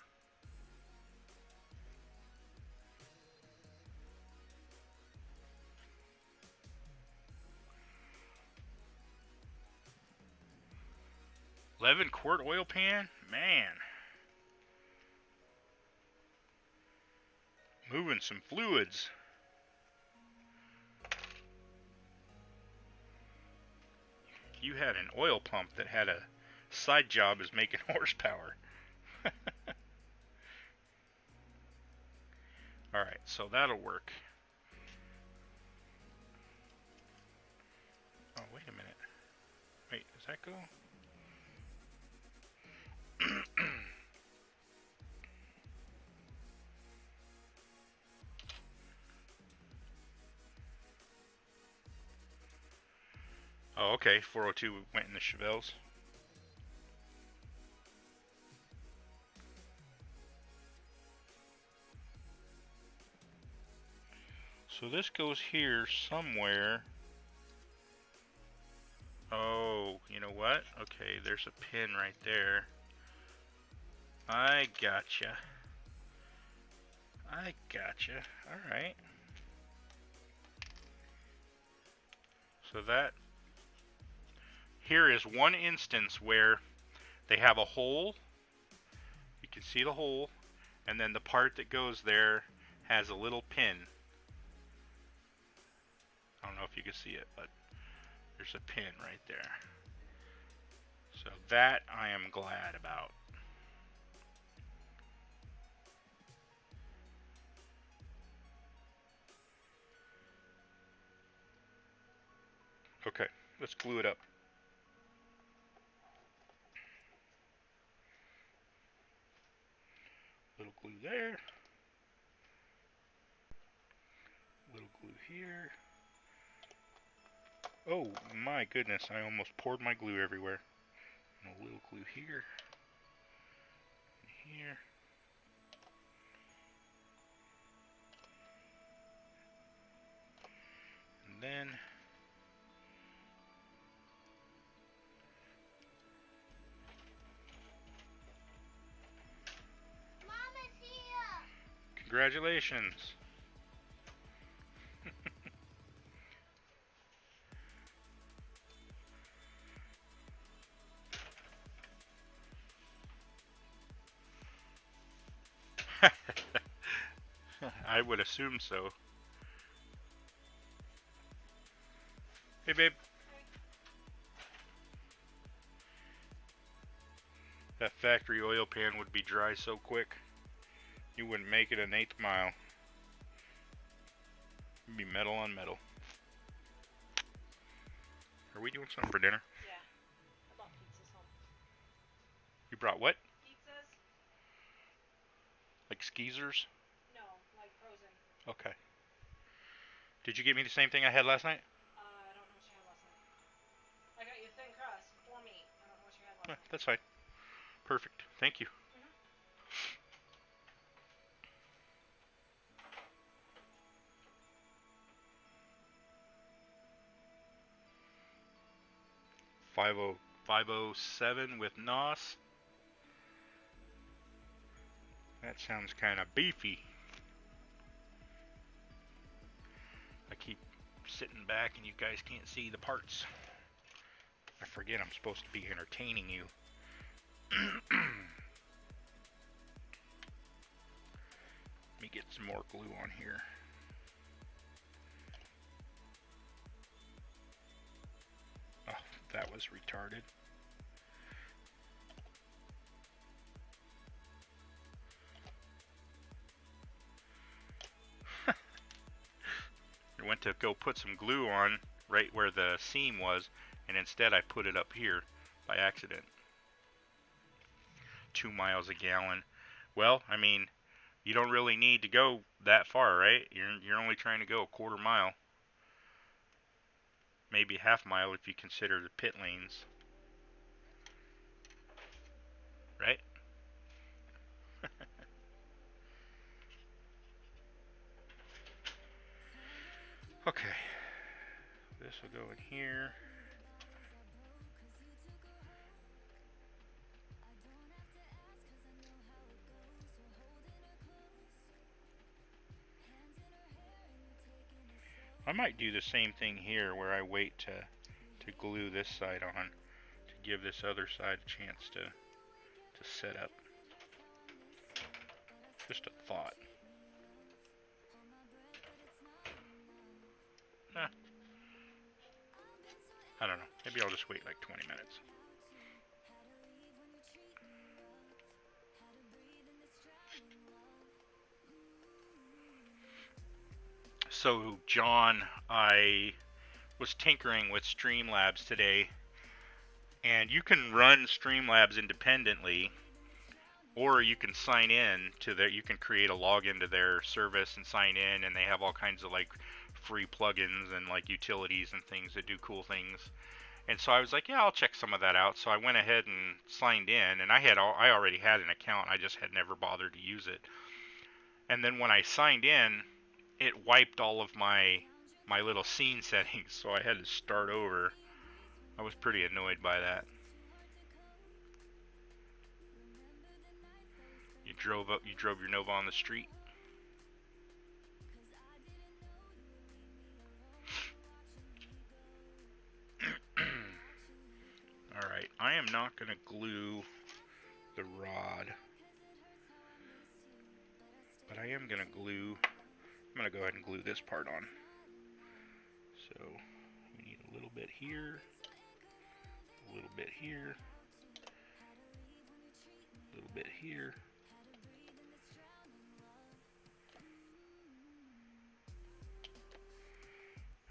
11-quart oil pan? Man. Moving some fluids. You had an oil pump that had a side job as making horsepower. Alright, so that'll work. Oh, wait a minute. Wait, does that go? Oh, okay. 402 went in the Chevelles. So this goes here somewhere. Oh, you know what? Okay, there's a pin right there. I gotcha. I gotcha. Alright. So that... Here is one instance where they have a hole. You can see the hole. And then the part that goes there has a little pin. I don't know if you can see it, but there's a pin right there. So that I am glad about. Okay, let's glue it up. Little glue there. Little glue here. Oh my goodness, I almost poured my glue everywhere. And a little glue here. And here. And then Mama's here. congratulations. I would assume so. Hey babe. That factory oil pan would be dry so quick, you wouldn't make it an 1/8 mile. It'd be metal on metal. Are we doing something for dinner? Yeah. I bought pizzas home. You brought what? Pizzas? Like skeezers? No, like frozen. Okay. Did you get me the same thing I had last night? I don't know what you had last night. I got you thin crust for meat. I don't know what you had last night. That's fine. Perfect. Thank you. 507 with NOS. That sounds kind of beefy. I keep sitting back and you guys can't see the parts. I forget I'm supposed to be entertaining you. Let me get some more glue on here. Oh, that was retarded. I went to go put some glue on right where the seam was, and instead I put it up here by accident. 2 miles a gallon. Well, I mean, you don't really need to go that far, right? You're only trying to go a 1/4 mile. Maybe 1/2 mile if you consider the pit lanes. Right? Okay. This will go in here. I might do the same thing here where I wait to glue this side on to give this other side a chance to set up. Just a thought. I don't know. Maybe I'll just wait like 20 minutes. So, John, I was tinkering with Streamlabs today, and you can run Streamlabs independently, or you can sign in to their, you can create a login to their service and sign in, and they have all kinds of like free plugins and like utilities and things that do cool things. And so I was like, yeah, I'll check some of that out. So I went ahead and signed in, and I already had an account. I just had never bothered to use it. And then when I signed in, it wiped all of my little scene settings, so I had to start over. I was pretty annoyed by that. You drove your Nova on the street? Alright, I am not going to glue the rod, but I am going to glue, I'm going to go ahead and glue this part on. So, we need a little bit here, a little bit here, a little bit here.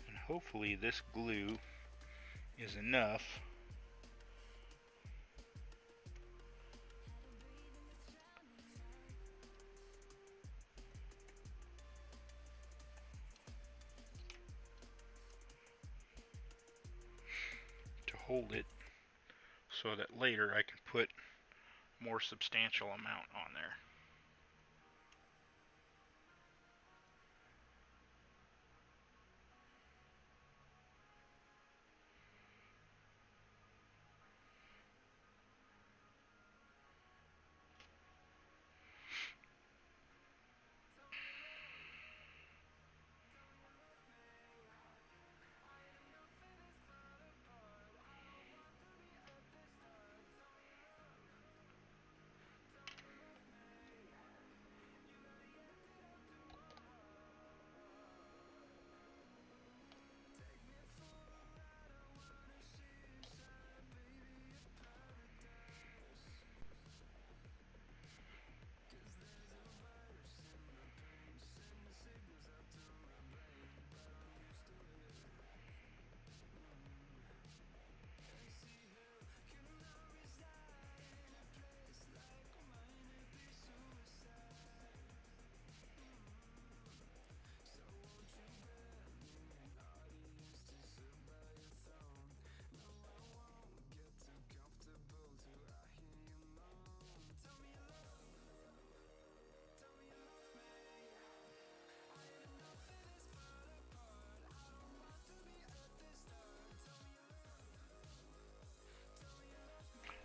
And hopefully this glue is enough to hold it so that later I can put more substantial amount on there.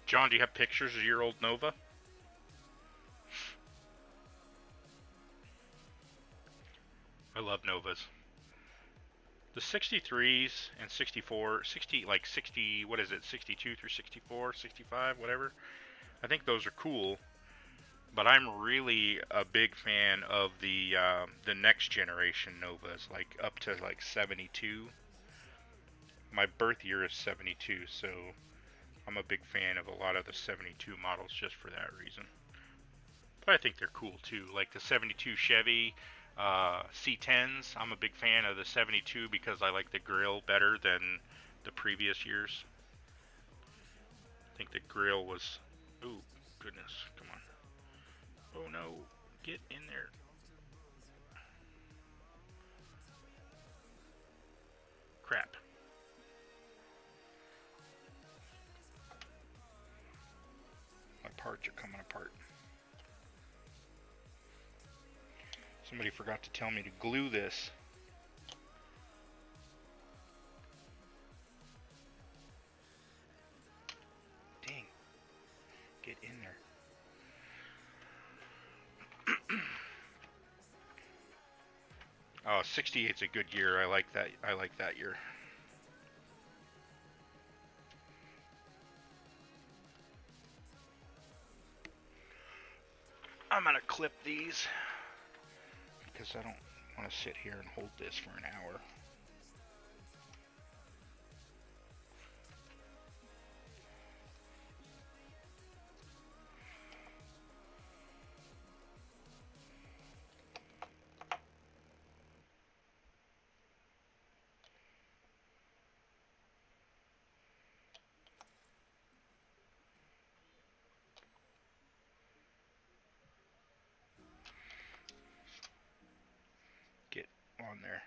John, do you have pictures of your old Nova? I love Novas. The 63s and 64, 60, like 60, what is it, 62 through 64, 65, whatever. I think those are cool, but I'm really a big fan of the next generation Novas, like up to like 72. My birth year is 72, so I'm a big fan of a lot of the 72 models just for that reason. But I think they're cool too, like the 72 Chevy C10s. I'm a big fan of the 72 because I like the grille better than the previous years. I think the grille was, oh goodness, come on. Oh no, get in there. Crap. My parts are coming apart. Somebody forgot to tell me to glue this. Dang. Get in there. Oh, 68's a good year. I like that. I like that year. I'm gonna clip these because I don't want to sit here and hold this for an hour. Get on there.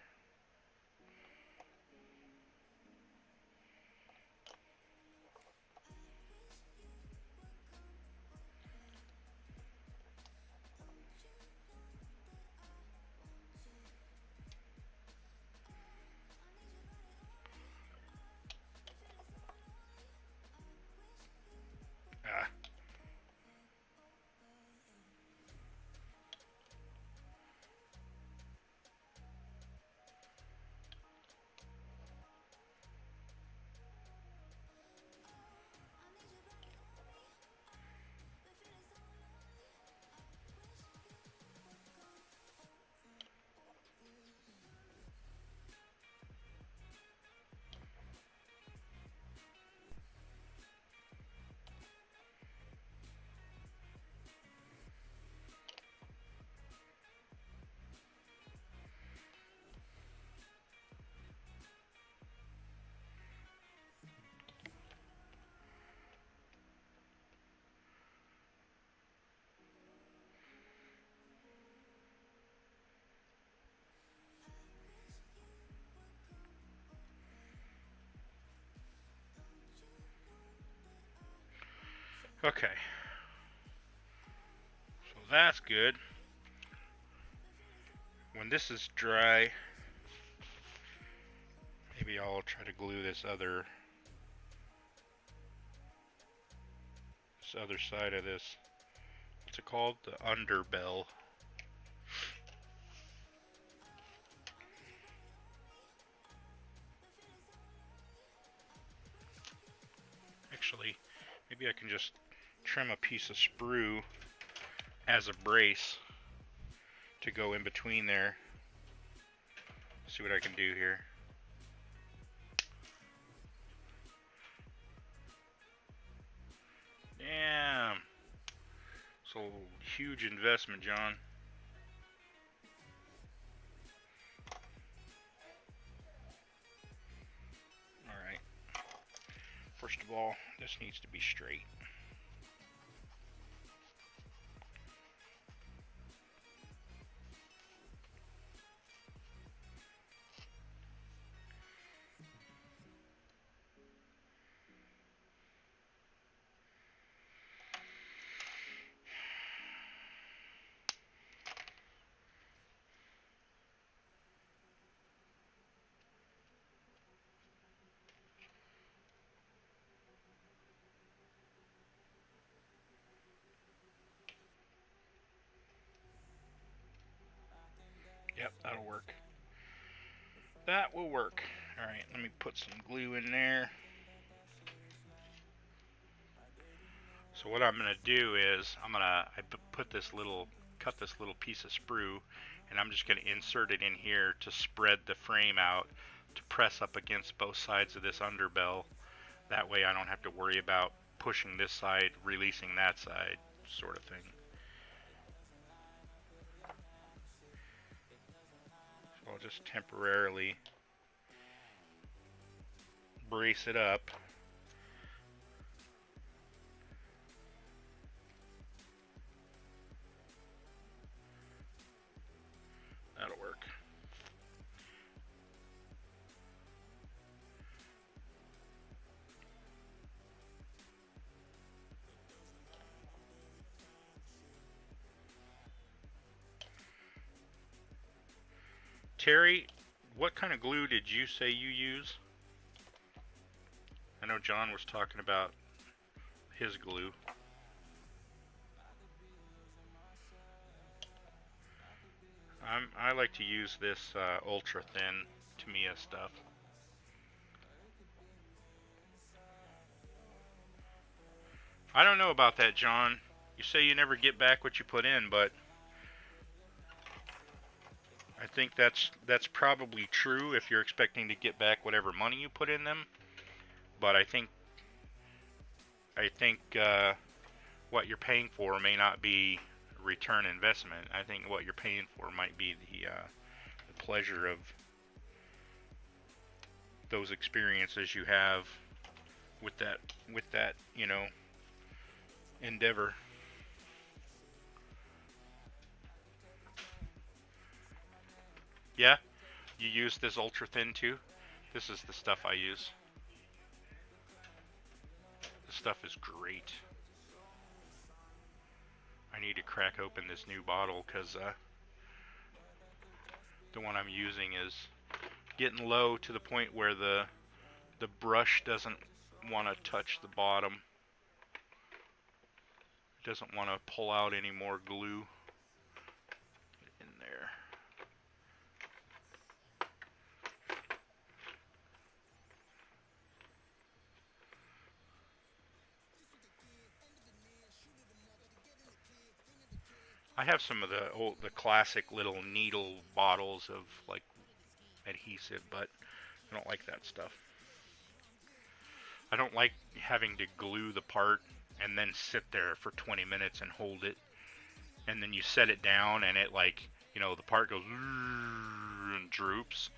Ah. Okay. So that's good. When this is dry, maybe I'll try to glue this other side of this. What's it called? The underbell. Actually, maybe I can just trim a piece of sprue as a brace to go in between there. See what I can do here. Damn. So huge investment, John. Alright. First of all, this needs to be straight. Yep, that'll work. That will work. Alright, let me put some glue in there. So what I'm going to do is, cut this little piece of sprue, and I'm just going to insert it in here to spread the frame out, to press up against both sides of this underbell. That way I don't have to worry about pushing this side, releasing that side, sort of thing. So I'll just temporarily brace it up. That'll work. Terry, what kind of glue did you say you use? I know John was talking about his glue. I like to use this ultra thin Tamiya stuff. I don't know about that, John. You say you never get back what you put in, but I think that's probably true if you're expecting to get back whatever money you put in them. But I think what you're paying for may not be return investment. I think what you're paying for might be the pleasure of those experiences you have with that endeavor. Yeah, you use this ultra thin too. This is the stuff I use. This stuff is great. I need to crack open this new bottle because the one I'm using is getting low to the point where the brush doesn't want to touch the bottom. It doesn't want to pull out any more glue in there. I have some of the classic little needle bottles of like adhesive, but I don't like that stuff. I don't like having to glue the part and then sit there for 20 minutes and hold it, and then you set it down and it the part goes and droops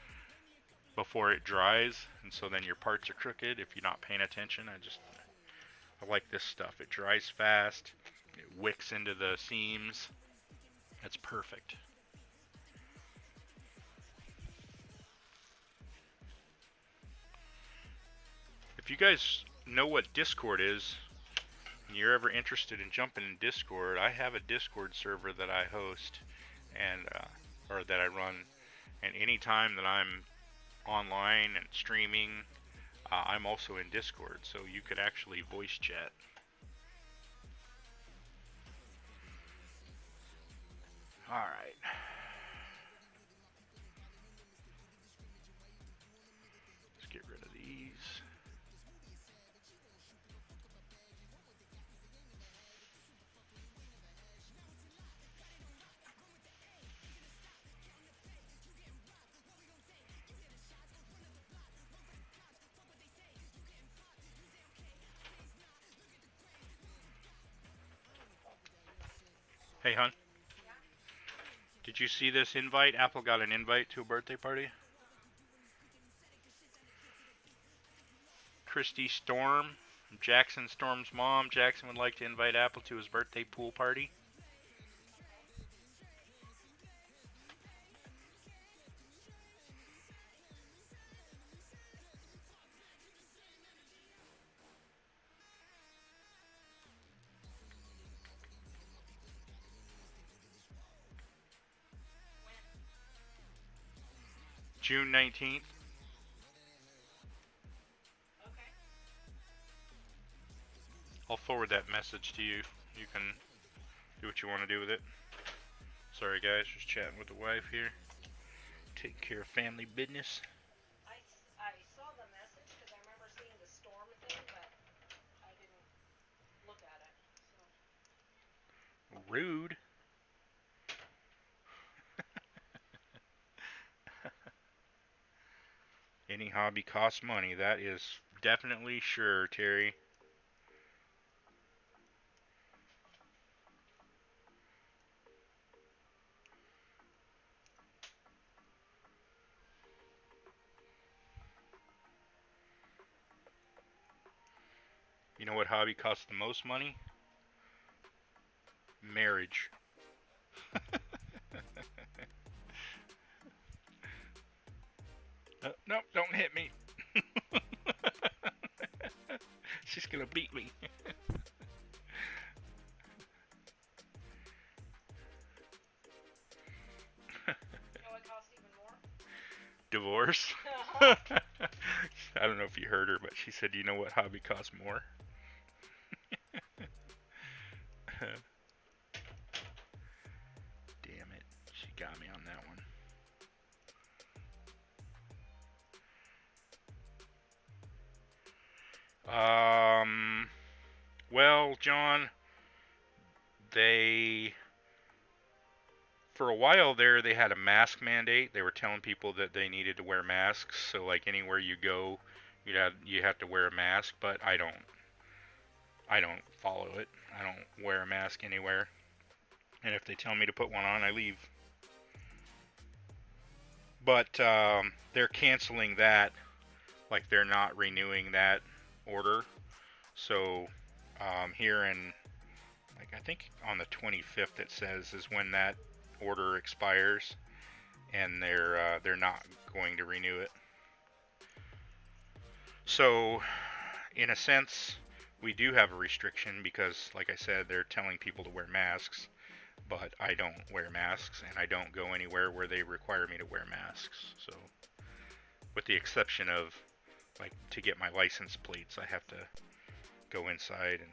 before it dries, and so then your parts are crooked if you're not paying attention. I like this stuff. It dries fast. It wicks into the seams. It's perfect. If you guys know what Discord is, and you're ever interested in jumping in Discord, I have a Discord server that I host and or that I run, and anytime that I'm online and streaming, I'm also in Discord, so you could actually voice chat. Alright. Let's get rid of these. Hey, hon. Did you see this invite? Apple got an invite to a birthday party. Christy Storm, Jackson Storm's mom. Jackson would like to invite Apple to his birthday pool party. June 19th. Okay. I'll forward that message to you. You can do what you want to do with it. Sorry guys, just chatting with the wife here. Taking care of family business. I saw the message because I remember seeing the storm thing, but I didn't look at it. So. Rude. Any hobby costs money. That is definitely sure, Terry. You know what hobby costs the most money? Marriage. Nope, don't hit me. She's gonna beat me. You know what costs even more? Divorce? I don't know if you heard her, but she said, you know what hobby costs more? Damn it. She got me on that one. Well, John, they, for a while there, they had a mask mandate. They were telling people that they needed to wear masks. So like anywhere you go, you have to wear a mask. But I don't follow it. I don't wear a mask anywhere. And if they tell me to put one on, I leave. But they're canceling that. Like they're not renewing that order. So here in, like, I think on the 25th it says is when that order expires, and they're not going to renew it. So in a sense, we do have a restriction because, like I said, they're telling people to wear masks, but I don't wear masks, and I don't go anywhere where they require me to wear masks. So, with the exception of, like, to get my license plates, I have to go inside, and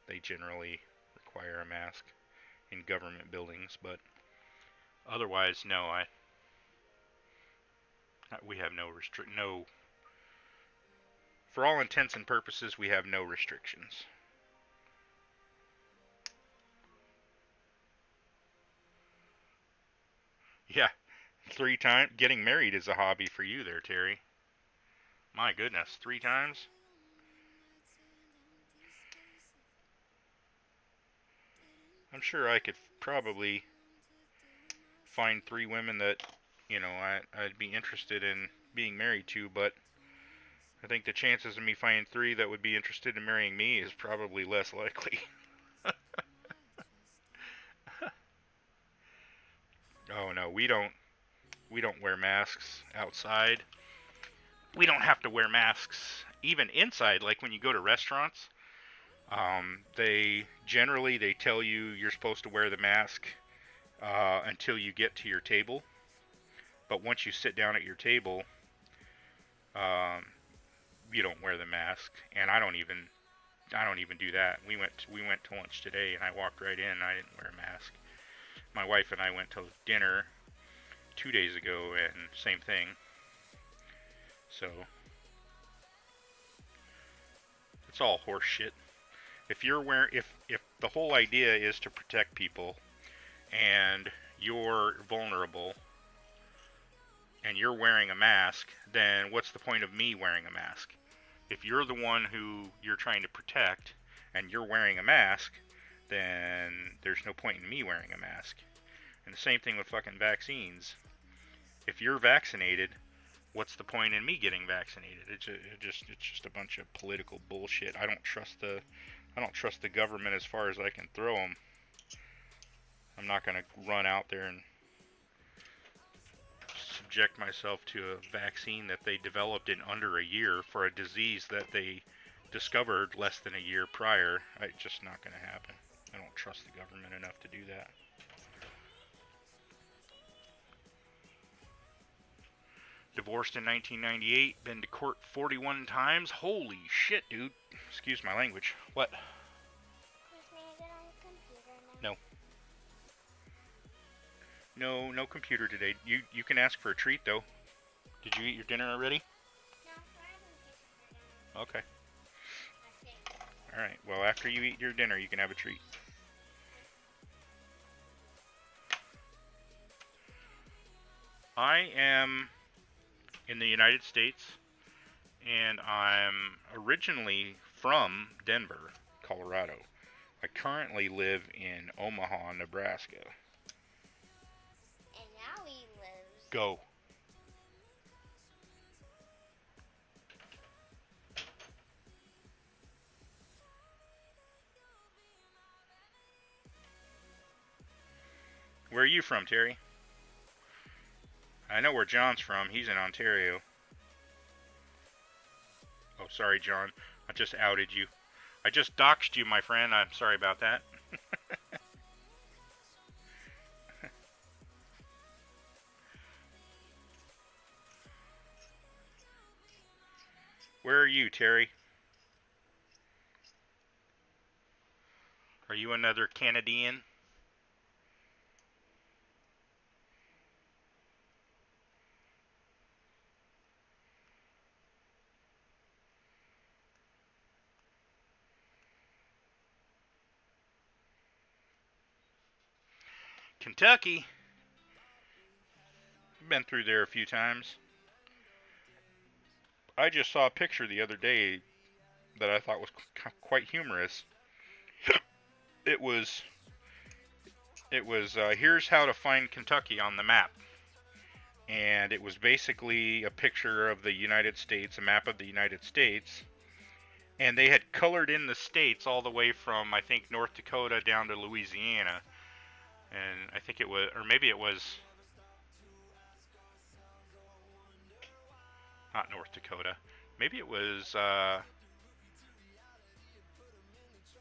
they generally require a mask in government buildings, but otherwise, no, we have no, for all intents and purposes, we have no restrictions. Yeah, 3 times. Getting married is a hobby for you there, Terry. My goodness, 3 times? I'm sure I could probably find 3 women that, I'd be interested in being married to, but I think the chances of me finding 3 that would be interested in marrying me is probably less likely. Oh no, we don't wear masks outside. We don't have to wear masks even inside. Like when you go to restaurants, they tell you you're supposed to wear the mask until you get to your table. But once you sit down at your table, um, you don't wear the mask, and I don't even do that. We went to lunch today, and I walked right in. And I didn't wear a mask. My wife and I went to dinner 2 days ago, and same thing. So it's all horse shit. If the whole idea is to protect people, and you're vulnerable, and you're wearing a mask, then what's the point of me wearing a mask? If you're the one who you're trying to protect, and you're wearing a mask, then there's no point in me wearing a mask. And the same thing with fucking vaccines. If you're vaccinated, what's the point in me getting vaccinated? It's just a bunch of political bullshit. I don't trust the government as far as I can throw them. I'm not going to run out there and subject myself to a vaccine that they developed in under a year for a disease that they discovered less than a year prior. It's just not going to happen. I don't trust the government enough to do that. Divorced in 1998, been to court 41 times. Holy shit, dude. Excuse my language. What? No. No computer today. You can ask for a treat, though. Did you eat your dinner already? No, Okay. Alright, well, after you eat your dinner, you can have a treat. I am in the United States, and I'm originally from Denver, Colorado. I currently live in Omaha, Nebraska. And now he lives. Go. Where are you from, Terry? I know where John's from. He's in Ontario. Oh, sorry, John. I just outed you. I just doxed you, my friend. I'm sorry about that. Where are you, Terry? Are you another Canadian? Kentucky. I've been through there a few times. I just saw a picture the other day that I thought was quite humorous. It was here's how to find Kentucky on the map. And it was basically a picture of the United States, a map of the United States. And they had colored in the states all the way from, I think, North Dakota down to Louisiana. And I think it was, or maybe it was not North Dakota. Maybe it was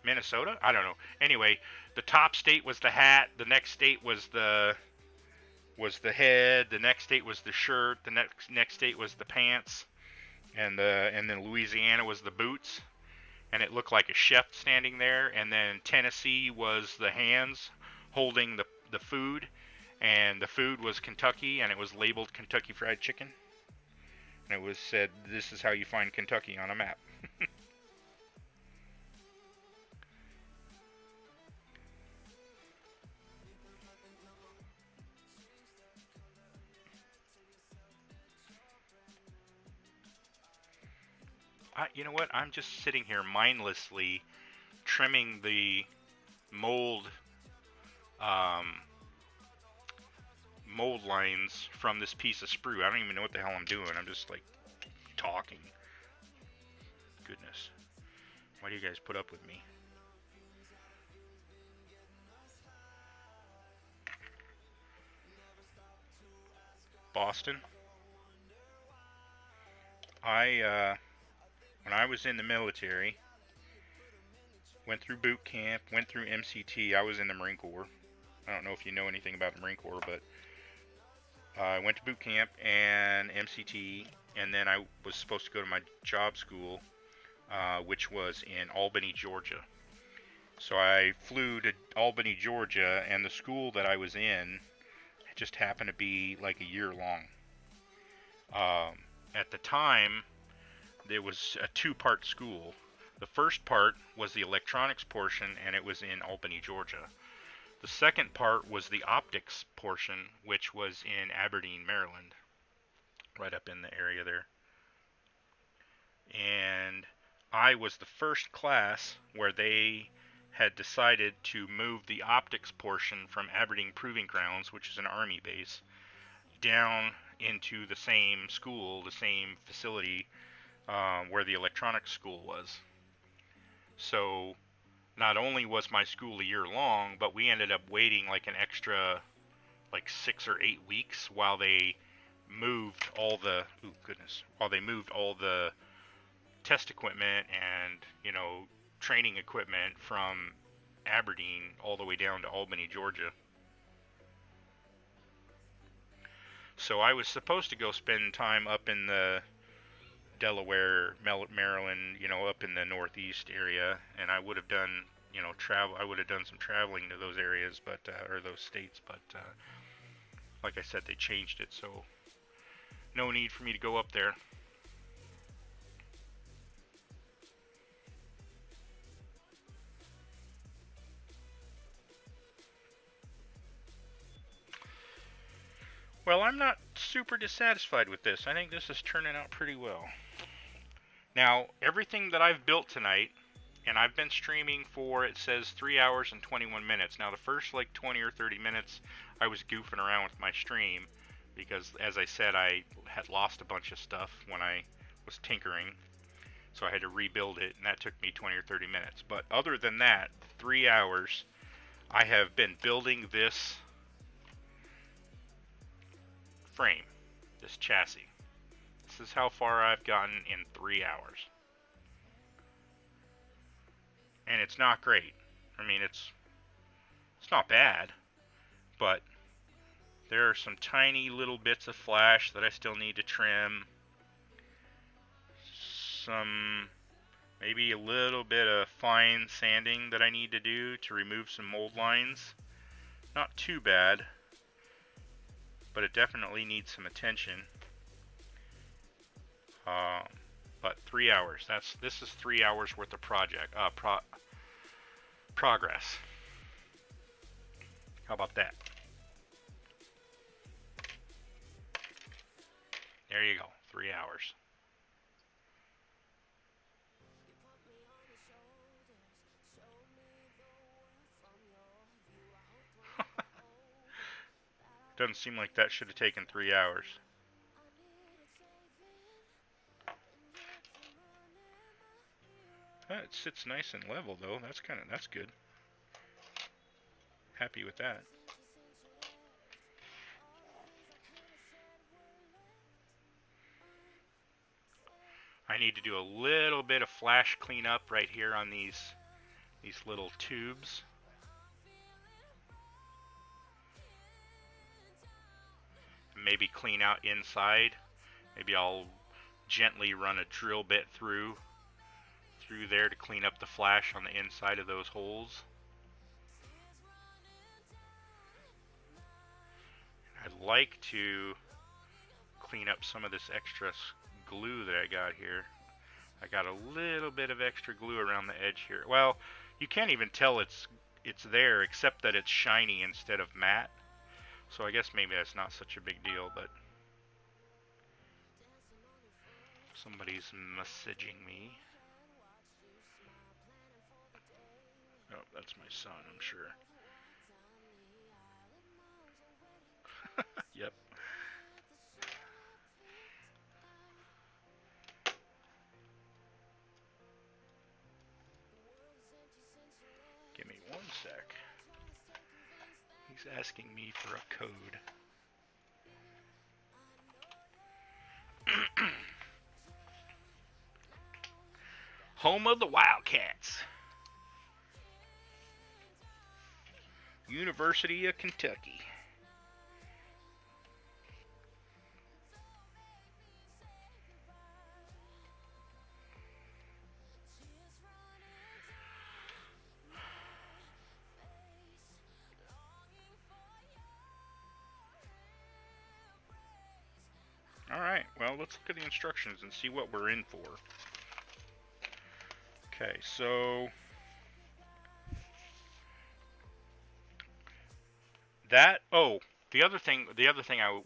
Minnesota? I don't know. Anyway, the top state was the hat, the next state was the head, the next state was the shirt, the next state was the pants, and then Louisiana was the boots, and it looked like a chef standing there, and then Tennessee was the hands holding the food, and the food was Kentucky, and it was labeled Kentucky Fried Chicken. And it was said, this is how you find Kentucky on a map. You know what? I'm just sitting here mindlessly trimming the mold lines from this piece of sprue. I don't even know what the hell I'm doing. I'm just like talking. Goodness. Why do you guys put up with me? Boston. When I was in the military, went through boot camp, went through MCT. I was in the Marine Corps. I don't know if you know anything about the Marine Corps, but I went to boot camp and MCT, and then I was supposed to go to my job school, which was in Albany, Georgia. So I flew to Albany, Georgia, and the school that I was in just happened to be like a year long. At the time, there was a two-part school. The first part was the electronics portion, and it was in Albany, Georgia. The second part was the optics portion, which was in Aberdeen, Maryland, right up in the area there. And I was the first class where they had decided to move the optics portion from Aberdeen Proving Grounds, which is an Army base, down into the same school, the same facility where the electronics school was. So not only was my school a year long, but we ended up waiting like an extra 6 or 8 weeks while they moved all the test equipment and, training equipment from Aberdeen all the way down to Albany, Georgia. So I was supposed to go spend time up in the Delaware, Maryland, up in the northeast area, and I would have done, I would have done some traveling to those areas, but or those states, but like I said, they changed it, so no need for me to go up there. Well, I'm not super dissatisfied with this. I think this is turning out pretty well. Now, everything that I've built tonight, and I've been streaming for, it says 3 hours and 21 minutes. Now, the first 20 or 30 minutes, I was goofing around with my stream because, as I said, I had lost a bunch of stuff when I was tinkering. So I had to rebuild it, and that took me 20 or 30 minutes. But other than that, 3 hours, I have been building this frame, this chassis. This is how far I've gotten in 3 hours. And it's not great. I mean, it's not bad, but there are some tiny little bits of flash that I still need to trim. Maybe a little bit of fine sanding that I need to do to remove some mold lines. Not too bad, but it definitely needs some attention. But 3 hours. This is 3 hours worth of progress. How about that? There you go. 3 hours. You put me on your shoulders, showed me the world from your view. I hoped when I got older that I Doesn't seem like that should have taken 3 hours. I needed saving, and you came running my hero. It sits nice and level though. That's good. Happy with that. Since you left, all the things I could have said were left unsaid. I need to do a little bit of flash cleanup right here on these little tubes. Maybe clean out inside. Maybe I'll gently run a drill bit through there to clean up the flash on the inside of those holes. I'd like to clean up some of this extra glue that I got here. I got a little bit of extra glue around the edge here. Well, you can't even tell it's there except that it's shiny instead of matte. So I guess maybe that's not such a big deal, but somebody's messaging me. Oh, that's my son, I'm sure. Yep. Give me 1 sec. He's asking me for a code. Home of the Wildcats. University of Kentucky. Alright, well, let's look at the instructions and see what we're in for. Okay, so that, the other thing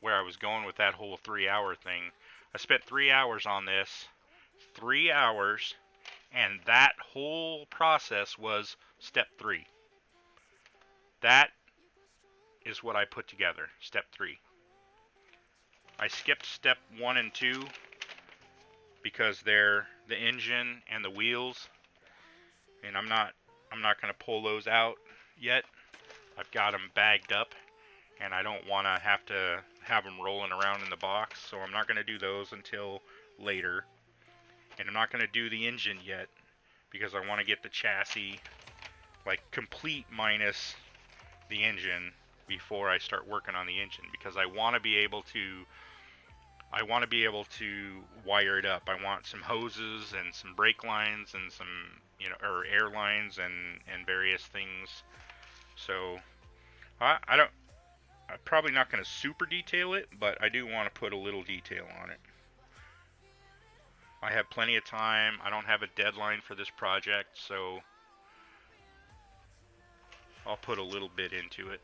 where I was going with that whole 3-hour thing, I spent 3 hours on this, 3 hours, and that whole process was step 3. That is what I put together, step 3. I skipped step 1 and 2 because they're the engine and the wheels, and I'm not going to pull those out yet. I've got them bagged up, and I don't want to have them rolling around in the box, so I'm not going to do those until later. And I'm not going to do the engine yet because I want to get the chassis like complete minus the engine before I start working on the engine, because I want to be able to wire it up. I want some hoses and some brake lines and some, or air lines and various things. So I'm probably not going to super detail it, but I do want to put a little detail on it. I have plenty of time. I don't have a deadline for this project, so I'll put a little bit into it.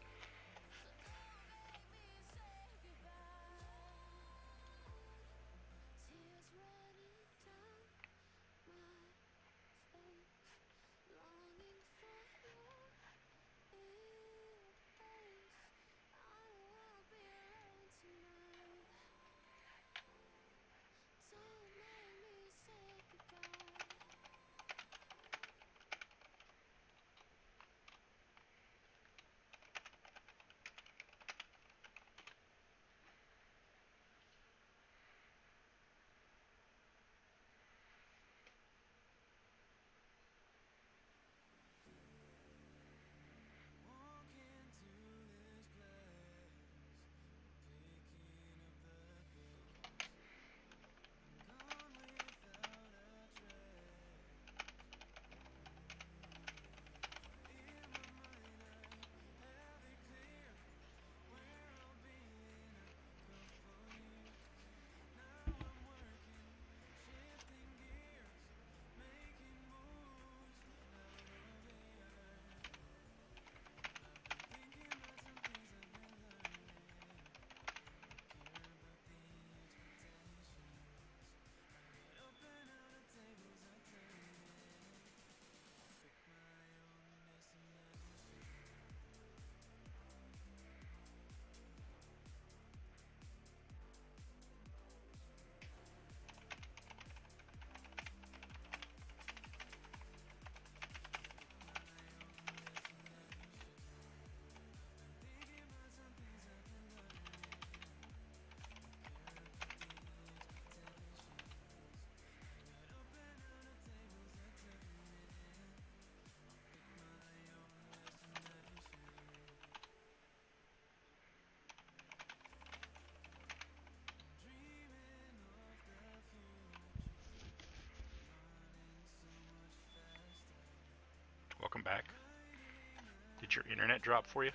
Internet drop for you?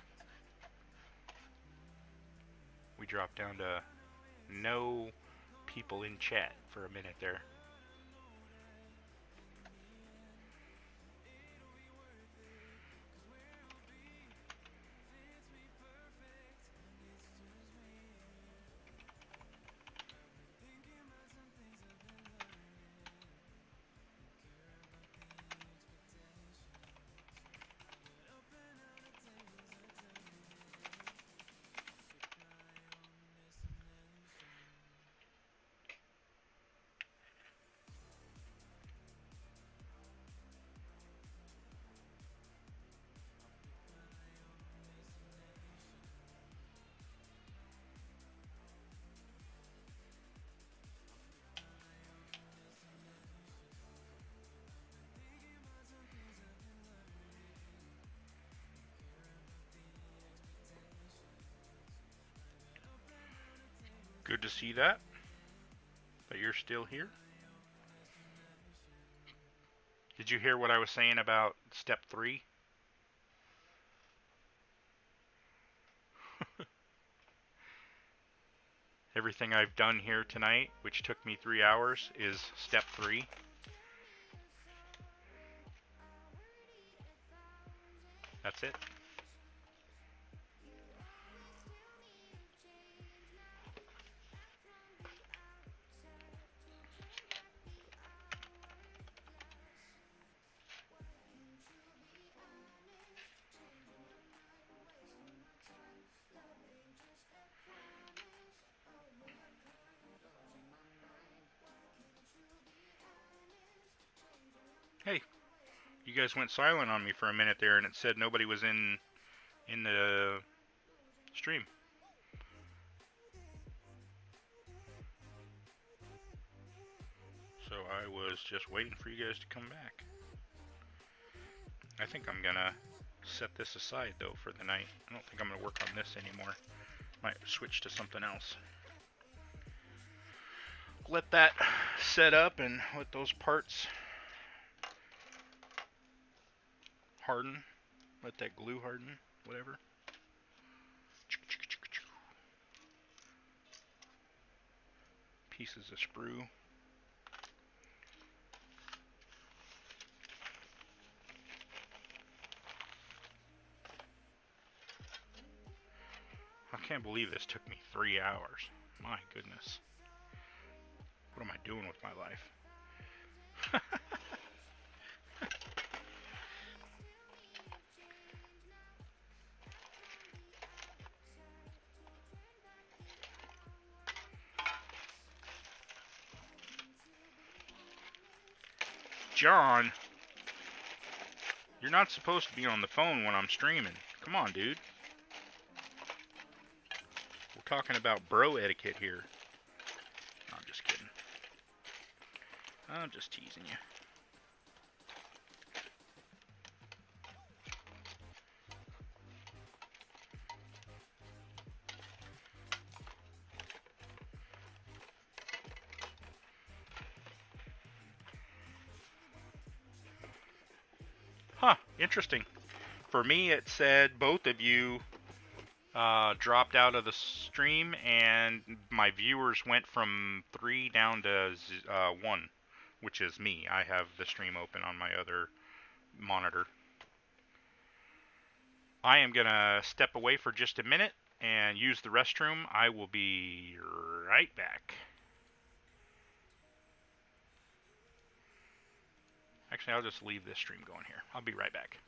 We dropped down to no people in chat for a minute there. Good to see that you're still here. Did you hear what I was saying about step 3? Everything I've done here tonight, which took me 3 hours, is step 3. That's it. Hey, you guys went silent on me for a minute there, and it said nobody was in the stream. So I was just waiting for you guys to come back. I think I'm gonna set this aside though for the night. I don't think I'm gonna work on this anymore. Might switch to something else. Let that set up and let those parts harden. Let that glue harden, whatever. Pieces of sprue. I can't believe this took me 3 hours. My goodness. What am I doing with my life? John, you're not supposed to be on the phone when I'm streaming. Come on, dude. We're talking about bro etiquette here. No, I'm just kidding. I'm just teasing you. Huh, interesting. For me, it said both of you dropped out of the stream, and my viewers went from 3 down to 1, which is me. I have the stream open on my other monitor. I am going to step away for just a minute and use the restroom. I will be right back. Actually, I'll just leave this stream going here. I'll be right back.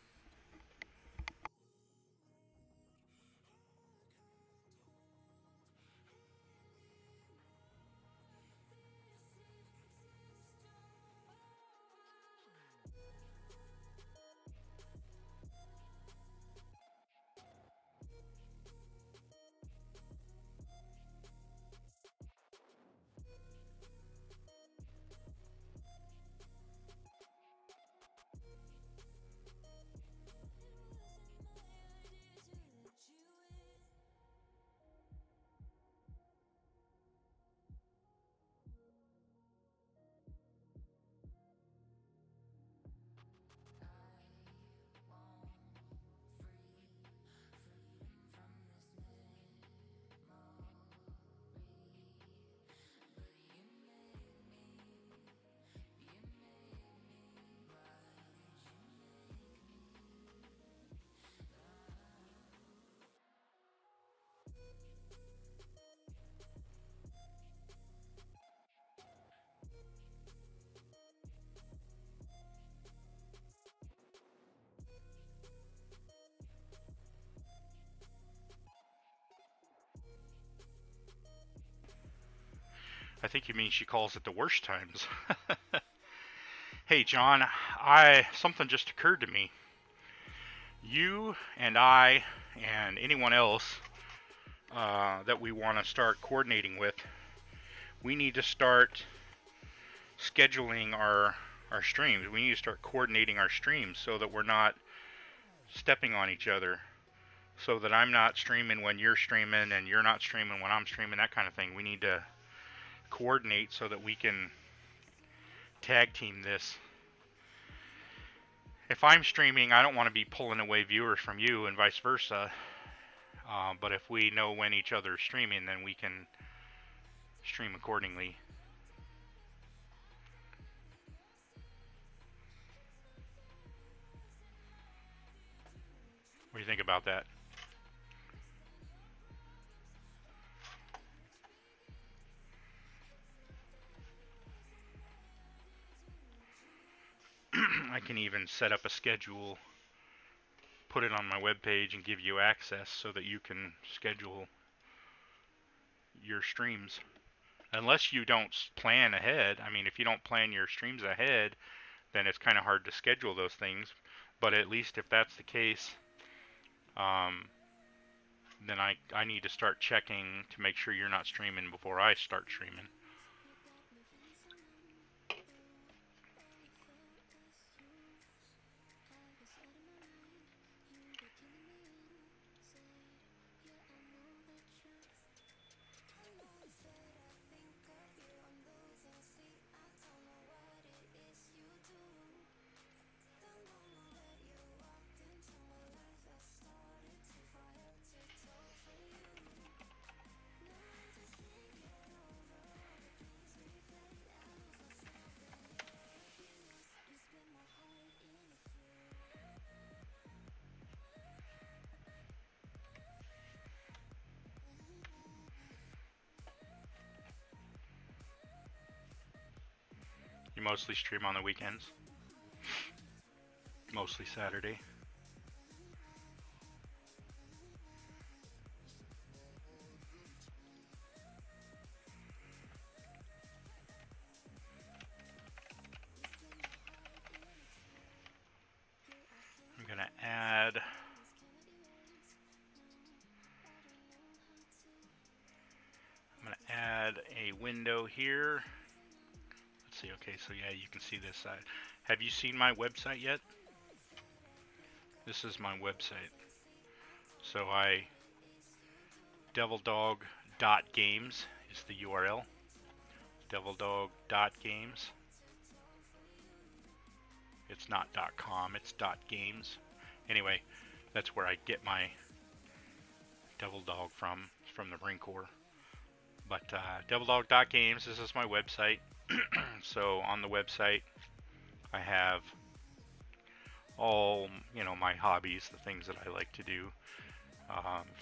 I think you mean she calls it the worst times. Hey, John, something just occurred to me. You and I and anyone else that we want to start coordinating with, we need to start scheduling our streams. We need to start coordinating our streams so that we're not stepping on each other. So that I'm not streaming when you're streaming and you're not streaming when I'm streaming, that kind of thing. We need to coordinate so that we can tag team this. If I'm streaming, I don't want to be pulling away viewers from you and vice versa. But if we know when each other is streaming, then we can stream accordingly. What do you think about that? I can even set up a schedule, put it on my webpage, and give you access so that you can schedule your streams. Unless you don't plan ahead. I mean, if you don't plan your streams ahead, then it's kind of hard to schedule those things. But at least if that's the case, then I need to start checking to make sure you're not streaming before I start streaming. You mostly stream on the weekends? Mostly Saturday? I'm gonna add a window here. Let's see, okay, so yeah, you can see this side. Have you seen my website yet? This is my website. So devildog.games is the URL. Devildog.games. It's not .com, it's .games. Anyway, that's where I get my Devil Dog from the Marine Corps. But devildog.games, this is my website. So on the website, I have all, my hobbies, the things that I like to do.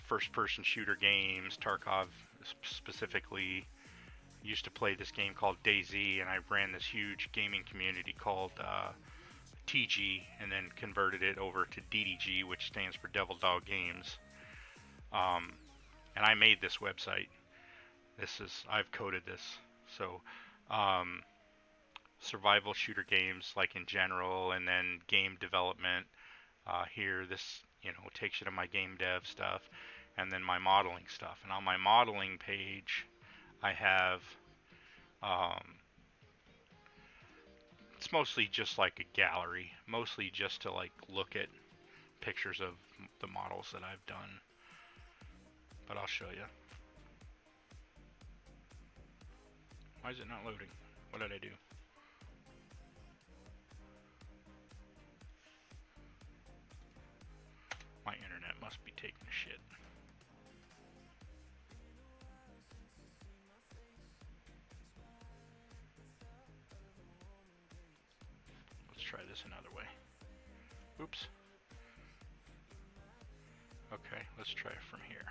First-person shooter games, Tarkov specifically. Used to play this game called DayZ, and I ran this huge gaming community called TG, and then converted it over to DDG, which stands for Devil Dog Games. And I made this website. I've coded this. So, survival shooter games, like in general, and then game development. Here, this, takes you to my game dev stuff, and then my modeling stuff. And on my modeling page, I have, it's mostly just like a gallery, mostly just to look at pictures of the models that I've done. But I'll show you. Why is it not loading? What did I do? My internet must be taking a shit. Let's try this another way. Oops. Okay, let's try it from here.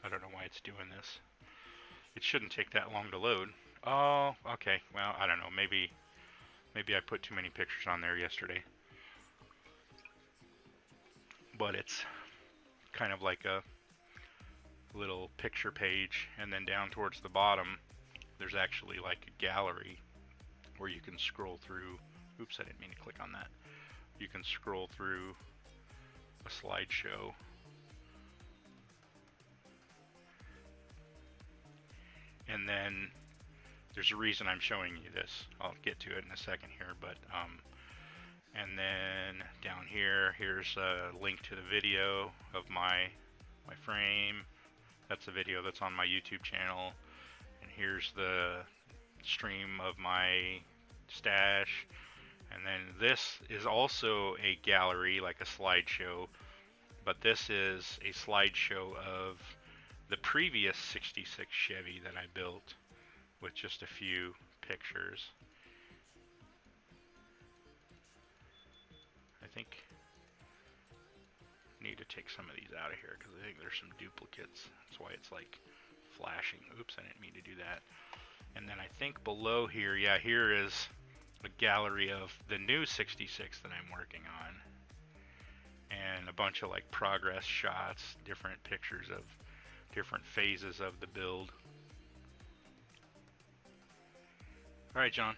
I don't know why it's doing this. It shouldn't take that long to load. Oh, okay. Well, I don't know. Maybe I put too many pictures on there yesterday. But it's kind of like a little picture page, and then down towards the bottom there's actually like a gallery where you can scroll through. Oops, I didn't mean to click on that. You can scroll through a slideshow. And then there's a reason I'm showing you this. I'll get to it in a second here, but and then down here, here's a link to the video of my frame. That's a video that's on my YouTube channel. And here's the stream of my stash. And then this is also a gallery, like a slideshow, but this is a slideshow of the previous 66 Chevy that I built with just a few pictures. I think I need to take some of these out of here because I think there's some duplicates. That's why it's like flashing. Oops, I didn't mean to do that. And then I think below here, yeah, here is a gallery of the new 66 that I'm working on. And a bunch of like progress shots, different pictures of different phases of the build. Alright, John.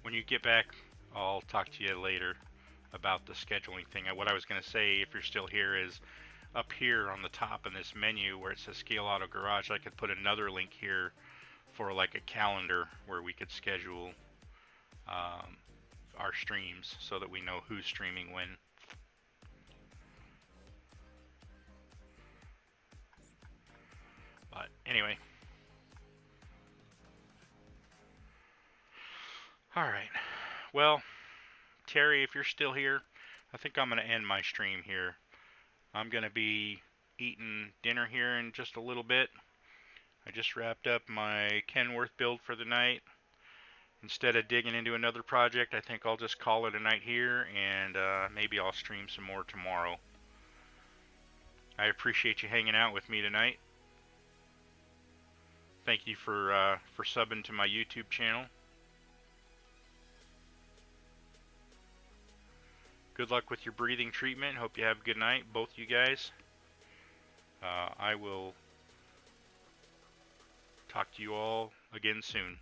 When you get back, I'll talk to you later about the scheduling thing. What I was going to say, if you're still here, is up here on the top in this menu where it says Scale Auto Garage, I could put another link here for like a calendar where we could schedule our streams so that we know who's streaming when. But anyway. Alright. Well, Terry, if you're still here, I think I'm going to end my stream here. I'm going to be eating dinner here in just a little bit. I just wrapped up my Kenworth build for the night. Instead of digging into another project, I think I'll just call it a night here, and maybe I'll stream some more tomorrow. I appreciate you hanging out with me tonight. Thank you for subbing to my YouTube channel. Good luck with your breathing treatment. Hope you have a good night, both you guys. I will talk to you all again soon.